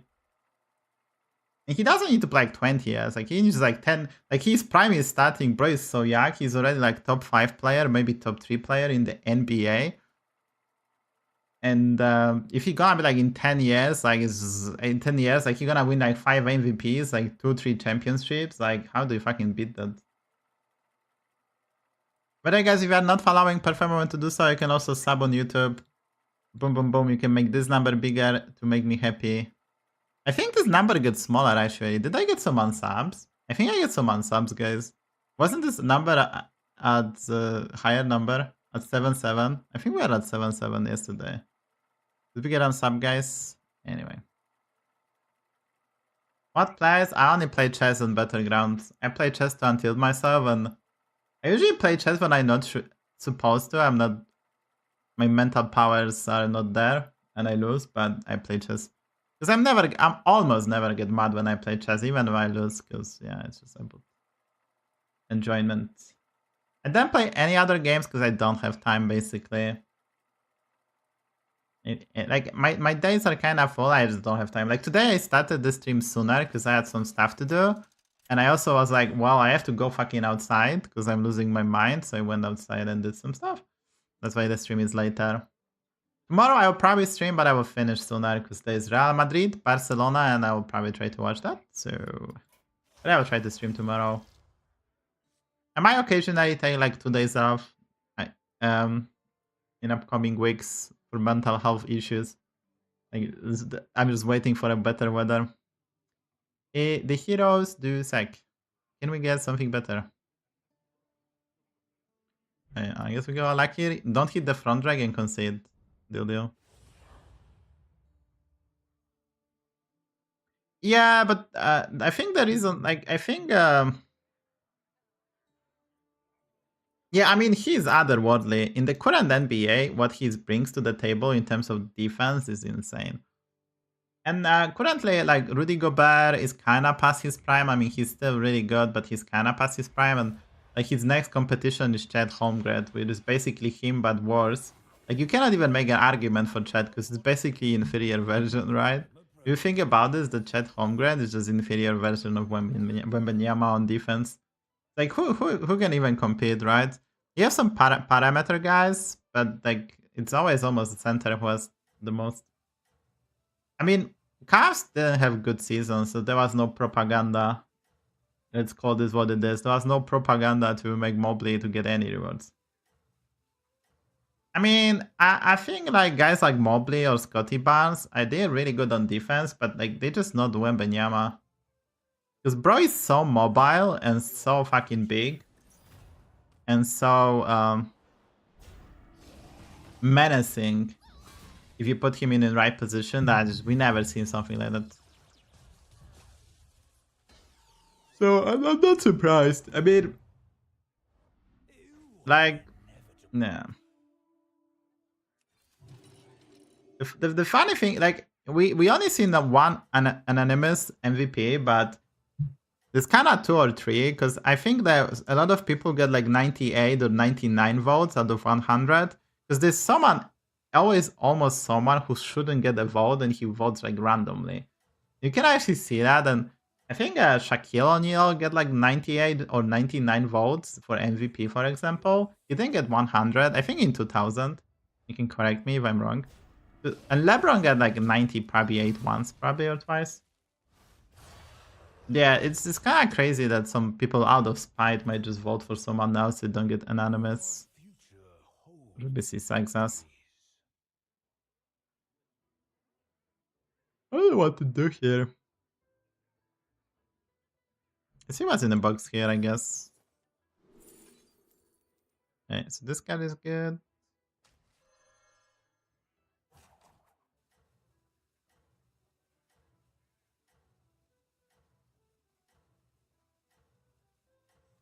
And he doesn't need to play like 20 years. Like he needs like 10. Like his prime is starting. Bro is so young. He's already like top 5 player, maybe top 3 player in the NBA. And if he gonna be like in 10 years, like in 10 years, like you're gonna win like 5 MVPs, like 2-3 championships. Like how do you fucking beat that? But I guess if you are not following, perfect moment to do so. You can also sub on YouTube. Boom, boom, boom. You can make this number bigger to make me happy. I think this number gets smaller actually. Did I get some unsubs? I think I get some unsubs, guys. Wasn't this number at the higher number? At 7-7? I think we were at 7-7 yesterday. Did we get unsub, guys? Anyway. What plays? I only play chess on Battlegrounds. I play chess to untilt myself, and I usually play chess when I'm not supposed to. I'm not. My mental powers are not there, and I lose. But I play chess because I'm almost never get mad when I play chess, even when I lose. Because yeah, it's just about enjoyment. I don't play any other games because I don't have time, basically. Like my days are kind of full. I just don't have time. Like today, I started the stream sooner because I had some stuff to do, and I also was like, well, I have to go fucking outside because I'm losing my mind. So I went outside and did some stuff. That's why the stream is later. Tomorrow I will probably stream, but I will finish sooner because there's Real Madrid, Barcelona, and I will probably try to watch that. So, but I will try to stream tomorrow. I might occasionally take like 2 days off, in upcoming weeks for mental health issues. Like, I'm just waiting for a better weather. The heroes do suck. Can we get something better? I guess we go lucky. Don't hit the front drag and concede. Deal. Yeah, but I think the reason, like, I think, yeah, I mean, he's otherworldly. In the current NBA, what he brings to the table in terms of defense is insane. And currently, like, Rudy Gobert is kind of past his prime. I mean, he's still really good, but he's kind of past his prime. And like, his next competition is Chet Holmgren, which is basically him, but worse. Like, you cannot even make an argument for Chet because it's basically inferior version, right? If you think about this, the Chet Holmgren is just inferior version of Wembanyama on defense. Like, who can even compete, right? You have some parameter guys, but like, it's always almost the center who has the most. I mean, Cavs didn't have good seasons, so there was no propaganda. Let's call this what it is. There was no propaganda to make Mobley to get any rewards. I mean, I think like guys like Mobley or Scotty Barnes, they're really good on defense, but like they just not Wembanyama. Because bro is so mobile and so fucking big. And so menacing. If you put him in the right position, we never seen something like that. So I'm not surprised. I mean, like, nah. The funny thing, like, we only seen the one anonymous MVP, but there's kind of 2 or 3, because I think that a lot of people get like 98 or 99 votes out of 100, because there's always almost someone who shouldn't get a vote and he votes like randomly. You can actually see that, and I think Shaquille O'Neal get like 98 or 99 votes for MVP, for example. He didn't get 100, I think in 2000. You can correct me if I'm wrong. And LeBron got like 90, probably 8 once, probably or twice. Yeah, it's kind of crazy that some people out of spite might just vote for someone else who don't get anonymous. RBC Savjz. I don't know what to do here. Let's see what's in the box here, I guess. Okay, so this card is good.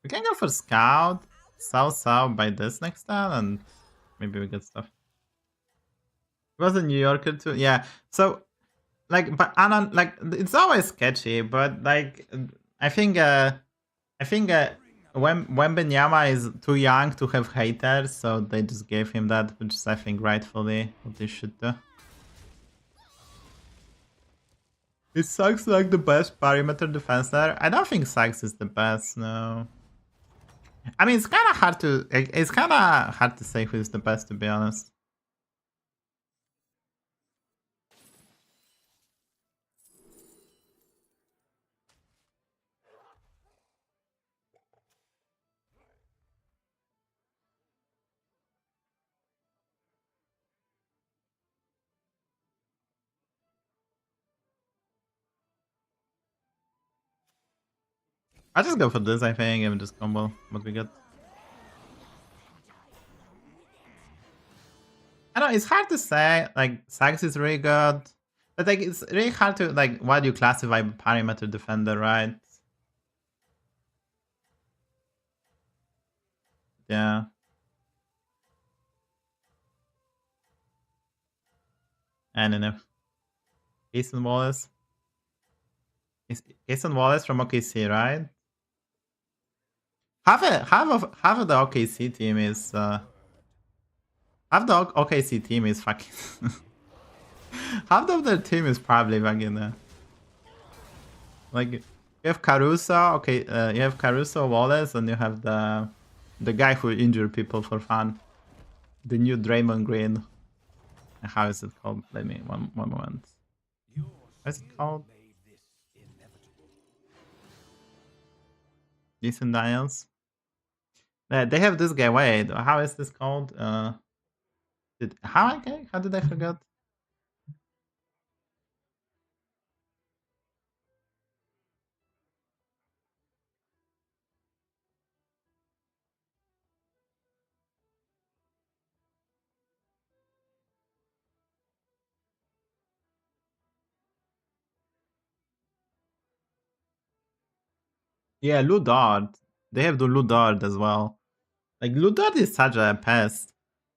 We can go for Scout, South, buy this next time, and maybe we get stuff. It was a New Yorker too, yeah. So, like, but Anon, like, it's always sketchy, but like, I think Wembanyama is too young to have haters, so they just gave him that, which is, I think, rightfully what they should do. It sucks like the best perimeter defender. I don't think Savjz is the best, no. I mean, it's kind of hard to say who's the best, to be honest. I'll just go for this, I think, and just combo what we get. I know, it's hard to say, like, Savjz is really good, but like, it's really hard to, like, what do you classify perimeter defender, right? Yeah. I don't know. Jason Wallace. Is Jason Wallace from OKC, right? Half of the OKC team is half the OKC team is fucking half of their team is probably fucking like, you have Caruso, okay, you have Caruso, Wallace, and you have the guy who injured people for fun. The new Draymond Green. How is it called? Let me one moment. What is it called? Decent Dials. They have this guy. Wait, how is this called? How did I forget? Yeah, Ludard. They have the Ludard as well. Like Ludard is such a pest.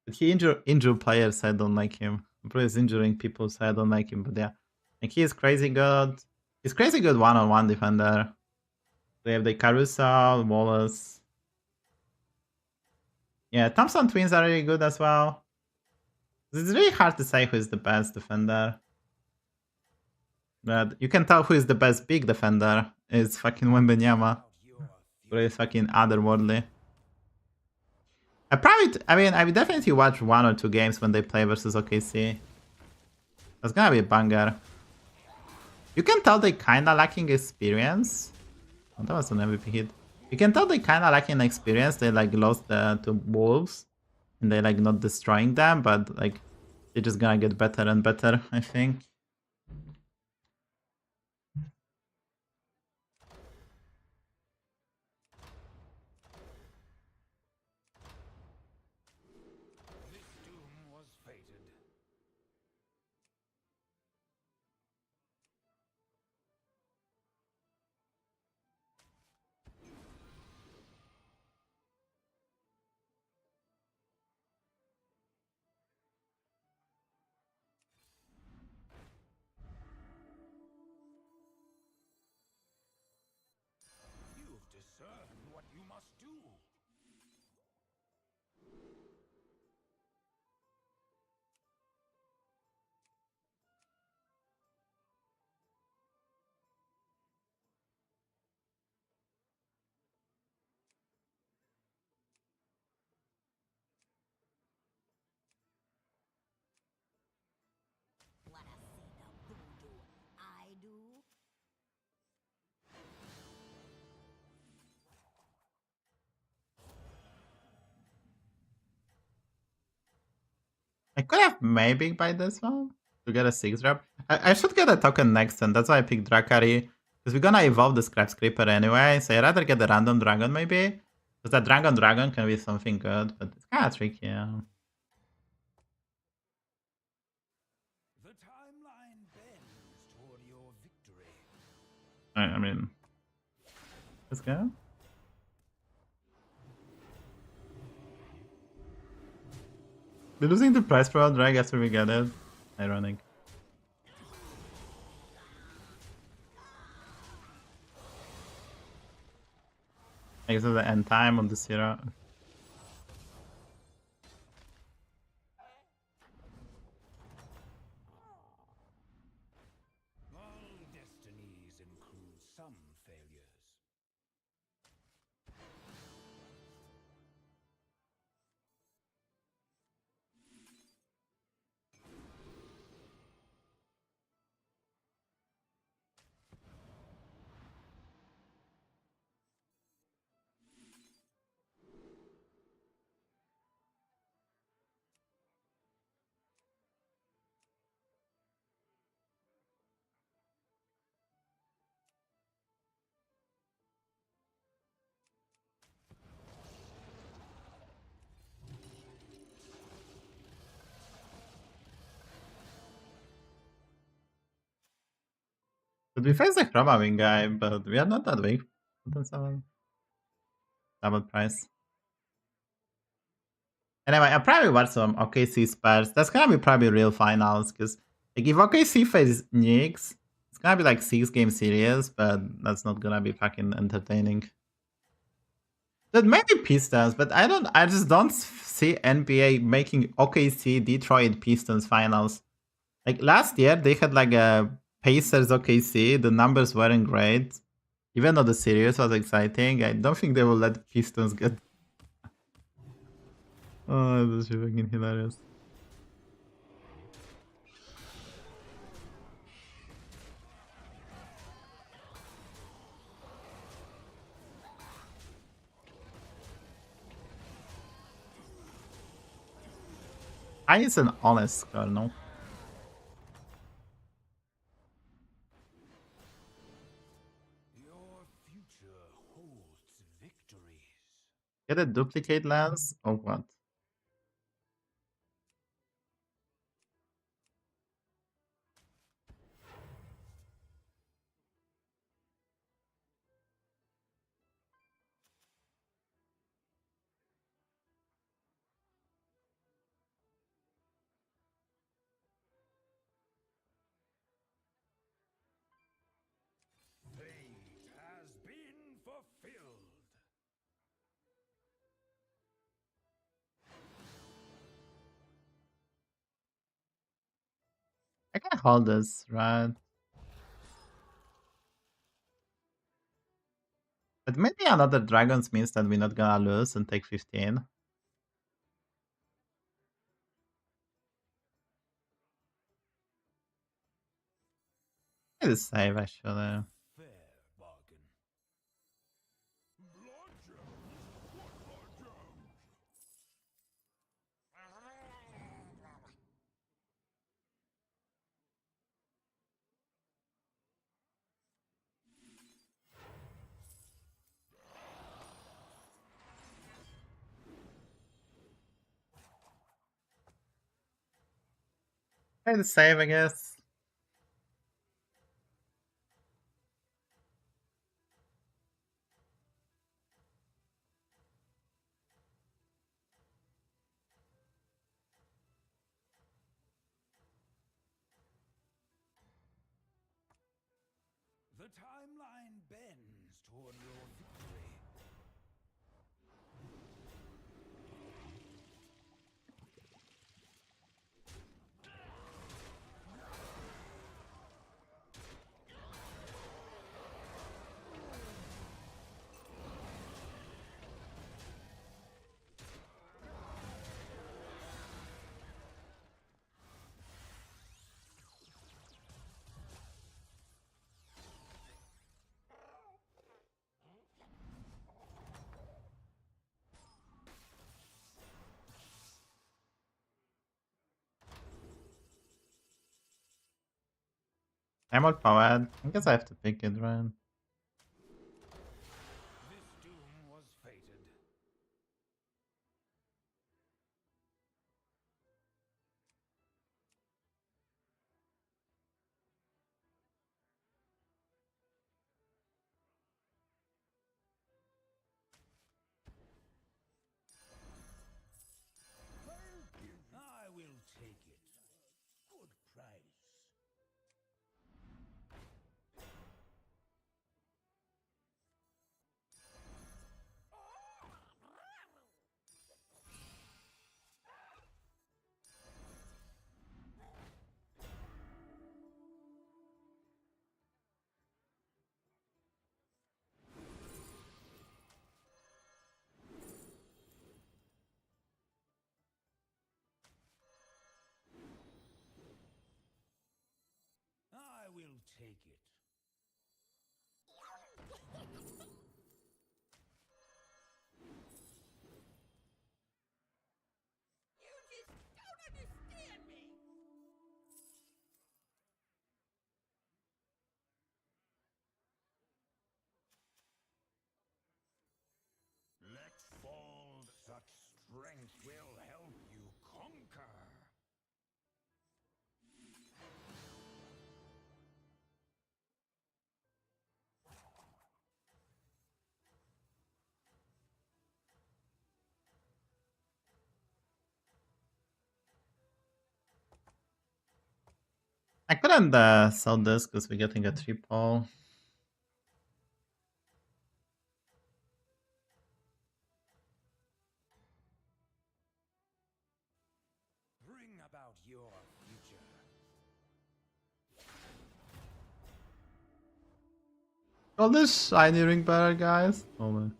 But he injure players, so I don't like him. Bro is injuring people, so I don't like him. But yeah, like he is crazy good. He's crazy good one-on-one defender. They have the Carousel, Wallace. Yeah, Thompson twins are really good as well. It's really hard to say who is the best defender. But you can tell who is the best big defender. It's fucking Wembenyama. But it's fucking otherworldly. I would definitely watch 1 or 2 games when they play versus OKC. That's gonna be a banger. You can tell they kinda lacking experience. Oh, that was an MVP hit. You can tell they kinda lacking experience. They like lost to Wolves. And they like not destroying them, but like they're just gonna get better and better, I think. I could have maybe buy this one to get a 6 drop. I should get a token next, and that's why I picked Drakari. Because we're gonna evolve the Scrap Creeper anyway, so I'd rather get the random dragon maybe. Because that dragon can be something good, but it's kinda tricky, yeah. The timeline bends toward your victory. I mean, let's go. We're losing the price per drag after we get it. Ironic. I guess it's the end time on the Zero. All destinies include some failures. But we face the Chroma Wing guy, but we are not that weak. Double price. Anyway, I probably watch some OKC Spurs. That's gonna be probably real finals, because like if OKC face Knicks, it's gonna be like 6-game series, but that's not gonna be fucking entertaining. That maybe Pistons, but I just don't see NBA making OKC Detroit Pistons finals. Like last year, they had like a Pacers OKC. The numbers weren't great, even though the series was exciting. I don't think they will let Pistons get. Oh, this is fucking hilarious. I is an honest girl, no? Your future holds victories. Get a duplicate lens or what? Fate has been fulfilled. I can hold this, right? But maybe another dragons means that we're not gonna lose and take 15. It is save actually. Fair bargain. Blood gems? What blood gems? It is save, I guess. The timeline bends toward your victory. I'm all powered. I guess I have to pick it, right? This doom was fated. I will take it. Good price. I will take it. You just don't understand me. Let fall. Such strength will help you conquer. I couldn't sell this because we're getting a triple. Bring about your future. Got this shiny ring better, guys. Oh man.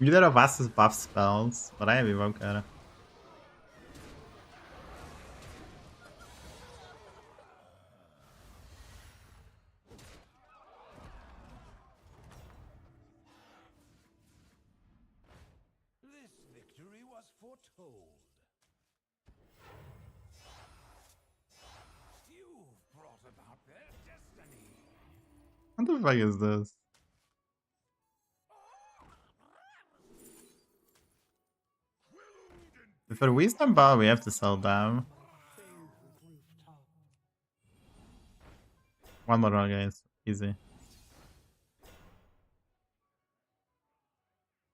Neither of us is buff spells, but I have Evoker. This victory was foretold. You've brought about their destiny. What the fuck is this? For Wisdom Ball, we have to sell them. One more roll, guys. Easy.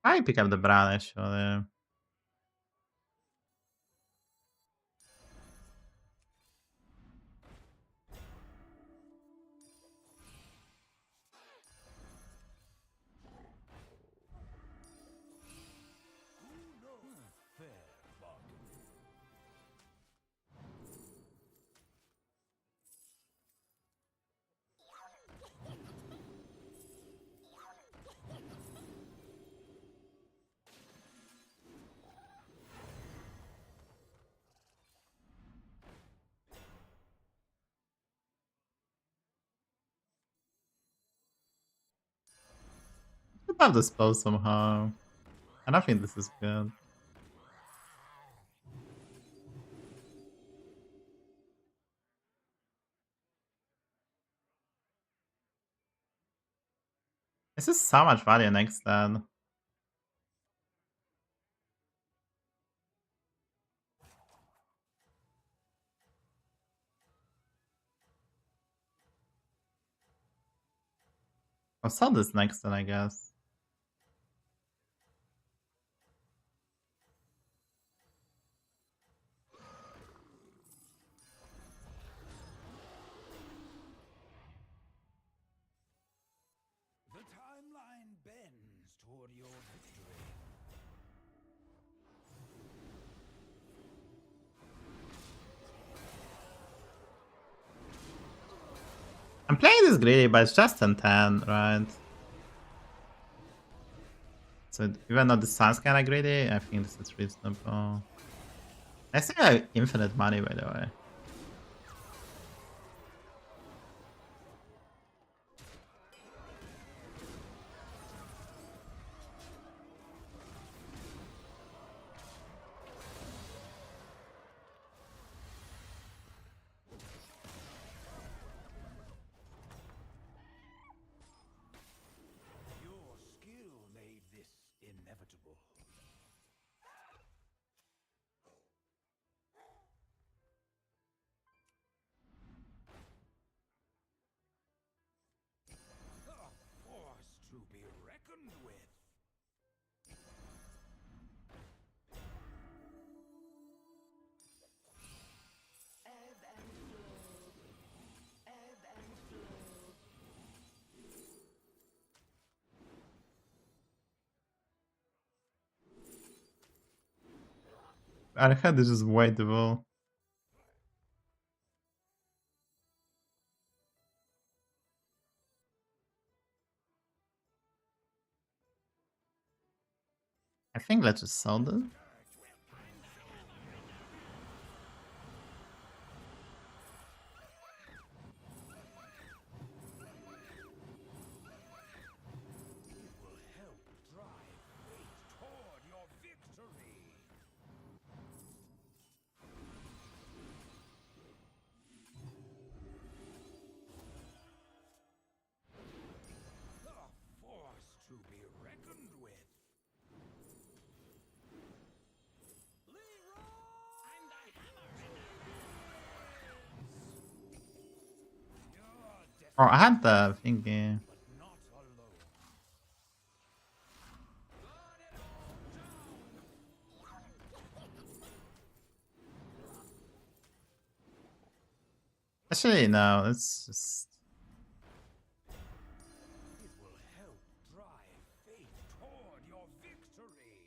I pick up the Brown, actually. Fair bargain. Could have the spell somehow. I don't think this is good. This is so much value next then. I'll sell this next then, I guess. The timeline bends toward your victory. I'm playing this greedy, but it's just 10-10, right? So even though this sounds kinda greedy, I think this is reasonable. I still have infinite money, by the way. Your skill made this inevitable. A force to be reckoned with. I had this just waitable. I think let's just sell this. It will help drive fate toward your victory. A force to be reckoned with. Oh, I had the thingy. But not alone. Actually, no, it's just. It will help drive fate toward your victory.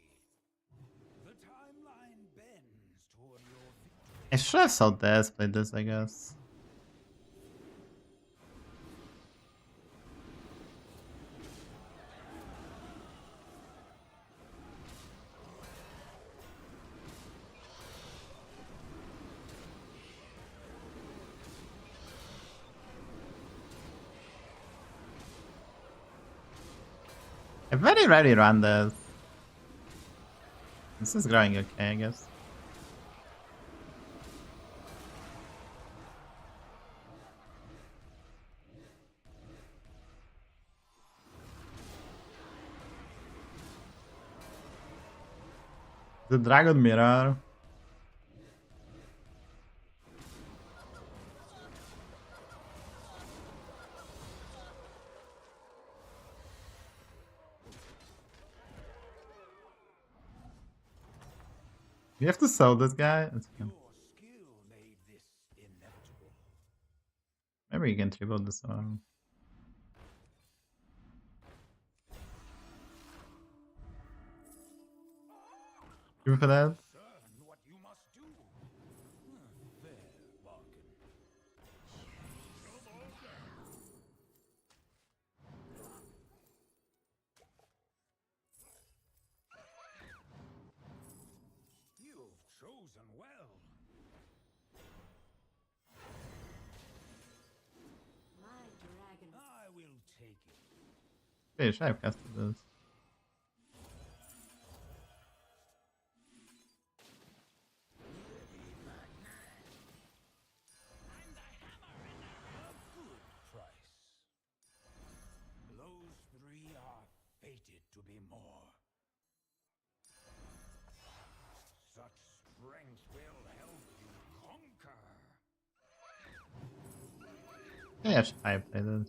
The timeline bends toward your victory. I should have sold this, played this, I guess. I very rarely run this. This is growing okay, I guess. The Dragon Mirror. You have to sell this guy? It's okay. Maybe you can triple this one. You for that? Okay, should have casted this. Yeah, should I play this?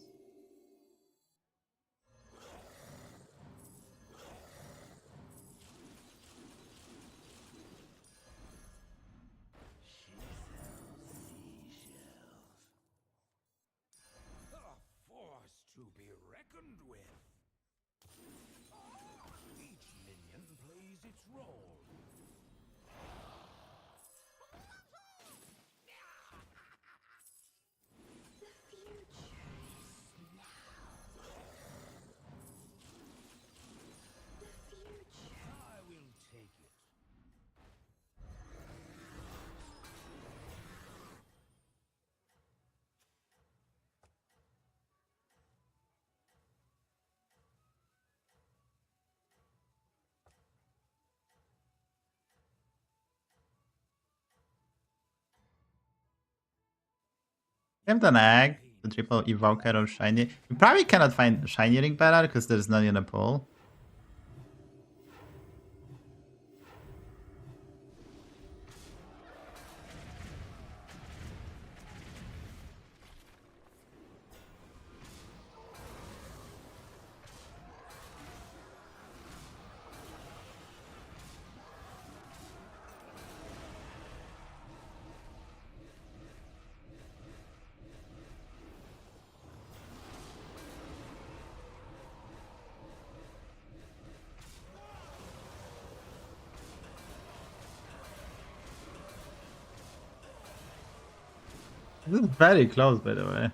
Have an egg, the triple evoker or shiny. You probably cannot find shiny ring better because there's none in the pool. This is very close, by the way.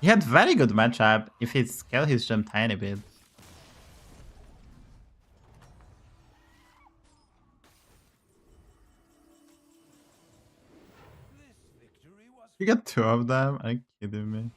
He had very good matchup if he scaled his gem tiny bit. You got two of them? Are you kidding me?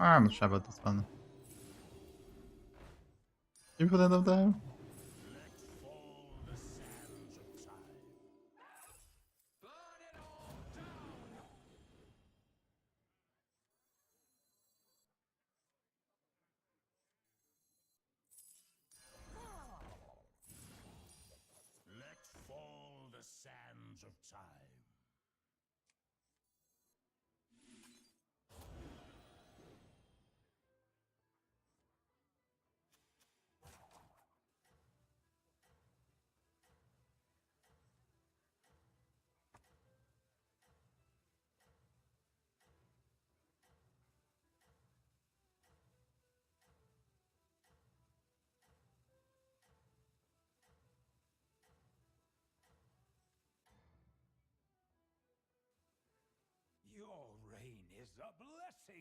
I'm not sure about this one. You put it up there? Let fall the sands of time.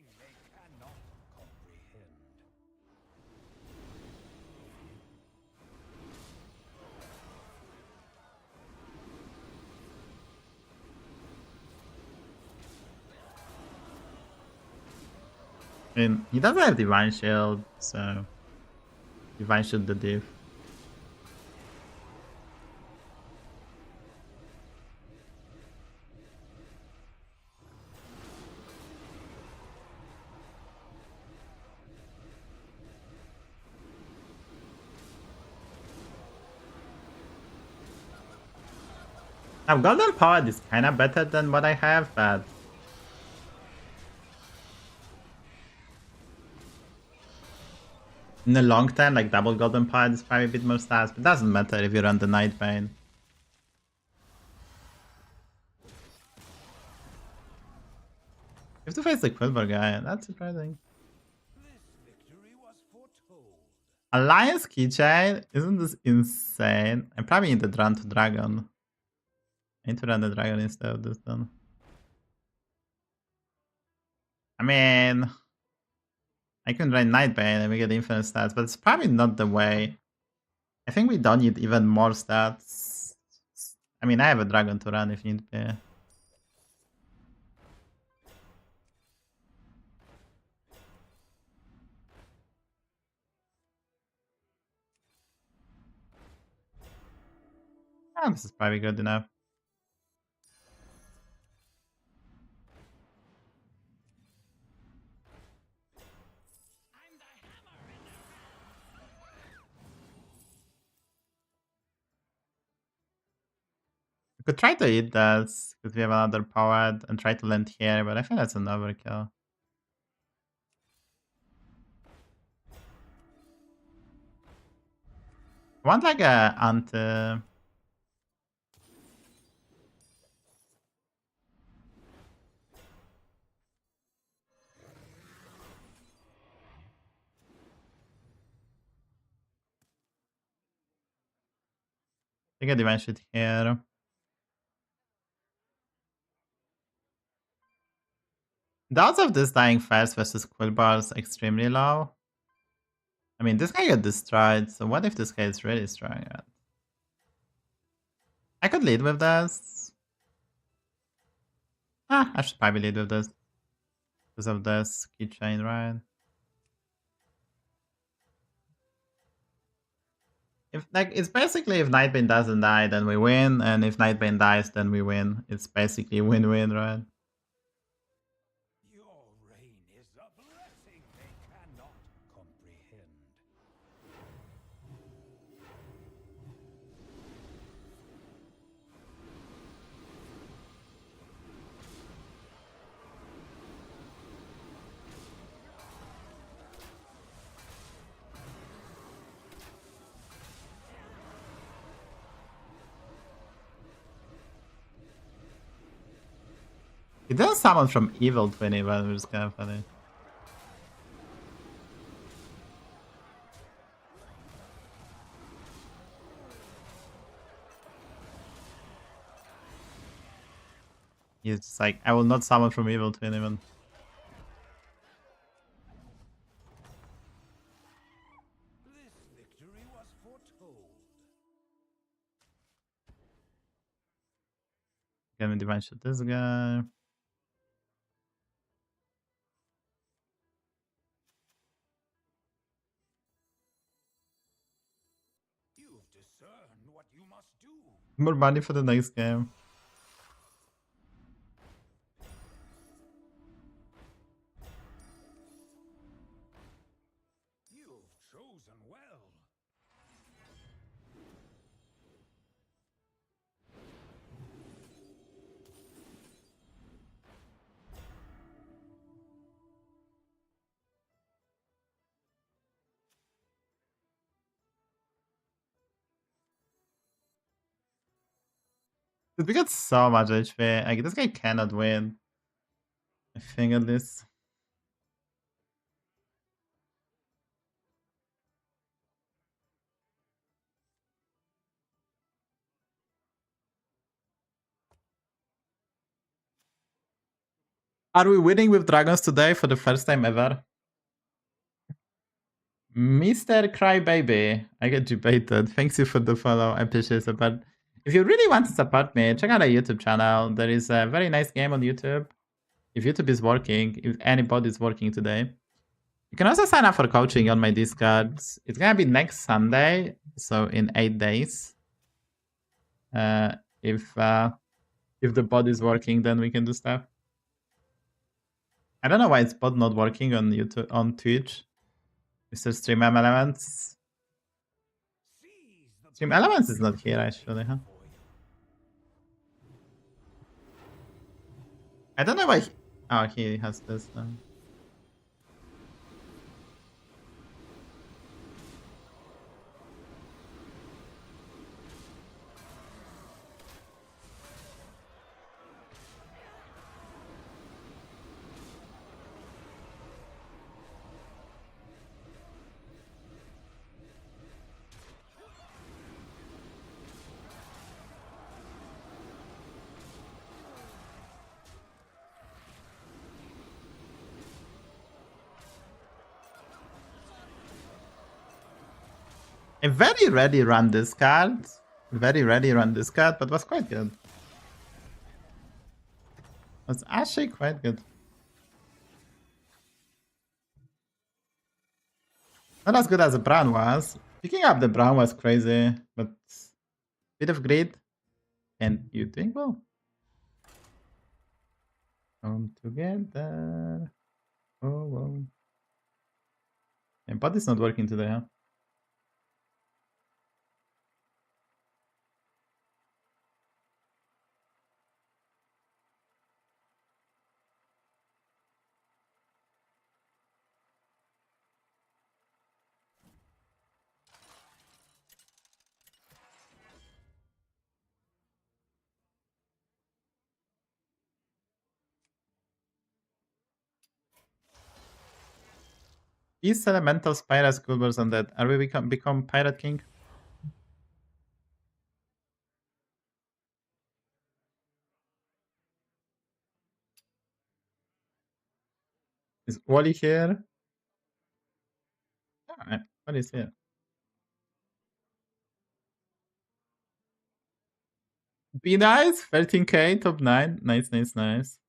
blessing they cannot comprehend. I mean, he doesn't have Divine Shield, so Divine Shield the diff. Now, Golden Power is kind of better than what I have, but in the long term, like double Golden Power is probably a bit more stats, but it doesn't matter if you run the Nightbane. You have to face the Quilboar guy, that's surprising. This victory was foretold. Alliance Keychain? Isn't this insane? I'm probably in the run to Dragon. I need to run the Dragon instead of this then. I mean, I can run Nightbane and we get infinite stats, but it's probably not the way. I think we don't need even more stats. I mean, I have a Dragon to run if need be. This is probably good enough. We could try to eat this because we have another powered and try to land here, but I think that's an overkill. I want like a anti. I get Divine Shield here. The odds of this dying first versus Quilboars extremely low. I mean, this guy got destroyed, so what if this guy is really strong? I could lead with this. I should probably lead with this. Because of this keychain, right? If like it's basically if Nightbane doesn't die, then we win, and if Nightbane dies, then we win. It's basically win-win, right? Your reign is a blessing they cannot comprehend. He does summon from Evil 20, but it's kind of funny. He's just like, I will not summon from Evil 20 even. This victory was foretold. Can we divine shot this guy? You've discerned what you must do. More money for the next game. You've chosen well. Dude, we got so much HP. Like, this guy cannot win. I think at least. Are we winning with dragons today for the first time ever? Mr. Crybaby, I get debated. Thanks you for the follow. I appreciate it. But if you really want to support me, check out our YouTube channel. There is a very nice game on YouTube. If YouTube is working, if anybody's working today. You can also sign up for coaching on my Discord. It's gonna be next Sunday, so in 8 days. If the bot is working, then we can do stuff. I don't know why it's bot not working on YouTube on Twitch. Mr. Stream Elements. Stream Elements is not here actually, huh? I don't know why. Oh, he has this. I very rarely run this card. Very rarely run this card, but was quite good. Was actually quite good. Not as good as the brown was. Picking up the brown was crazy, but bit of greed. And you doing well. Come together. Oh, whoa. And body's not working today, huh? Beast Elementals, Pirates, Quilboars, Undead. Are we become Pirate King? Is Wally here? Alright, Wally's here. Be nice, 13k, top 9. Nice, nice, nice.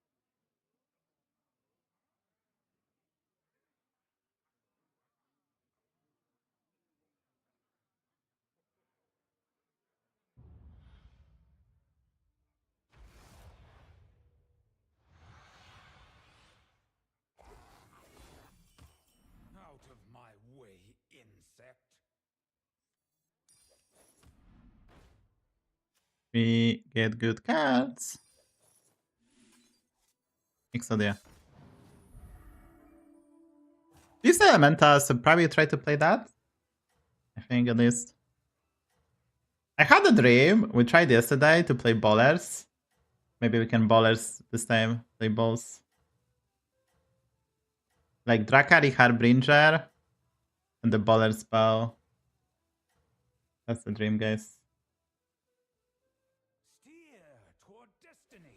Out of my way, insect. We get good cards. ixxdeee. These Elementals, so probably try to play that. I think at least. I had a dream. We tried yesterday to play bowlers. Maybe we can bowlers this time. Play balls. Like Drakari Harbinger and the bowler spell. That's the dream, guys. Steer toward destiny.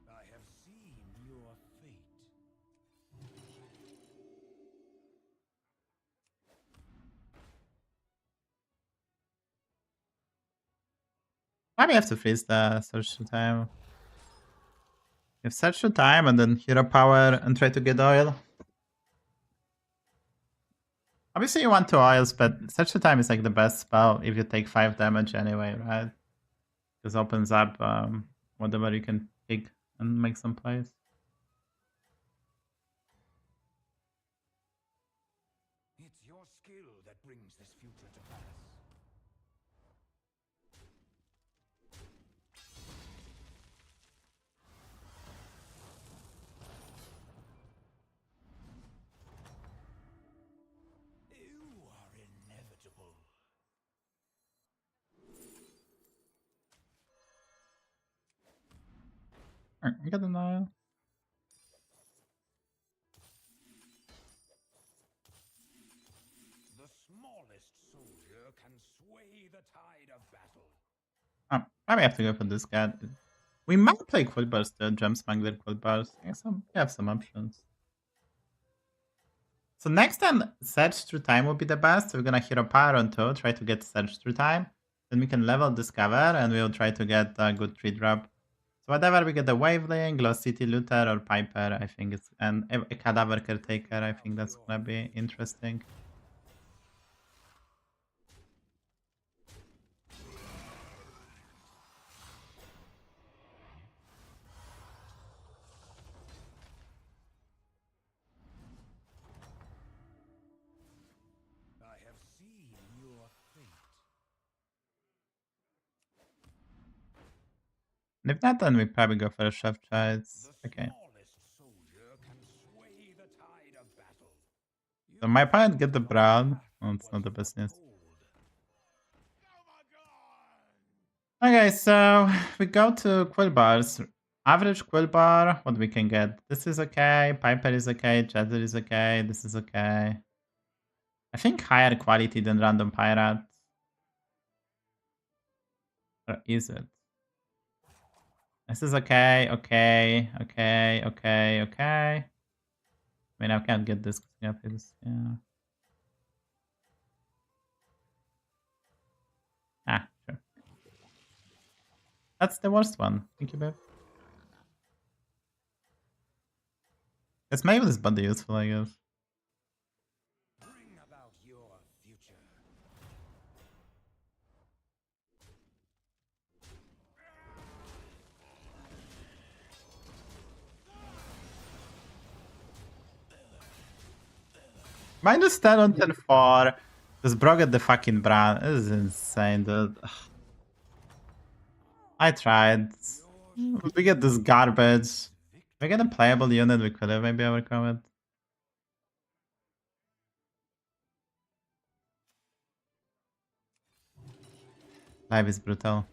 I have seen your fate. Maybe I have to freeze the search through time. If search through time and then hero power and try to get oil. Obviously you want 2 oils, but search through time is like the best spell if you take 5 damage anyway, right? This opens up whatever you can pick and make some plays. It's your skill that brings this future to pass. You are inevitable. Alright, we got an oil. The smallest soldier can sway the tide of battle. Oh, probably have to go for this guy. We might play Quilboars though, Gem Smuggler Quilboars. We have some options. So next time, Surge through time will be the best. So we're gonna hero power on toe, try to get Surge through time. Then we can level Discover, and we'll try to get a good 3-drop. So whatever we get, the Waveling, Lost City Looter, or Piper, I think it's... And a Cadaver Caretaker, I think that's gonna be interesting. I have seen your fate. And if not, then we probably go for a Chef Chides. The Okay. smallest soldier can sway the tide of battle. So my opponent get the brown. Well, it's not the best news. Okay, so we go to Quilboars. Average Quilboar, what we can get. This is okay, Piper is okay, Jazzer is okay, this is okay. I think higher quality than Random Pirate. Or is it? This is okay, okay. I mean, I can't get this. Yeah. Ah, sure. That's the worst one. Thank you, babe. It's maybe this body useful, I guess. Bring about your future. Minus 10 on 10-4. Just bro get the fucking brand. This is insane, dude. I tried. We get this garbage. If we get a playable unit, we could have maybe overcome it. Life is brutal.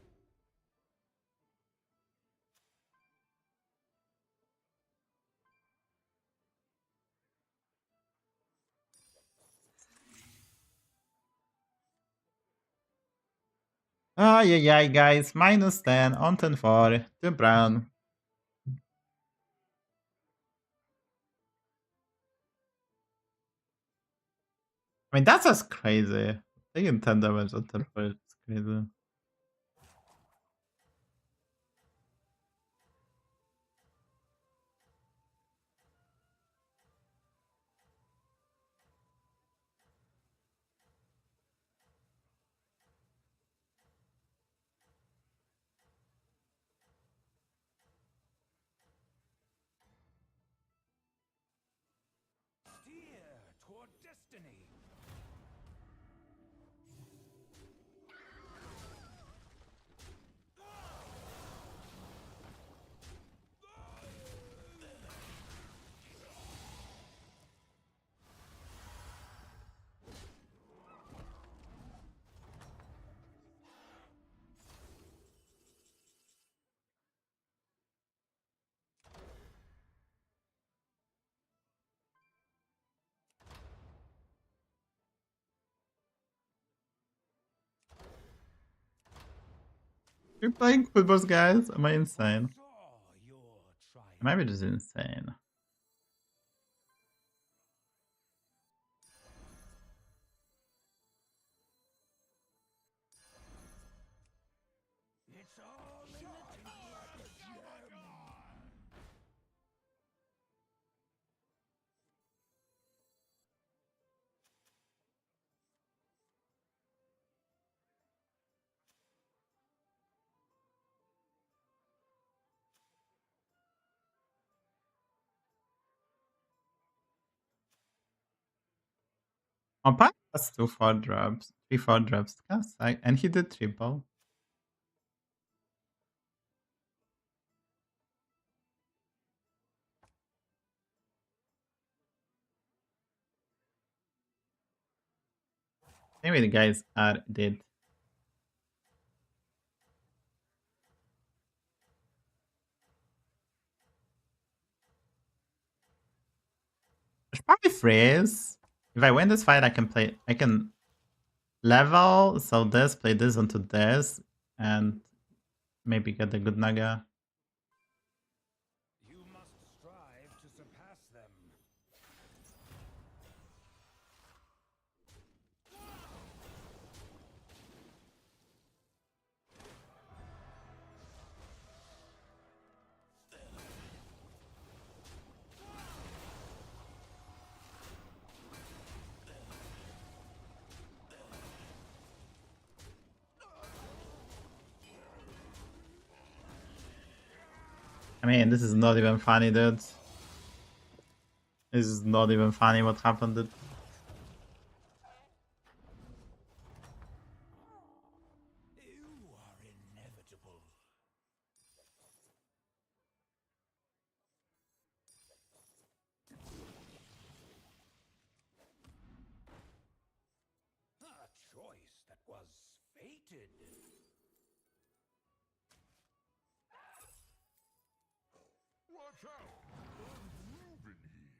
Oh, yeah, guys. Minus 10 on 10-4 to brown. I mean, that's just crazy. Taking 10 damage on 10-4 is crazy. Steer toward destiny. You're playing Quilboars, guys? Am I insane? Draw your triumph. Maybe just insane. It's all in the teeth. Opa has 2 4-drops. 3 4-drops. And he did triple. Maybe the guys are dead. There's probably freeze. If I win this fight, I can level. So this, play this onto this, and maybe get a good Naga. You must strive to surpass them. I mean, this is not even funny, dude. This is not even funny what happened, dude. You are inevitable. A choice that was fated. Watch out! I'm moving here.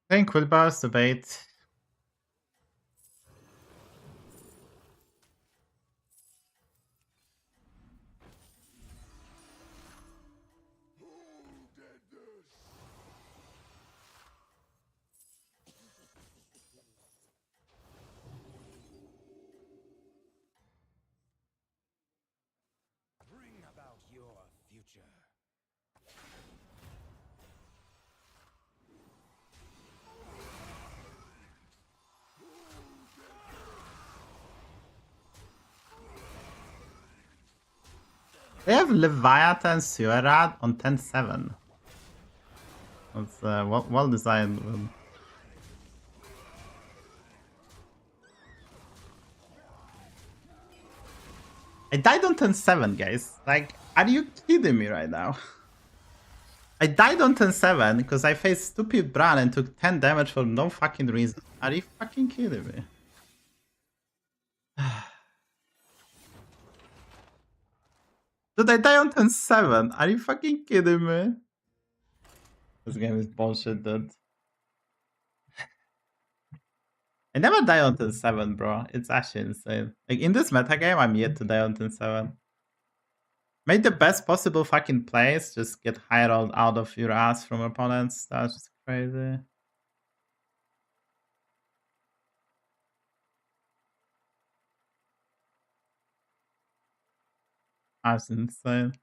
I think Quilboars to bait. Bring about your future. They have Leviathan Surat on 10-7. That's well designed. I died on 10-7, guys. Like, are you kidding me right now? I died on 10-7 because I faced stupid Bran and took 10 damage for no fucking reason. Are you fucking kidding me? Did I die on 10-7? Are you fucking kidding me? This game is bullshit, dude. I never die on 10-7, bro. It's actually insane. Like, in this metagame, I'm yet to die on 10-7. Make the best possible fucking plays. Just get high rolled out of your ass from opponents. That's just crazy. That's insane.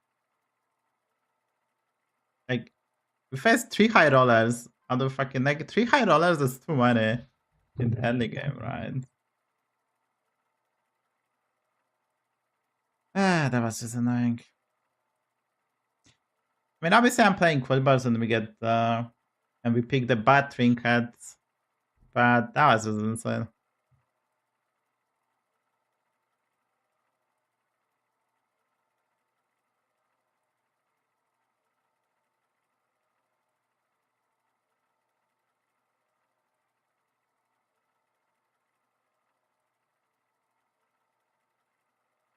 Like, we faced 3 high rollers out of fucking, like, 3 high rollers is too many in the early game, right? Ah, that was just annoying. I mean, obviously I'm playing Quilboars and we get, and we pick the bad trinkets, but that was just insane.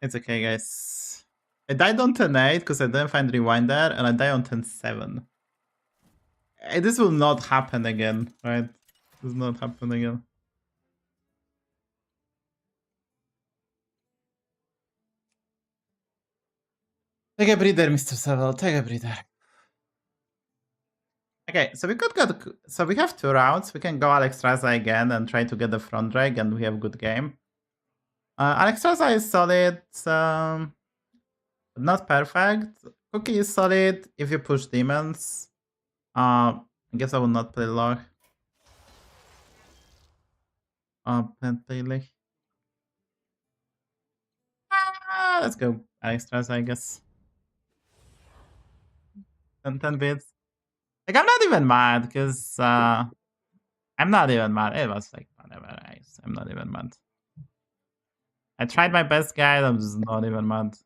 It's okay, guys. I died on 10-8 because I didn't find Rewinder, and I died on 10-7. This will not happen again, right? This will not happen again. Take a breather, Mr. Savile. Take a breather. Okay, so we could get. So we have 2 rounds. We can go ixxdeee again and try to get the front drag, and we have a good game. ixxdeee is solid. Not perfect. Cookie is solid if you push demons. I guess I will not play Log. Play let's go ixxdeee, I guess. 10 bits. Like, I'm not even mad because I'm not even mad. It was like whatever. I'm not even mad. I tried my best, guys. I'm just not even mad.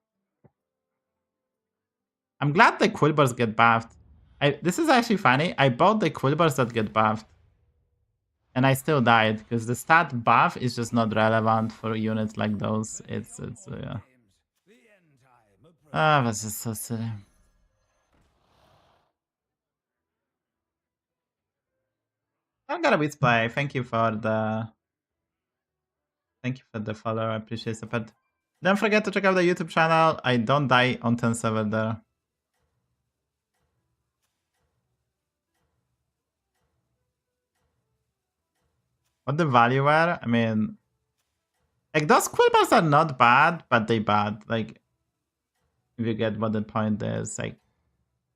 I'm glad the Quilboars get buffed. This is actually funny. I bought the Quilboars that get buffed. And I still died because the stat buff is just not relevant for units like those. It's yeah. Ah, that's just so silly. I'm gonna beat play. Thank you for the follow. I appreciate it. But don't forget to check out the YouTube channel. I don't die on 10 server there. What the value were? I mean, like those Quilboars are not bad, but they bad. Like, if you get what the point is, like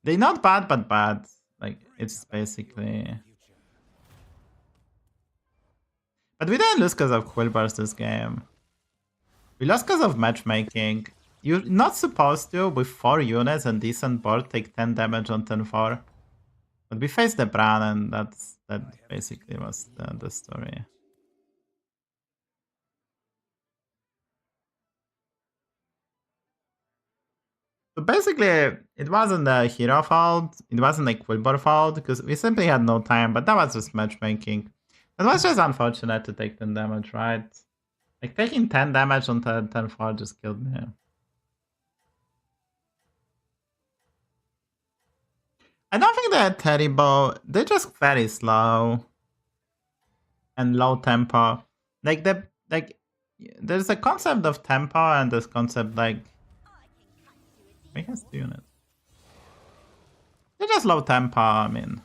they not bad, but bad. Like it's basically. But we didn't lose because of Quilboars this game. We lost because of matchmaking. You're not supposed to, with 4 units and decent board, take 10 damage on 10-4. But we faced the Bran, and that basically was the story. So basically, it wasn't a hero fault, it wasn't a Quilboar fault, because we simply had no time, but that was just matchmaking. It was just unfortunate to take 10 damage, right? Like, taking 10 damage on 10-4 just killed me. I don't think they're terrible, they're just very slow. And low tempo. Like, there's a concept of tempo and this concept, like... We has 2 units. They're just low tempo, I mean...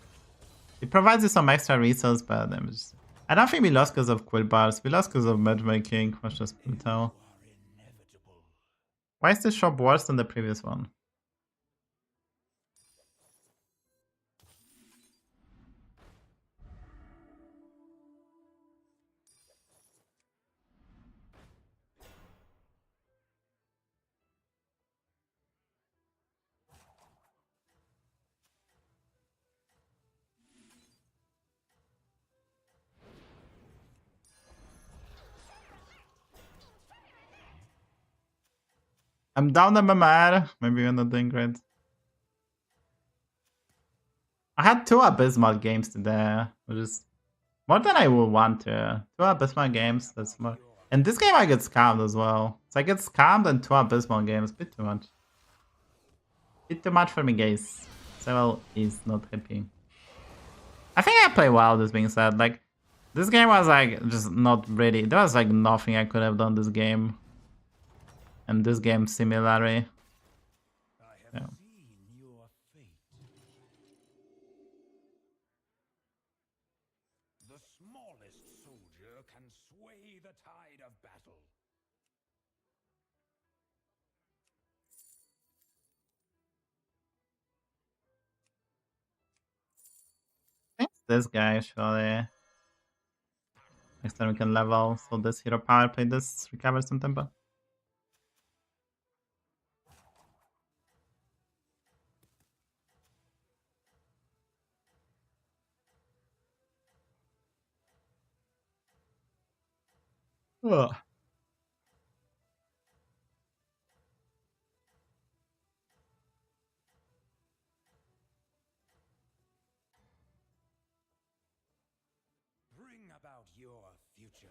It provides you some extra resource, but I don't think we lost because of Quilboars. We lost because of matchmaking, was just brutal. Why is this shop worse than the previous one? I'm down the MMR. Maybe you're not doing great. I had 2 abysmal games today, which is more than I would want to. 2 abysmal games, that's more. And this game I get scammed as well. So I get scammed and 2 abysmal games. Bit too much. Bit too much for me, guys. Several is not happy. I think I play well, this being said. Like, this game was like just not ready. There was like nothing I could have done this game. And this game similarly. Yeah. The smallest soldier can sway the tide of battle. I think it's this guy actually. Next time we can level, so this hero power play this recovers some tempo. Ugh. Bring about your future.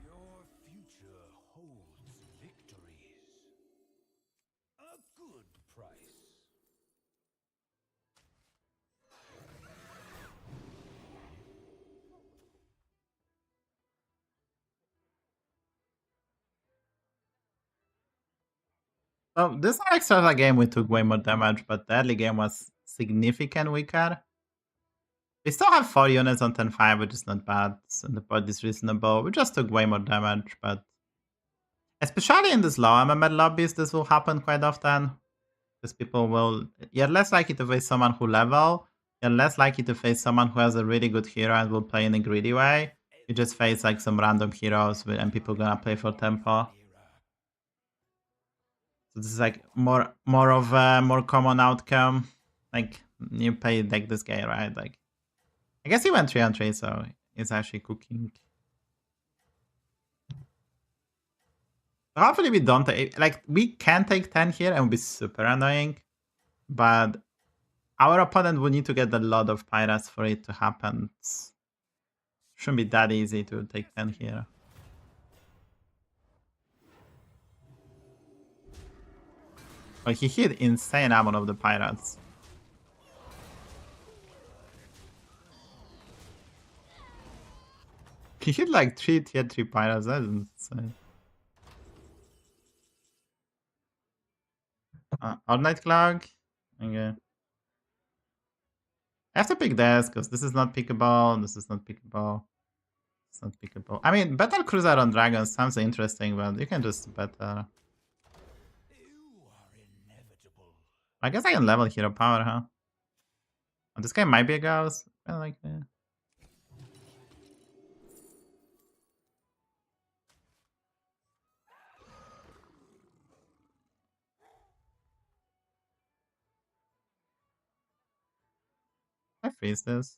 Your future holds victories. A good price. So this Starship game we took way more damage, but the early game was significantly weaker. We still have 4 units on 10-5, which is not bad, and the point is reasonable. We just took way more damage, but especially in these low MMR lobbies, this will happen quite often. Because people will... You're less likely to face someone who level. You're less likely to face someone who has a really good hero and will play in a greedy way. You just face like some random heroes and people gonna play for tempo. So this is like more of a more common outcome. Like you play like this guy, right? Like I guess he went 3-on-3, so it's actually cooking. Hopefully we don't take, like we can take 10 here and it would be super annoying, but our opponent will need to get a lot of pirates for it to happen. Shouldn't be that easy to take 10 here. But he hit insane amount of the pirates. He hit like 3 tier 3 pirates, that's insane. All night clock. Okay. I have to pick this because this is not pickable. This is not pickable. It's not pickable. I mean, Battle Cruiser on Dragons sounds interesting, but you can just better. I guess I can level hero power, huh? Oh, this guy might be a ghost. I like that. I freeze this.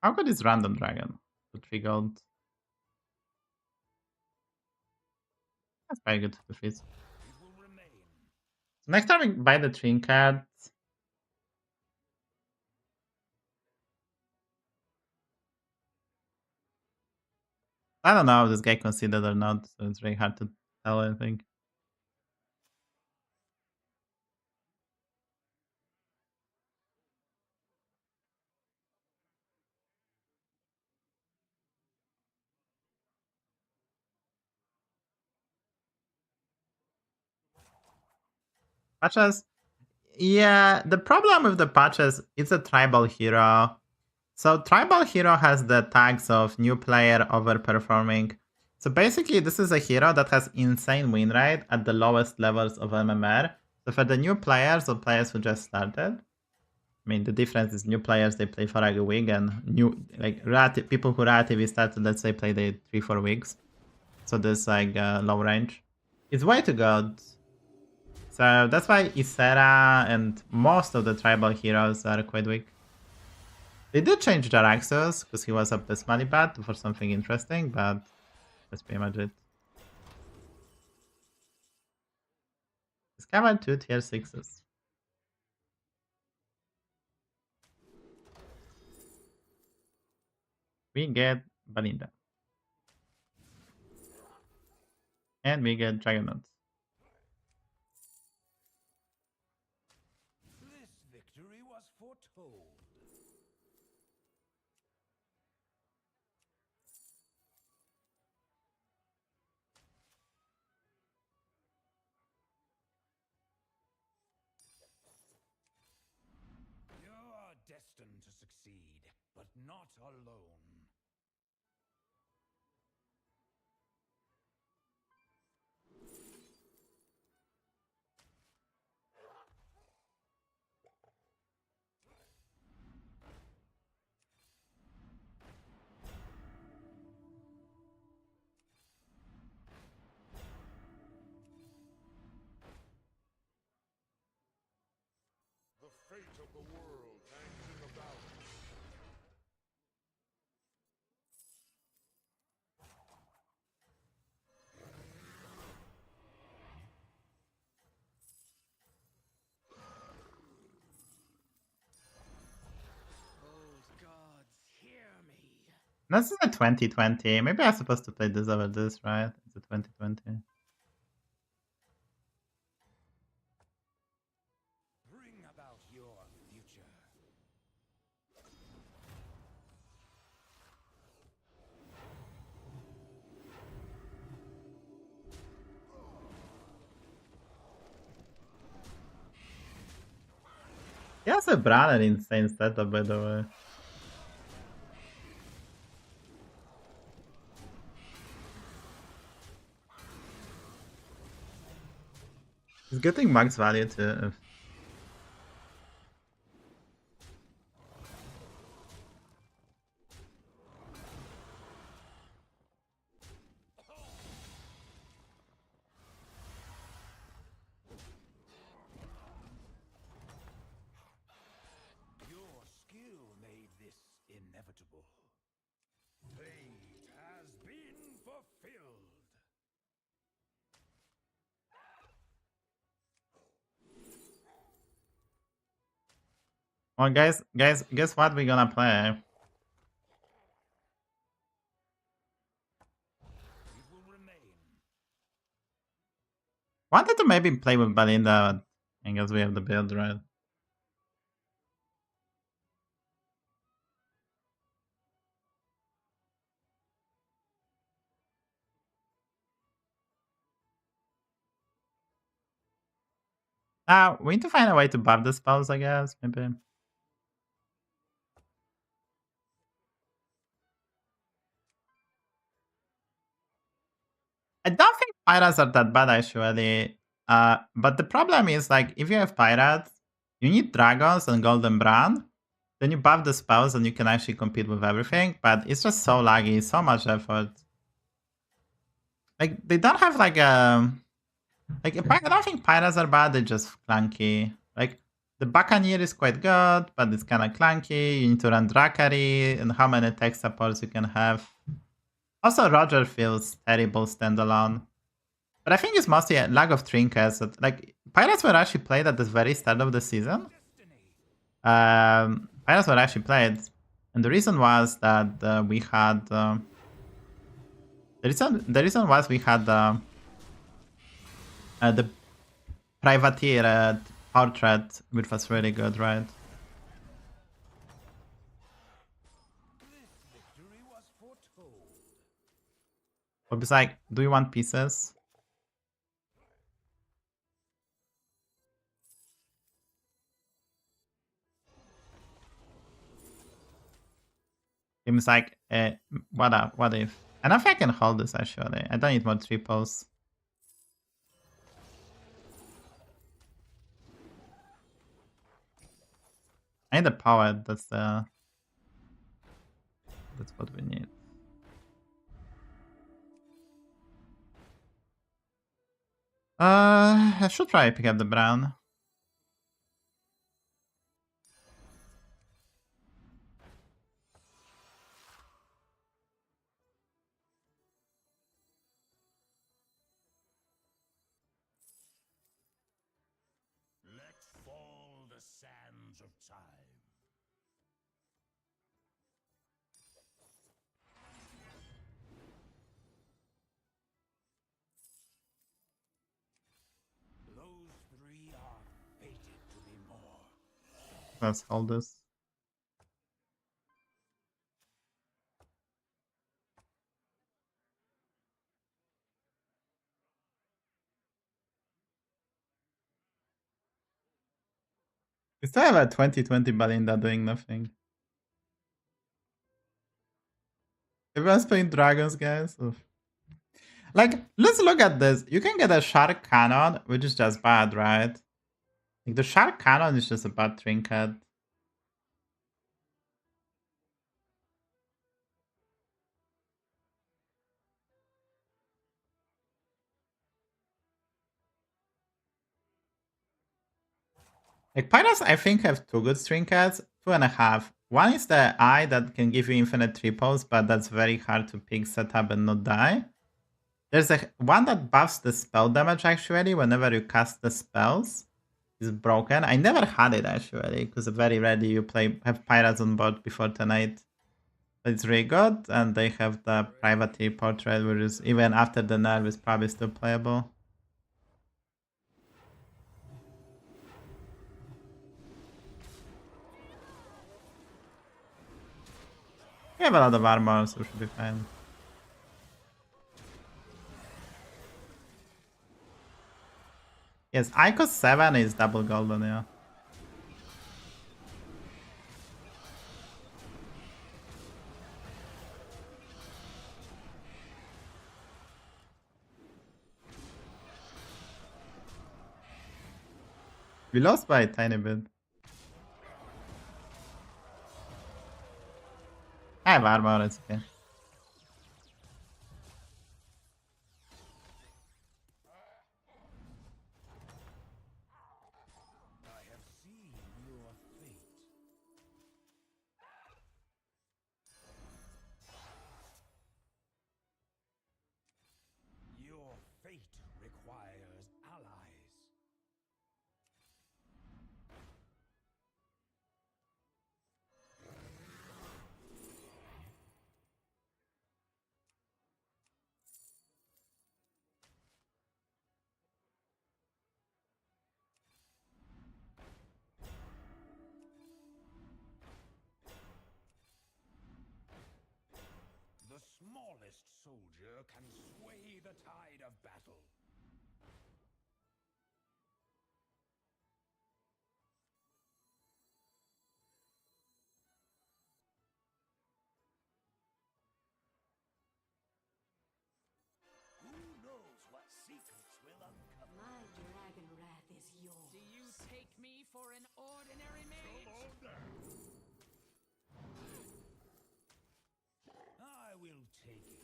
How good is Random Dragon? For 3 gold. That's very good to freeze. Next time we buy the trinket. I don't know if this guy considered or not, so it's very hard to tell, I think. Patches? Yeah, the problem with the patches, it's a tribal hero. So tribal hero has the tags of new player overperforming. So basically this is a hero that has insane win rate at the lowest levels of MMR. So for the new players or players who just started, I mean the difference is new players they play for like a week and new like people who relatively started, let's say play the 3-4 weeks. So there's like low range. It's way too good. So that's why HysteriA and most of the tribal heroes are quite weak. They did change Jaraxxus because he was abysmally bad for something interesting, but that's pretty much it. It's covered 2 tier 6s. We get Vanilla. And we get Dragonauts. This victory was foretold. You're destined to succeed, but not alone. The fate of the world hangs in the balance. Old gods, hear me. This is a 2020. Maybe I'm supposed to play this over this, right? It's a 2020. Bring about your future. He has a brand insane setup, by the way. He's getting max value too. Your skill made this inevitable. Fate has been fulfilled. Well, guys, guess what we're gonna play? It will remain. Wanted to maybe play with Belinda, but I guess we have the build, right? We need to find a way to buff the spells, I guess, maybe. I don't think pirates are that bad actually. But the problem is like if you have pirates, you need dragons and golden brand. Then you buff the spells and you can actually compete with everything. But it's just so laggy, so much effort. Like they don't have like I don't think pirates are bad. They're just clunky. Like the Buccaneer is quite good, but it's kind of clunky. You need to run Drakari and how many tech supports you can have. Also, Roger feels terrible standalone. But I think it's mostly a lack of trinkets. Like pirates were actually played at the very start of the season. Pirates were actually played, and the reason was that we had the reason was we had the privateer portrait, which was really good, right? This victory was foretold. But it's like, do you want pieces? Seems like, what if? I don't think I can hold this actually. I don't need more triples. I need the power. That's what we need. I should try pick up the brown. Let fall the sands of time. Those three are fated to be more. Let's hold this. We still have a 2020 Belinda doing nothing. Everyone's playing dragons, guys. Oof. Like, let's look at this. You can get a shark cannon, which is just bad, right? Like the shark cannon is just a bad trinket. Like pirates, I think have two good trinkets, 2.5. One is the eye that can give you infinite triples, but that's very hard to pick, setup, and not die. There's a one that buffs the spell damage actually whenever you cast the spells. It's broken. I never had it actually, because very rarely you have pirates on board before tonight. But it's really good, and they have the privateer portrait, which is even after the nerf is probably still playable. We have a lot of armor, so we should be fine. Yes, Icos 7 is double golden, yeah. We lost by a tiny bit. I have armor, it's okay. I have seen your fate. Your fate requires allies. The smallest soldier can sway the tide of battle. Who knows what secrets will uncover? My dragon wrath is yours. Do you take me for an ordinary mage? Come on down. I will take it.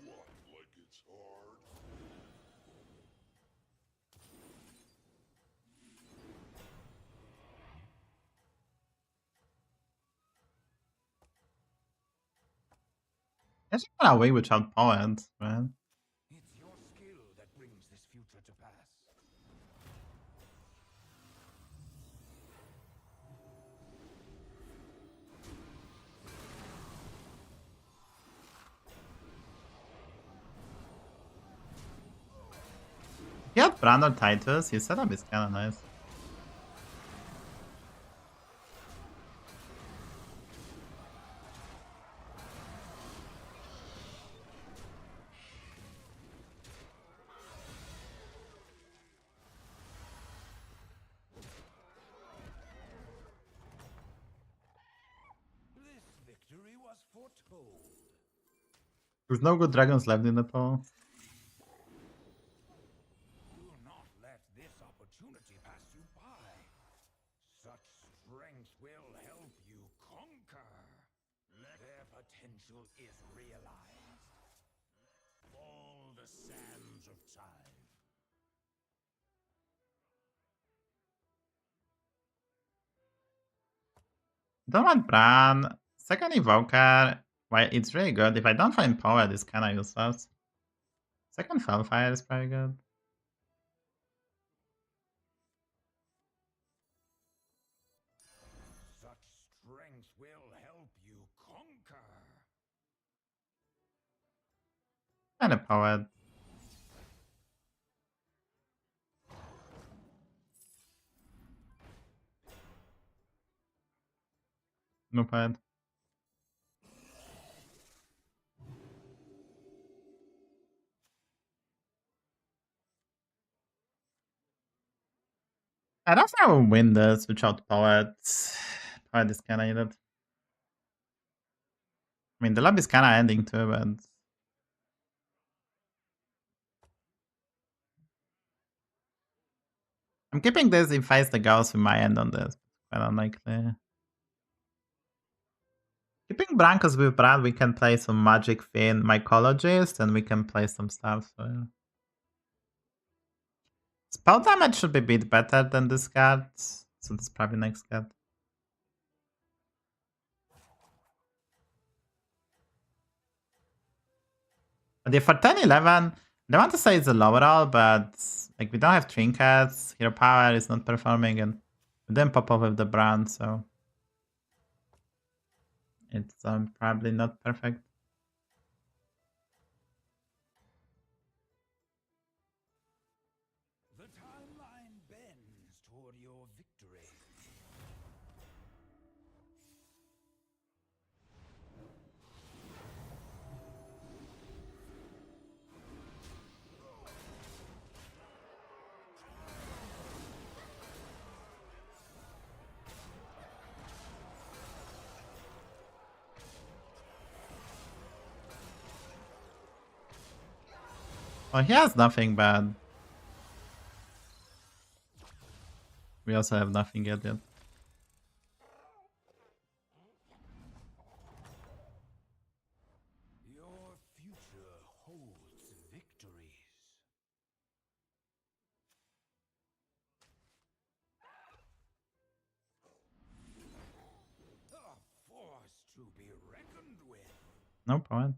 What, like it's hard? I just got away without poets, man. It's your skill that brings this future to pass. He had Brandon Titus, his setup is kinda nice. This victory was foretold. There's no good dragons left in the pool. Do not let this opportunity pass you by. Such strength will help you conquer. Their potential is realized. All the sands of time. Don't want Bran. Second Evoker, well, it's really good. If I don't find poet, it's kinda useless. Second Fellfire is pretty good. Such strength will help you conquer. And a poet. No poet. I don't think I will win this without poets. Poet is kinda needed. I mean, the lobby is kinda ending too, but I'm keeping this in face the ghost with my end on this. Quite unlikely. Keeping Brancos with Brad, we can play some Magic Fiend Mycologist and we can play some stuff. So yeah. Spell damage should be a bit better than this card. So that's probably next card. But yeah, for 10-11, I want to say it's a lower all, but like we don't have trinkets, hero power is not performing, and we didn't pop off with the brand, so it's probably not perfect. The timeline bends toward your victory. Oh, he has nothing bad. We also have nothing yet. Your future holds victories. A force to be reckoned with. No point.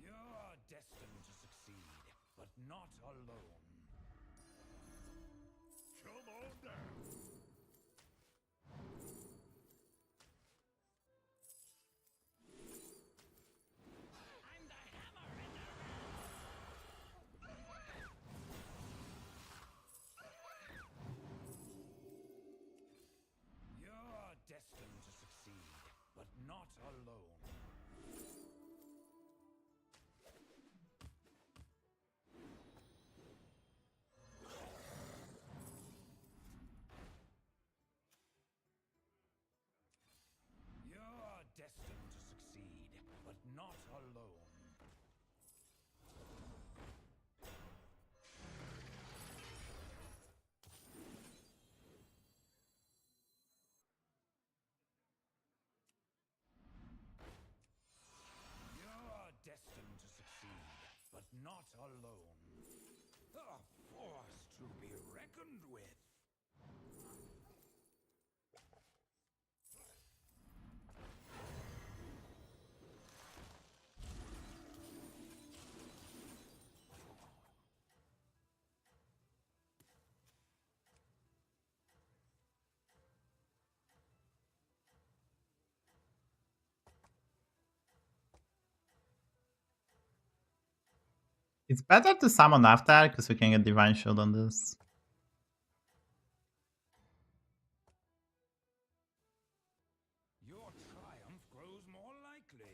You're destined to succeed, but not alone. Come on down. I'm the hammer and the You're destined to succeed, but not alone. You're destined to succeed, but not alone. You're destined to succeed, but not alone. A force to be reckoned with. It's better to summon after because we can get Divine Shield on this. Your triumph grows more likely.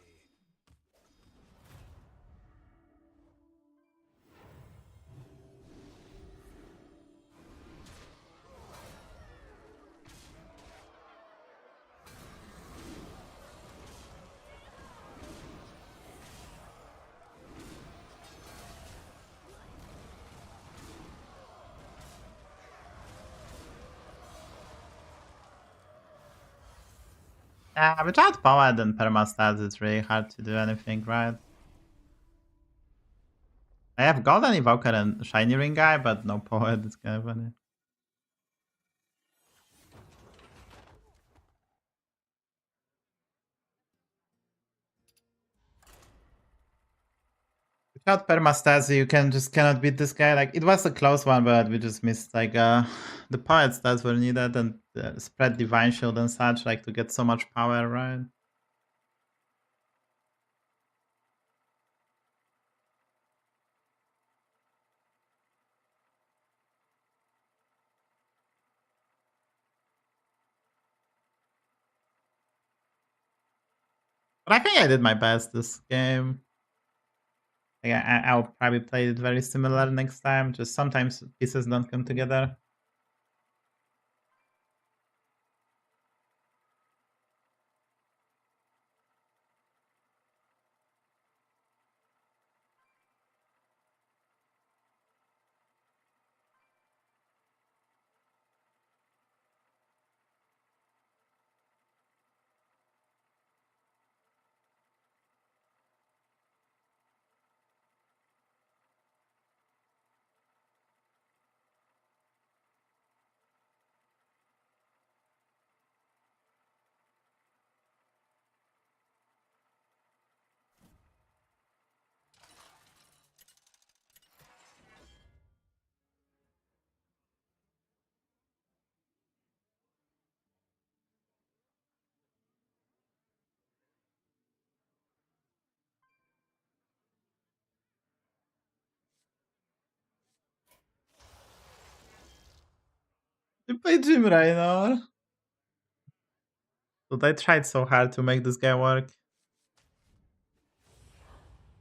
Yeah, without power and permastats, it's really hard to do anything, right? I have Golden Evoker and Shiny Ring guy, but no power. It's kind of funny. Without permastats, you cannot beat this guy. Like, it was a close one, but we just missed like the power stats were needed and spread Divine Shield and such, like to get so much power, right? But I think I did my best this game. Like, I'll probably play it very similar next time. Just sometimes pieces don't come together. You play Jim Raynor. But I tried so hard to make this guy work.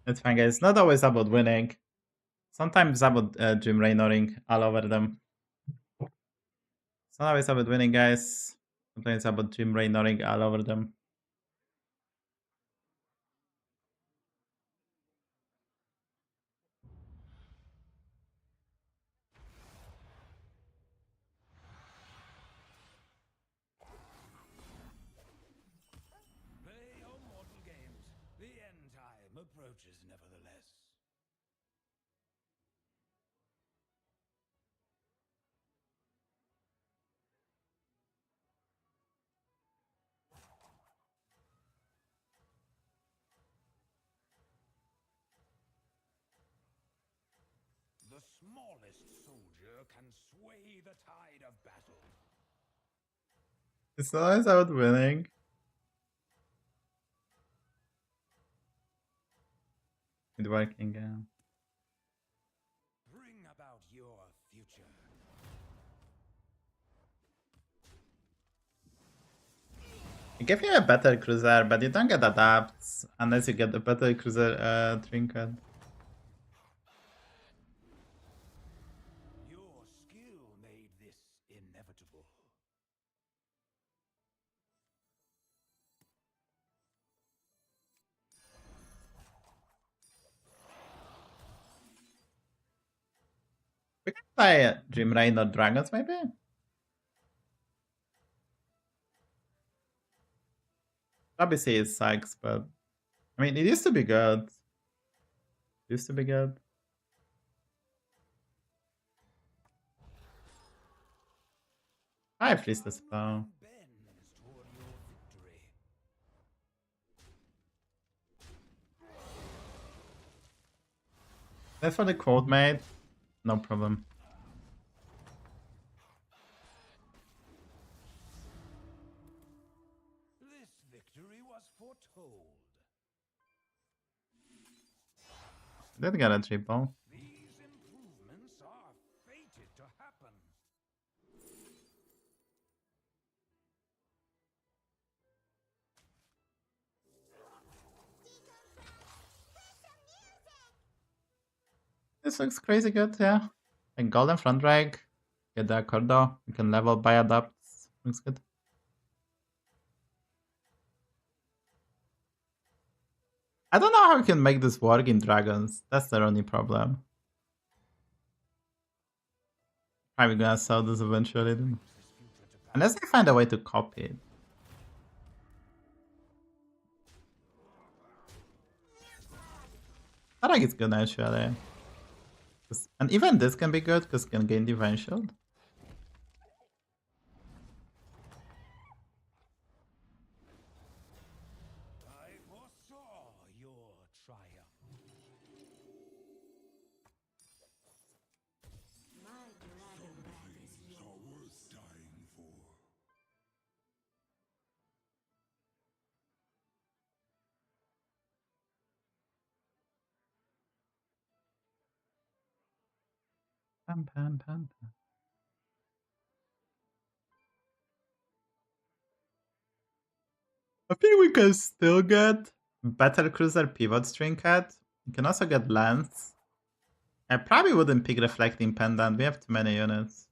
It's fine, guys. It's not always about winning. Sometimes it's about Jim Raynoring all over them. It's not always about winning, guys. Sometimes it's about Jim Raynoring all over them. smallest soldier can sway the tide of battle. It's always about winning. It's working, yeah. Bring about your future. I give you a better cruiser, but you don't get adapts unless you get a better cruiser trinket. Your skill made this inevitable. We can play Dream Rain or Dragons, maybe? Obviously it sucks, but I mean, it used to be good. It used to be good. I freeze the spell. Bends toward your victory. That's for the quote mate. No problem. This victory was foretold. Did get a triple. These improvements are fated to happen. This looks crazy good, yeah. And golden front drag. Get the Accordo. We can level by adapts. Looks good. I don't know how we can make this work in dragons. That's the only problem. Probably gonna sell this eventually then. Unless I find a way to copy it. I think it's good actually. And even this can be good because it can gain Divine Shield. I foresaw your triumph. My dragon breath is yours. Worth dying for. Pam, pam, pam, pam. I think we can still get better cruiser pivot trinket. You can also get lance. I probably wouldn't pick reflecting pendant. We have too many units.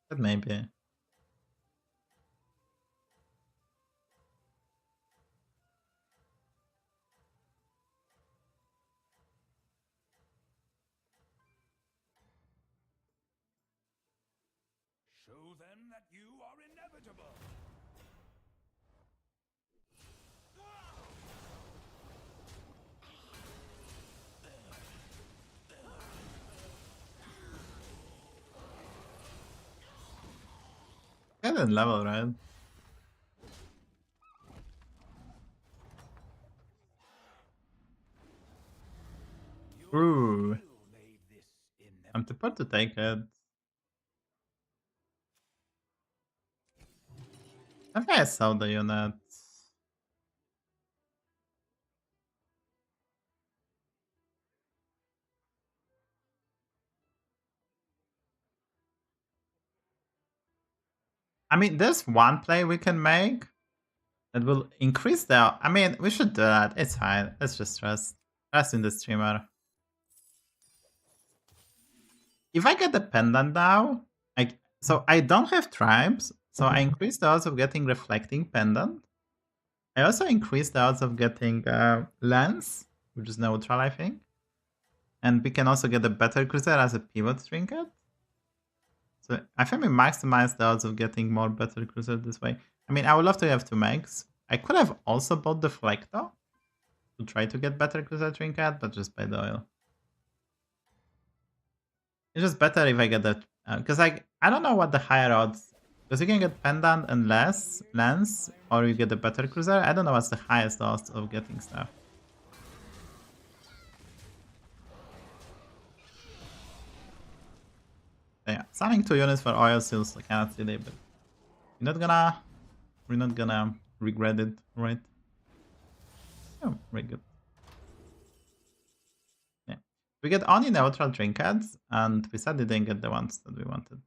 But maybe. Show them that you are inevitable. Get in level, right? Ooh. Skill made this inevitable. I'm tempted to take it. I think I saw the unit. I mean, there's one play we can make that will increase the... I mean, we should do that. It's fine. Let's just trust. Trust in the streamer. If I get the pendant now, so I don't have tribes, so I increase the odds of getting reflecting pendant. I also increase the odds of getting lens, which is neutral, I think. And we can also get a better cruiser as a pivot trinket. So I think we maximize the odds of getting more better cruiser this way. I mean, I would love to have two Mechs. I could have also bought Deflector to try to get better cruiser trinket, but just buy the oil. It's just better if I get that, because I don't know what the higher odds, because you can get pendant and less lens, or you get a better cruiser. I don't know what's the highest odds of getting stuff. Summoning 2 units for oil seals I cannot see it, but we're not gonna regret it, right? Oh, very good. Yeah. We get only neutral trinkets, and we sadly didn't get the ones that we wanted.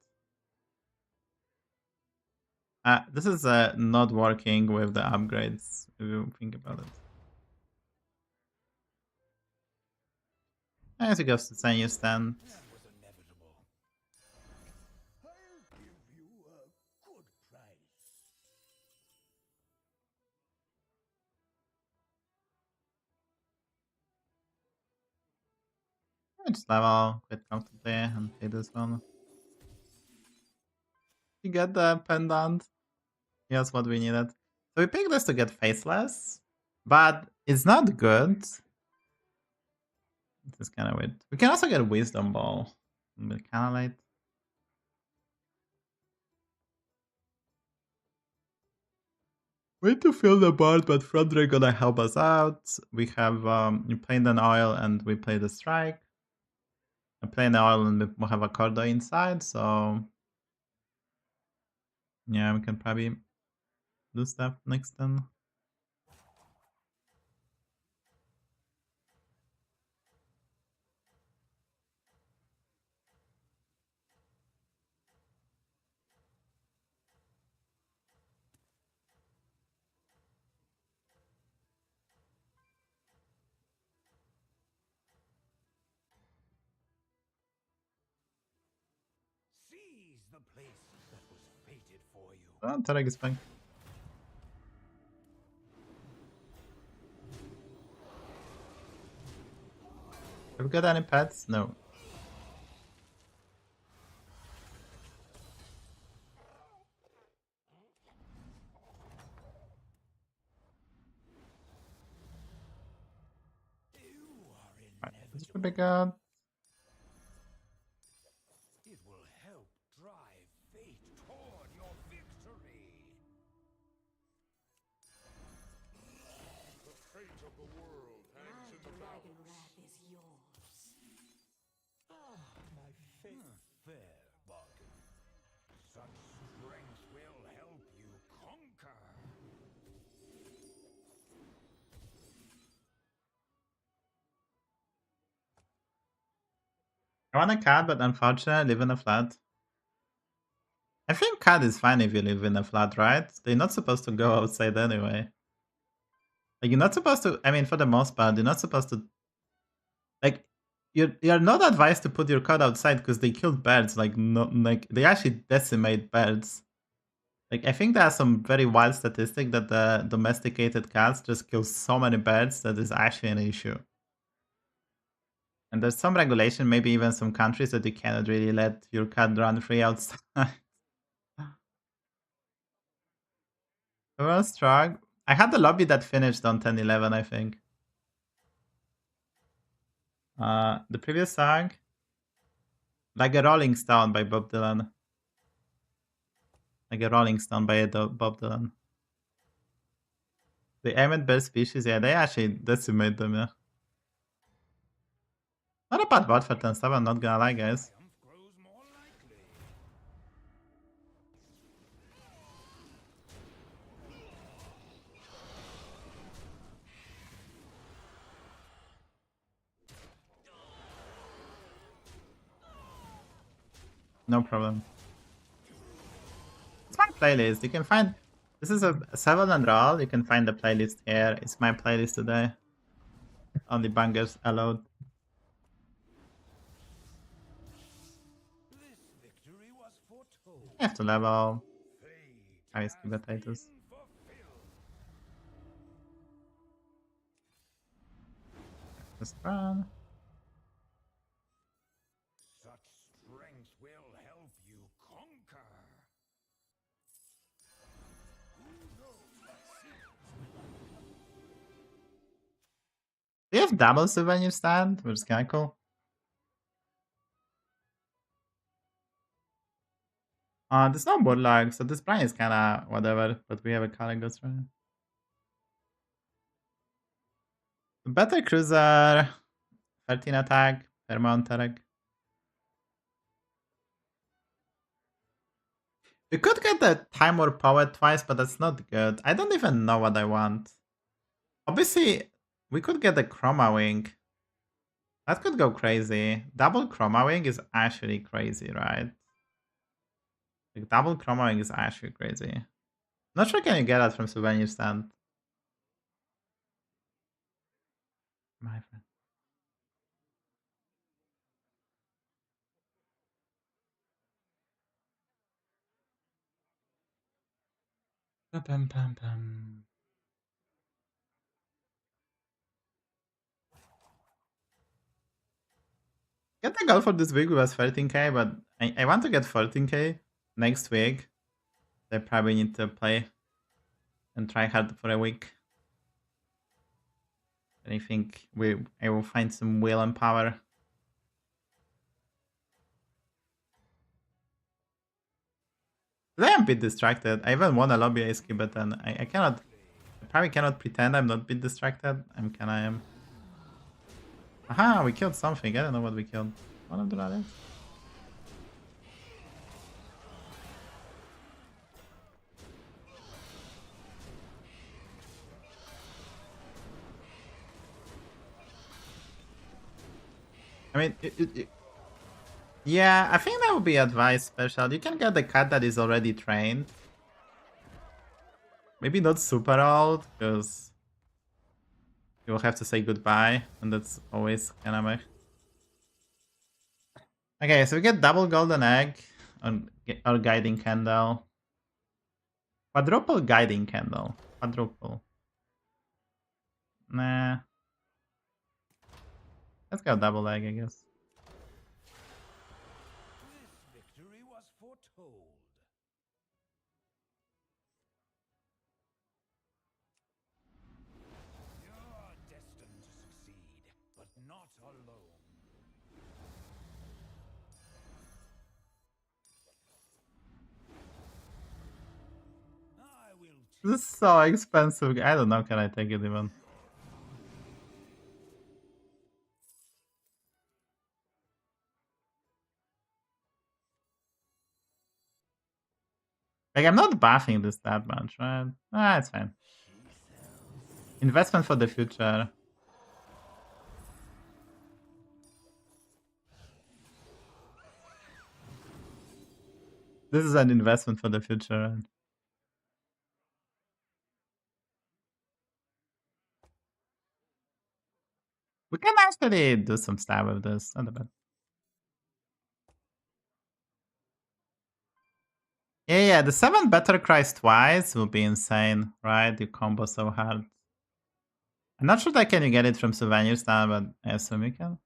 This is not working with the upgrades, if you think about it. As it goes to say you stand. That was inevitable. I'll give you a good price. Just level quite comfortably and play this one. You get the pendant. Yes, what we needed. So we picked this to get faceless, but it's not good. It's kind of weird. We can also get wisdom ball. But kind of late. Way to fill the board, but Frodrick gonna help us out. We have we played an oil and we played a strike. I play an oil and we have a cordo inside, so yeah, we can probably do stuff next turn. Seize the place that was fated for you. Oh, Tarek is fine. Have we got any pets? No. This would be good. It will help drive fate toward your victory. The fate of the world hangs in the balance. is yours. My fate. Fair bargain. Such strength will help you conquer. I want a cat, but unfortunately I live in a flat. I think cat is fine if you live in a flat, right? They're not supposed to go outside anyway. Like, you're not supposed to, I mean, for the most part, you're not supposed to, like, you're not advised to put your cat outside because they killed birds, like, no, like, they actually decimate birds. Like, I think there are some very wild statistic that the domesticated cats just kill so many birds that is actually an issue. And there's some regulation, maybe even some countries, that you cannot really let your cat run free outside. It was strong. I had the lobby that finished on 10-11, I think. The previous song, Like a Rolling Stone by Bob Dylan. Like a Rolling Stone by Bob Dylan. The aim at bird species, yeah, they actually decimate them, yeah. Not a bad bot for 10-7, I'm not gonna lie, guys. Triumph grows more likely. No problem. It's my playlist. You can find. This is a 7 and roll. You can find the playlist here. It's my playlist today. Only bangers allowed. This victory was foretold. I have to level. Fate Ice has potatoes. been fulfilled. Just run. Such strength will help you conquer. Do you have double souvenir stand? Which is kinda cool. There's no Murlocs, so this Brian is kinda whatever, but we have a Caligos right. Battle Cruiser, 13 attack, Paramount attack. We could get the Time or Poet twice, but that's not good. I don't even know what I want. Obviously, we could get the Chroma Wing. That could go crazy. Double Chroma Wing is actually crazy, right? Like, double Chroma Wing is actually crazy. Not sure can you get that from souvenir stand. My friend. Pam, pam, pam. Get the goal for this week was 13k, but I want to get 14k next week. I probably need to play and try hard for a week. And I think I will find some will and power. Today I'm a bit distracted. I even won a lobby ASK, but then I probably cannot pretend I'm not a bit distracted. I'm kinda am. Aha, we killed something. I don't know what we killed. One of the rabbits? I mean, yeah, I think that would be advice special. You can get the cat that is already trained. Maybe not super old, because you will have to say goodbye, and that's always kind of meh. Okay, so we get double golden egg or guiding candle. Quadruple guiding candle. Quadruple. Nah. Let's go double egg, I guess. This victory was foretold. You're destined to succeed, but not alone. I will. This is so expensive. I don't know, can I take it even? Like, I'm not buffing this that much, right? Ah, it's fine. Investment for the future. This is an investment for the future, right? We can actually do some stuff with this. Not bad. Yeah, the 7 Better Cries twice will be insane, right? You combo so hard. I'm not sure that can you get it from souvenirs now, but I assume you can.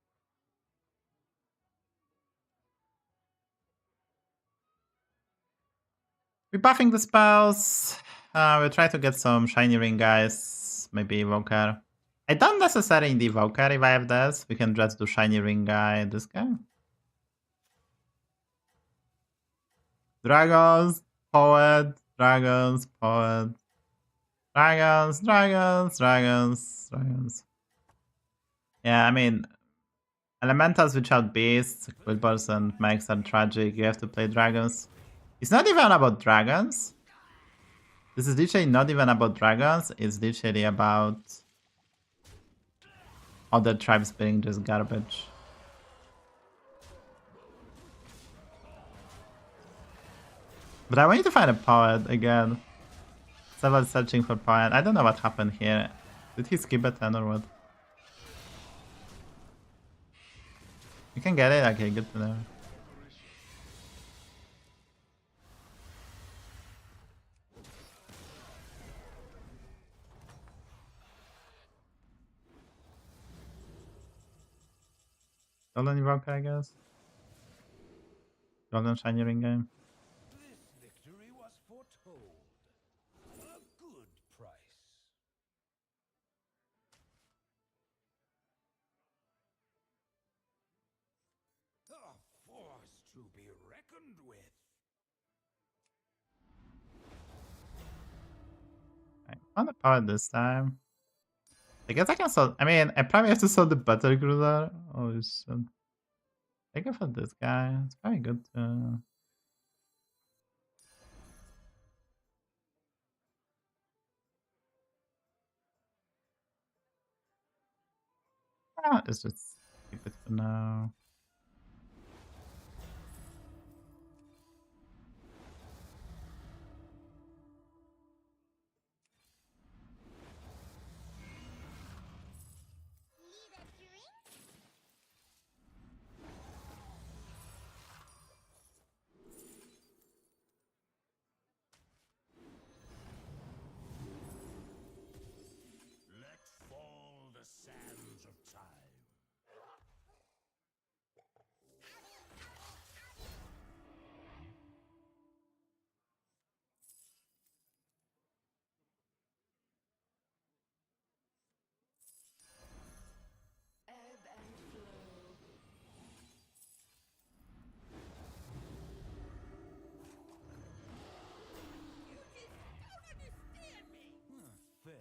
We're buffing the spells. We'll try to get some shiny ring guys. Maybe Evoker. I don't necessarily need Evoker if I have this. We can just do shiny ring guy, this guy. Dragons, poet, dragons, poet. Dragons, dragons, dragons, dragons. Yeah, I mean, elementals without beasts, Quilboars and Mechs are tragic. You have to play dragons. It's not even about dragons. This is literally not even about dragons. It's literally about other tribes being just garbage. But I want you to find a poet again. Someone's searching for poet. I don't know what happened here. Did he skip a 10 or what? You can get it? Okay, good to know. Golden Evoker, I guess. Golden Shiny Ring game. This victory was foretold. A good price. A force to be reckoned with. I found a power this time. I guess I can sell. I mean, I probably have to sell the Butter Cruiser. Oh, shit. I go for this guy. It's probably good to. Let's just keep it for now. Need a drink? Let fall the sands of time. Ebb and flow. You just don't understand me! Fair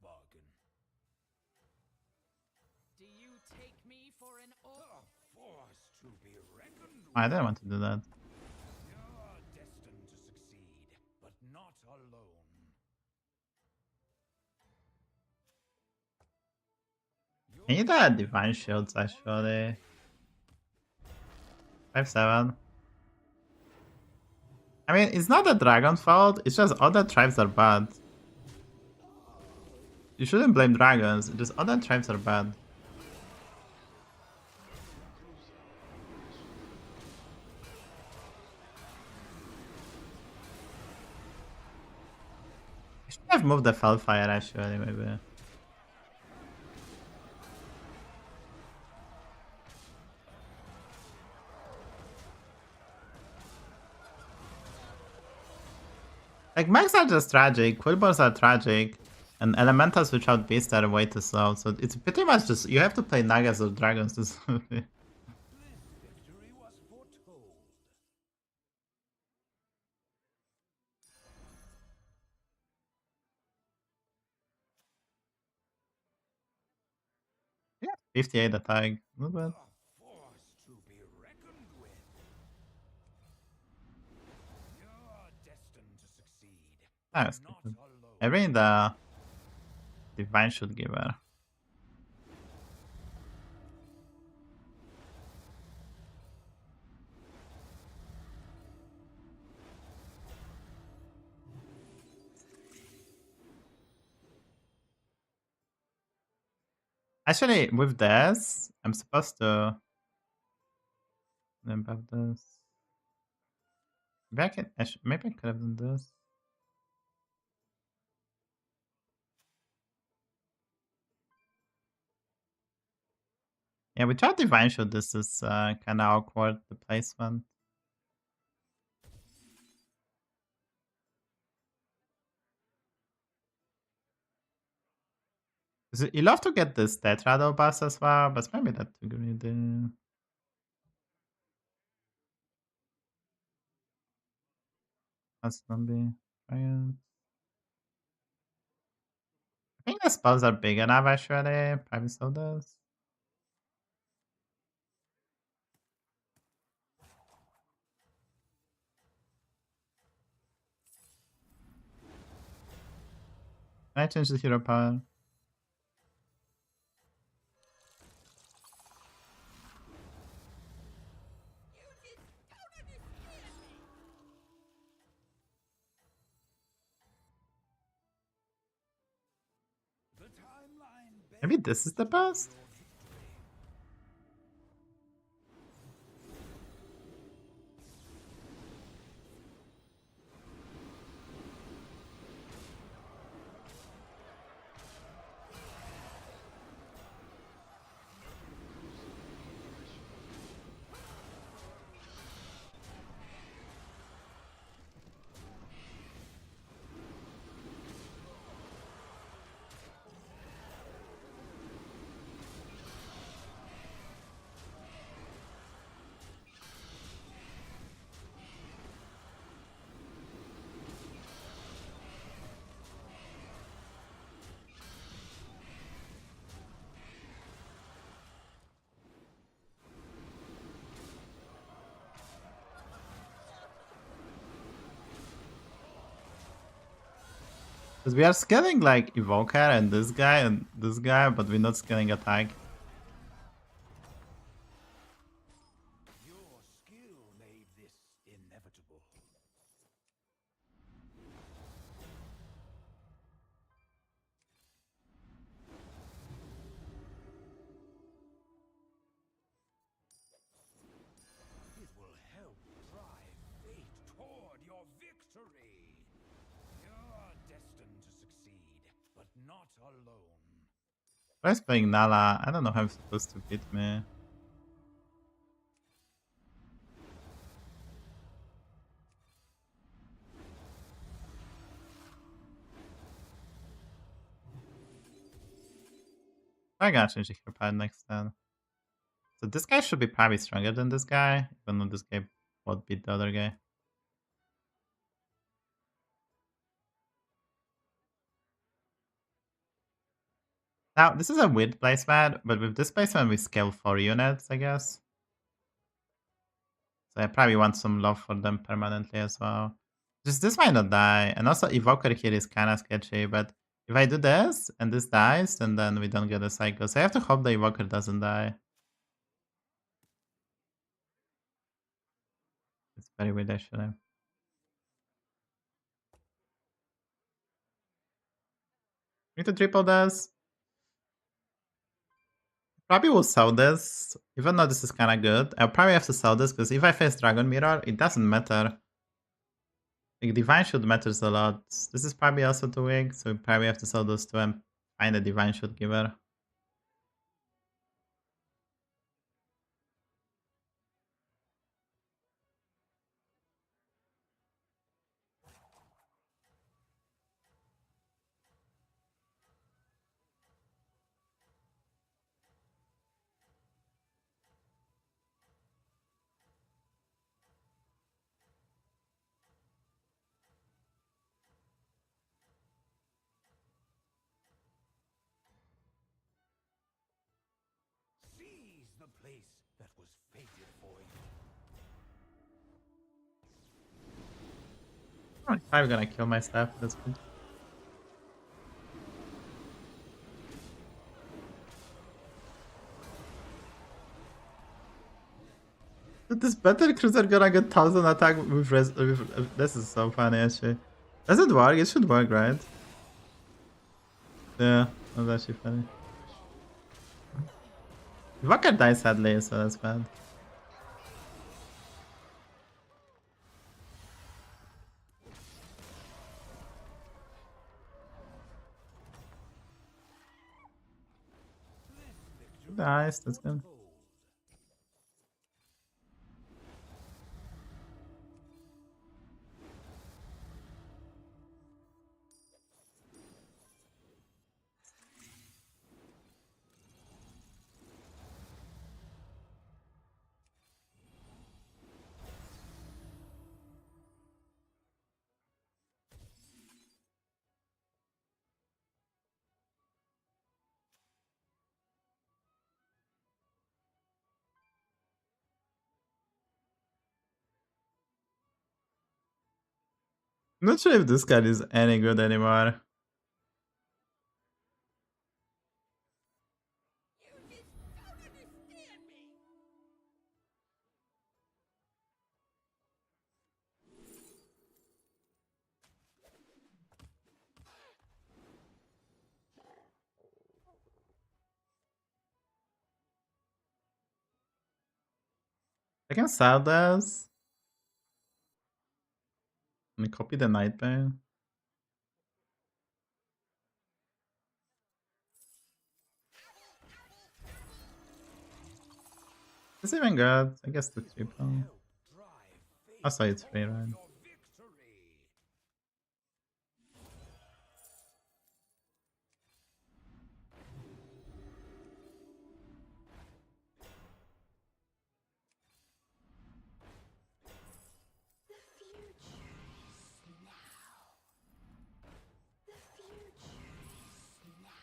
bargain. Do you take me for an A force to be reckoned with. I didn't want to do that. You're destined to succeed, but not alone. I need that divine shields actually. 5-7. I mean, it's not the dragon's fault, it's just other tribes are bad. You shouldn't blame dragons, just other tribes are bad. I should have moved the Fellfire actually, maybe. Like, Mechs are just tragic, Quilboars are tragic, and Elementals without Beast are way too slow, so it's pretty much just, you have to play Nagas or Dragons to solve it. This victory was foretold. Yeah, 58 attack, not bad. A force to be reckoned with. You're destined to succeed, Ah, but that's not good. alone. I bring the Divine Shield Giver. Actually, with this, I'm supposed to limp up this. Maybe I can, maybe I could have done this. Yeah, without Divine Shield, this is kind of awkward, the placement. You love to get this Tetrado pass as well, but maybe that's too greedy. That's zombie. I think the spells are big enough actually. Private Sodas. Can I change the hero power? You just don't understand me! The timeline Maybe this is the best? Because we are scaling like Evoker and this guy, but we're not scaling attack. not alone. Tries playing Nala. I don't know how I'm supposed to beat me. I gotta change the hero pad next turn. So this guy should be probably stronger than this guy, even though this guy won't beat the other guy. Now, this is a weird placement, but with this placement we scale 4 units, I guess. So I probably want some love for them permanently as well. Just this might not die, and also Evoker here is kind of sketchy, but if I do this, and this dies, then we don't get a cycle. So I have to hope the Evoker doesn't die. It's very weird, actually. Need to triple this. Probably will sell this, even though this is kind of good. I'll probably have to sell this, because if I face Dragon Mirror, it doesn't matter. Like, Divine Shield matters a lot. This is probably also too weak, so we probably have to sell those two and find a Divine Shield giver. Seize the place that was fated for you. I'm probably gonna kill my staff, that's good. But this battle cruiser gonna get 1000 attack with this is so funny actually. Does it work? It should work, right? Yeah, that's actually funny. Walker dies sadly, so that's bad. Nice, that's good. I'm not sure if this card is any good anymore. You just don't understand me. I can sell this. Let me copy the Nightbane. It's even good. I guess the triple. Also, it's free, right? Your victory. The future is now. The future is now.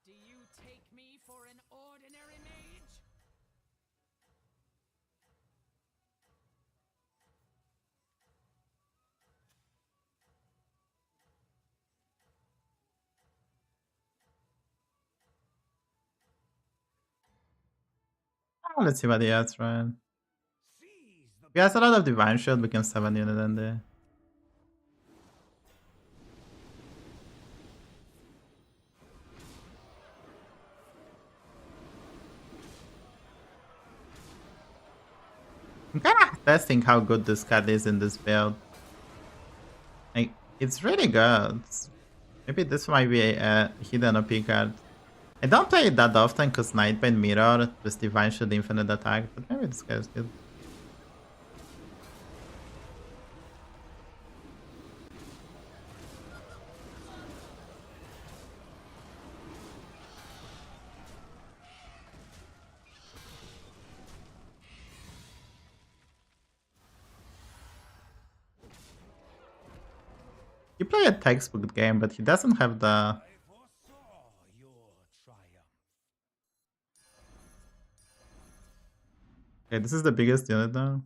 Do you take me for an ordinary mage? Oh, let's see what he has, right? Seize the He has a lot of Divine Shield, we can 7 unit in there. I'm kinda testing how good this card is in this build. Like, it's really good. Maybe this might be a hidden OP card. I don't play it that often because Nightbane Mirror with Divine Shield Infinite Attack, but maybe this guy's good. He played a textbook game, but he doesn't have the... I foresaw your triumph. Okay, this is the biggest unit now.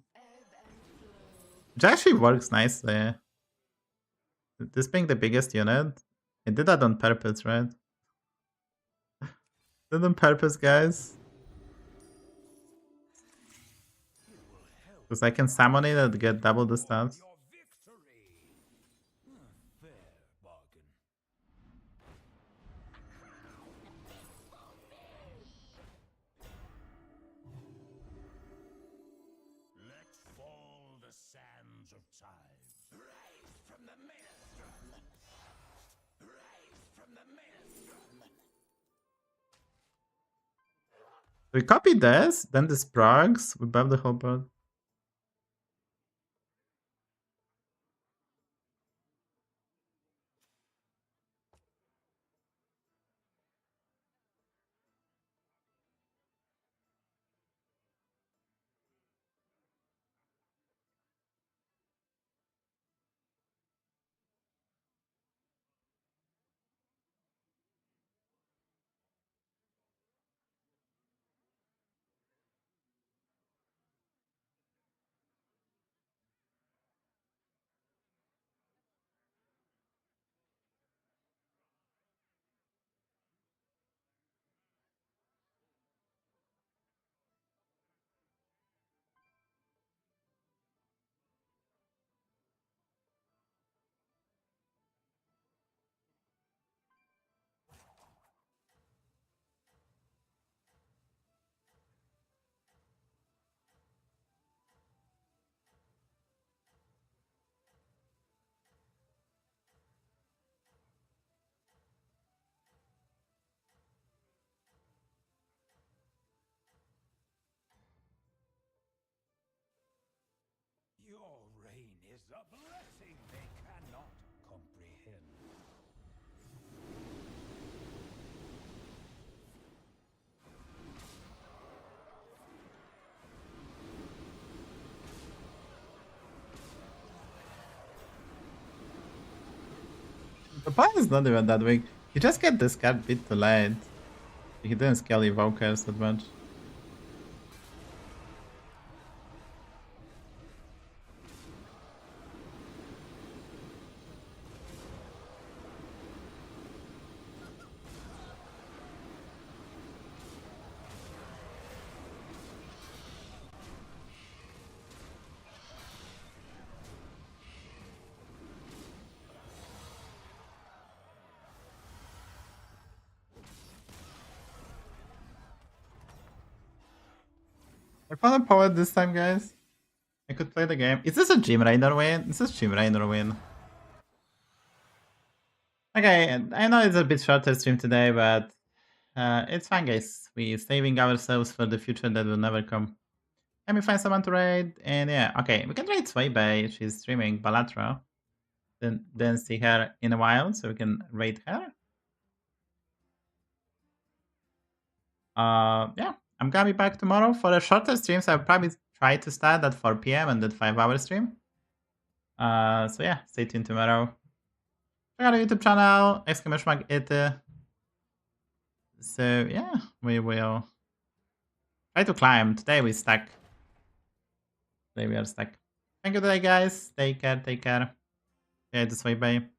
Which actually works nicely. This being the biggest unit, I did that on purpose, right? Did on purpose, guys. Because I can summon it and get double the stats. Your victory. Fair bargain. Let fall the sands of time. Rise from the maelstrom. Rise from the maelstrom. We copy this, then this progs, we buff the whole board. Your reign is a blessing they cannot comprehend. The plan is not even that weak. You just get this card bit too late. He didn't scale Evokers that much. I found a poet this time, guys. I could play the game. Is this a Gym Rainer win? This is Gym Rainer win. Okay, I know it's a bit shorter stream today, but it's fine, guys. We're saving ourselves for the future that will never come. Let me find someone to raid, and yeah, okay, we can raid Swaybae. She's streaming Balatro. Then see her in a while, so we can raid her. Yeah, I'm gonna be back tomorrow for a shorter stream, so I'll probably try to start at 4 PM and then 5-hour stream. So yeah, stay tuned tomorrow. Check out our YouTube channel, !it. So yeah, we will try to climb. Today we stuck. Today we are stuck. Thank you today, guys. Take care, take care. Yeah, this way, bye.